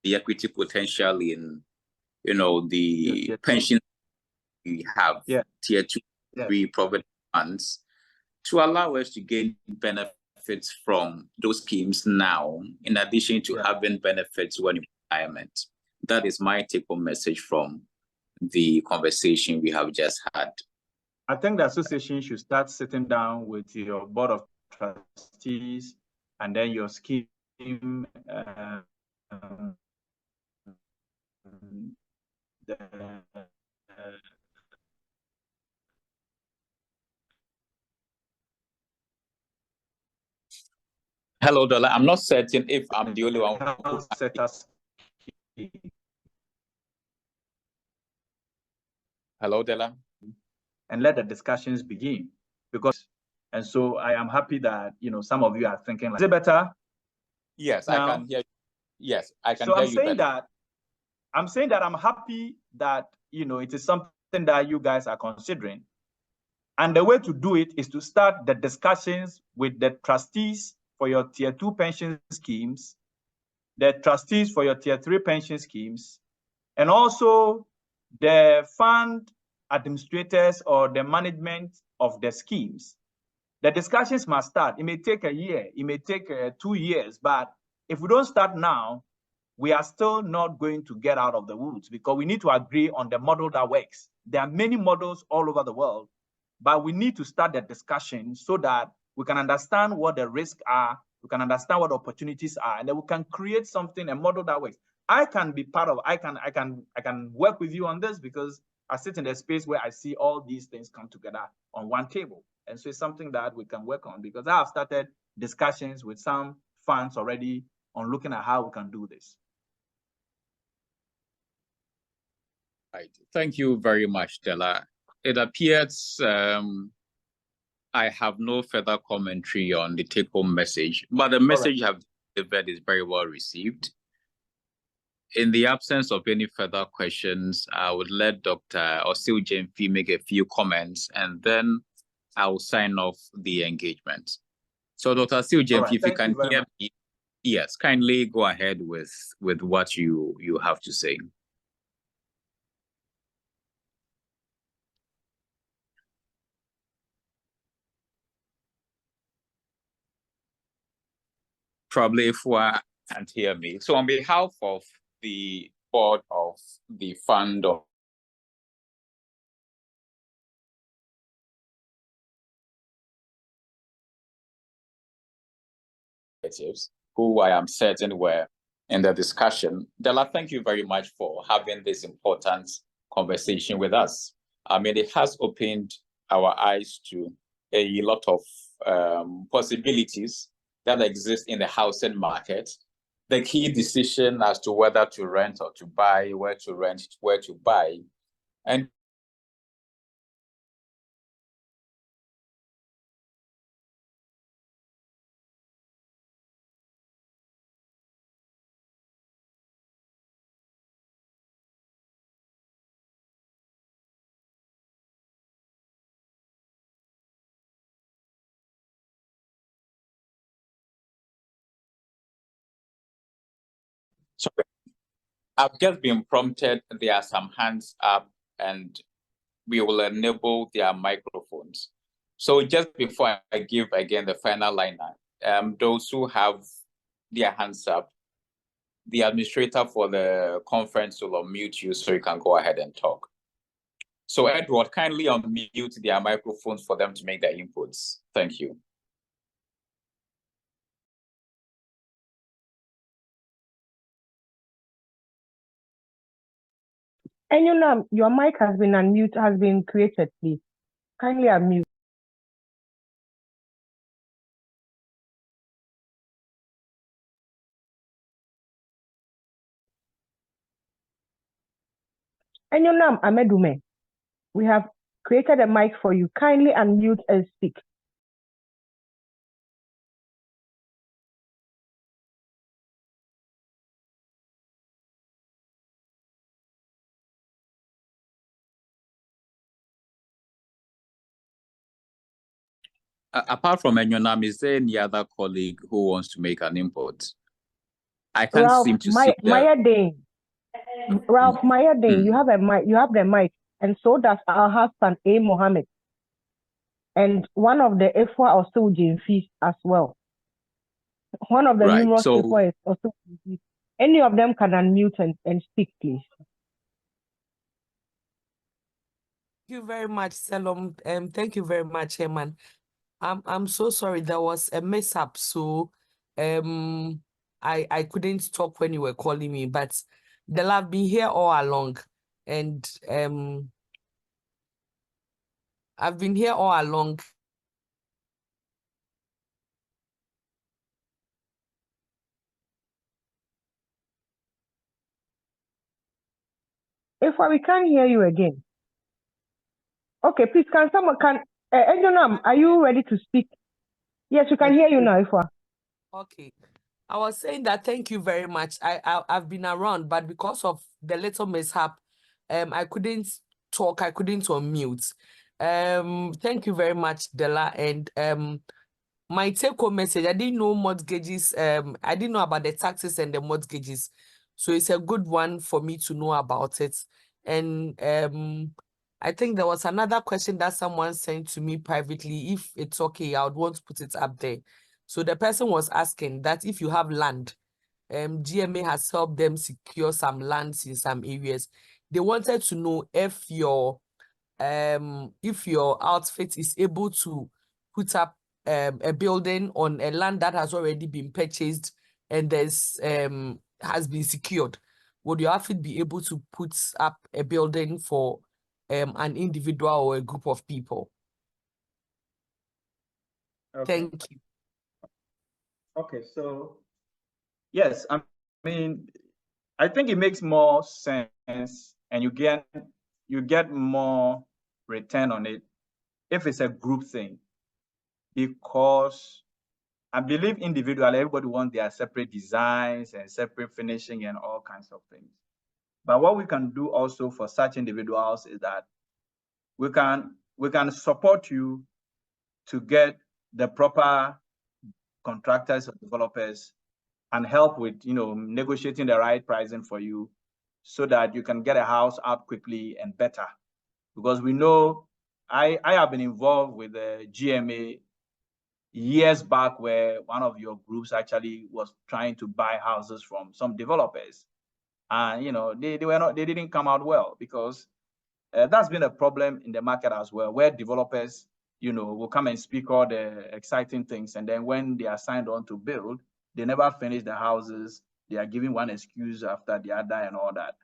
the equity potential in, the pension we have, tier 2, 3 provident funds, to allow us to gain benefits from those schemes now, in addition to having benefits when in retirement. That is my take-home message from the conversation we have just had. I think the association should start sitting down with your board of trustees and then your scheme Hello, Dela. I'm not certain if I'm the only one. Hello, Dela. And let the discussions begin. And so I am happy that some of you are thinking like, is it better? Yes, now? I can hear you. Yes, I can so hear I'm you saying better. I'm saying that I'm happy that it is something that you guys are considering. And the way to do it is to start the discussions with the trustees for your tier 2 pension schemes, the trustees for your tier 3 pension schemes, and also the fund administrators or the management of the schemes. The discussions must start. It may take a year, it may take 2 years, but if we don't start now, we are still not going to get out of the woods because we need to agree on the model that works. There are many models all over the world, but we need to start the discussion so that we can understand what the risks are, we can understand what the opportunities are, and then we can create something, a model that works. I can be part of, I can work with you on this because I sit in a space where I see all these things come together on one table. And so it's something that we can work on because I have started discussions with some funds already on looking at how we can do this. Right. Thank you very much, Dela. It appears I have no further commentary on the take-home message, but the message you have delivered is very well received. in the absence of any further questions, I would let Dr. Osil Jemfi make a few comments, and then I will sign off the engagement. So, Dr. Osil Jemfi, if you can hear me, yes, kindly go ahead with what you have to say. Probably if one can't hear me. So on behalf of the board of the fund of who I am certain were in the discussion, Dela, thank you very much for having this important conversation with us. I mean, it has opened our eyes to a lot of possibilities that exist in the housing market. The key decision as to whether to rent or to buy, where to rent, where to buy, and so I've just been prompted. There are some hands up, and we will enable their microphones. So just before I give again the final liner, those who have their hands up, the administrator for the conference will unmute you so you can go ahead and talk. So Edward, kindly unmute their microphones for them to make their inputs. Thank you. And your mic has been created, please. Kindly unmute. And Amedume, we have created a mic for you. Kindly unmute and speak. Apart from Enyonam, is there any other colleague who wants to make an input? I can't Ralph, seem to see Ralph Mayadin, you have a mic. You have the mic, and so does our husband A. Mohammed, and one of the Efwa also Jemfi as well. One of the numerous Efwa is also Jemfi. Any of them can unmute and speak, please. Thank you very much, Salom. Thank you very much, Herman. I'm so sorry, there was a mess-up, so I couldn't talk when you were calling me, but they'll have been here all along, and I've been here all along. If we can't hear you again. Okay, please, can someone, Ejonam, are you ready to speak? Yes, we can hear you now, Ifwa. Okay. I was saying that thank you very much. I've been around, but because of the little mishap, I couldn't talk, I couldn't unmute. Thank you very much, Dela. And my take-home message, I didn't know mortgages, I didn't know about the taxes and the mortgages. So it's a good one for me to know about it. And I think there was another question that someone sent to me privately. If it's okay, I would want to put it up there. So the person was asking that if you have land, GMA has helped them secure some lands in some areas. They wanted to know if your outfit is able to put up a building on a land that has already been purchased and there's has been secured. Would your outfit be able to put up a building for an individual or a group of people? Okay. Thank you. Okay, so yes, I mean, I think it makes more sense, and you get more return on it if it's a group thing, because I believe individually, everybody wants their separate designs and separate finishing and all kinds of things. But what we can do also for such individuals is that we can support you to get the proper contractors or developers and help with negotiating the right pricing for you so that you can get a house out quickly and better. Because we know I have been involved with the GMA years back where one of your groups actually was trying to buy houses from some developers. And they didn't come out well because that's been a problem in the market as well, where developers will come and speak all the exciting things, and then when they are signed on to build, they never finish the houses. They are giving one excuse after the other and all that.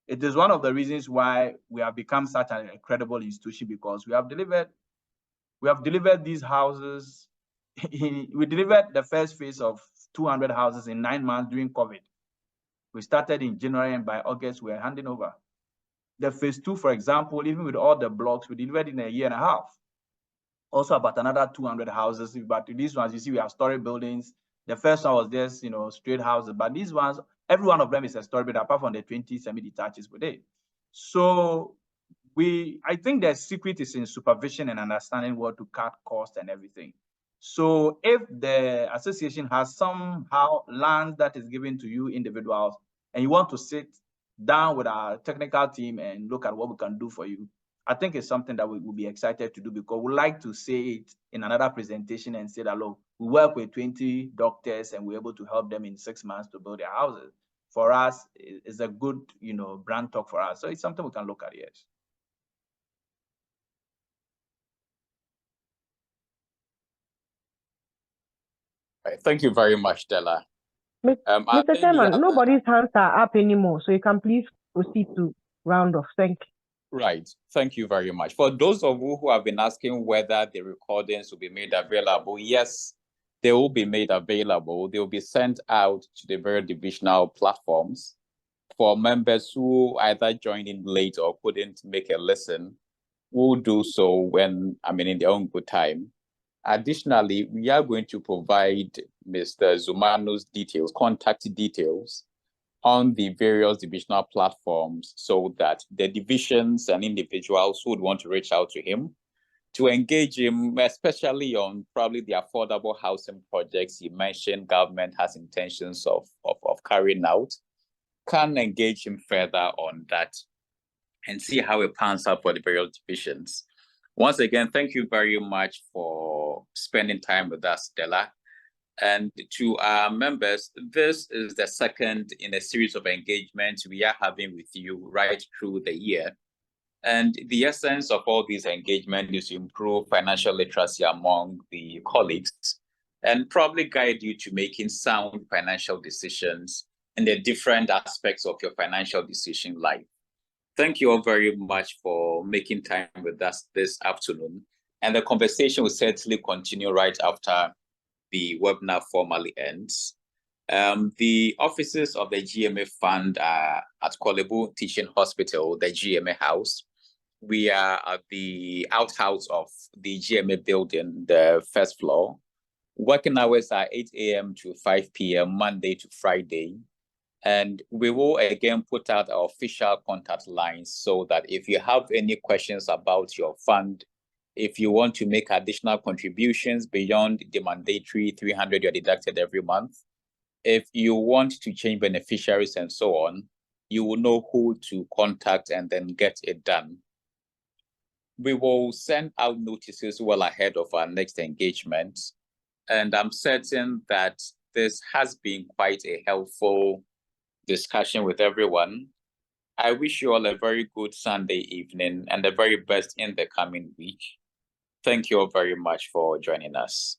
It is one of the reasons why we have become such a credible institution, because we have delivered these houses. We delivered the first phase of 200 houses in 9 months during COVID. We started in January, and by August, we are handing over. The phase 2, for example, even with all the blocks, we delivered in a year and a half. Also about another 200 houses. But these ones, you see, we have story buildings. The first one was just, straight houses. But these ones, every one of them is a story building, apart from the 20 semi-detaches with it. So I think the secret is in supervision and understanding what to cut costs and everything. So if the association has somehow land that is given to you individuals, and you want to sit down with our technical team and look at what we can do for you, I think it's something that we will be excited to do, because we like to say it in another presentation and say that, look, we work with 20 doctors and we're able to help them in 6 months to build their houses. For us, it's a good, brand talk for us. So it's something we can look at, yes. Right. Thank you very much, Dela. Mr. Chairman, nobody's hands are up anymore, so you can please proceed to round off. Thank you. Right. Thank you very much. For those of you who have been asking whether the recordings will be made available, yes, they will be made available. They will be sent out to the various divisional platforms. For members who either joined in late or couldn't make a listen, we'll do so in their own good time. Additionally, we are going to provide Mr. Zumanu's contact details on the various divisional platforms, so that the divisions and individuals who would want to reach out to him to engage him, especially on probably the affordable housing projects he mentioned government has intentions of carrying out, can engage him further on that and see how it pans out for the various divisions. Once again, thank you very much for spending time with us, Dela. And to our members, this is the second in a series of engagements we are having with you right through the year. And the essence of all these engagements is to improve financial literacy among the colleagues and probably guide you to making sound financial decisions in the different aspects of your financial decision life. Thank you all very much for making time with us this afternoon. And the conversation will certainly continue right after the webinar formally ends. The offices of the GMA Fund are at Kolebu Teaching Hospital, the GMA House. We are at the outhouse of the GMA building, the first floor. Working hours are 8 a.m. to 5 p.m., Monday to Friday. And we will again put out our official contact lines so that if you have any questions about your fund, if you want to make additional contributions beyond the mandatory 300 you're deducted every month, if you want to change beneficiaries and so on, you will know who to contact and then get it done. We will send out notices well ahead of our next engagement. And I'm certain that this has been quite a helpful discussion with everyone. I wish you all a very good Sunday evening and the very best in the coming week. Thank you all very much for joining us.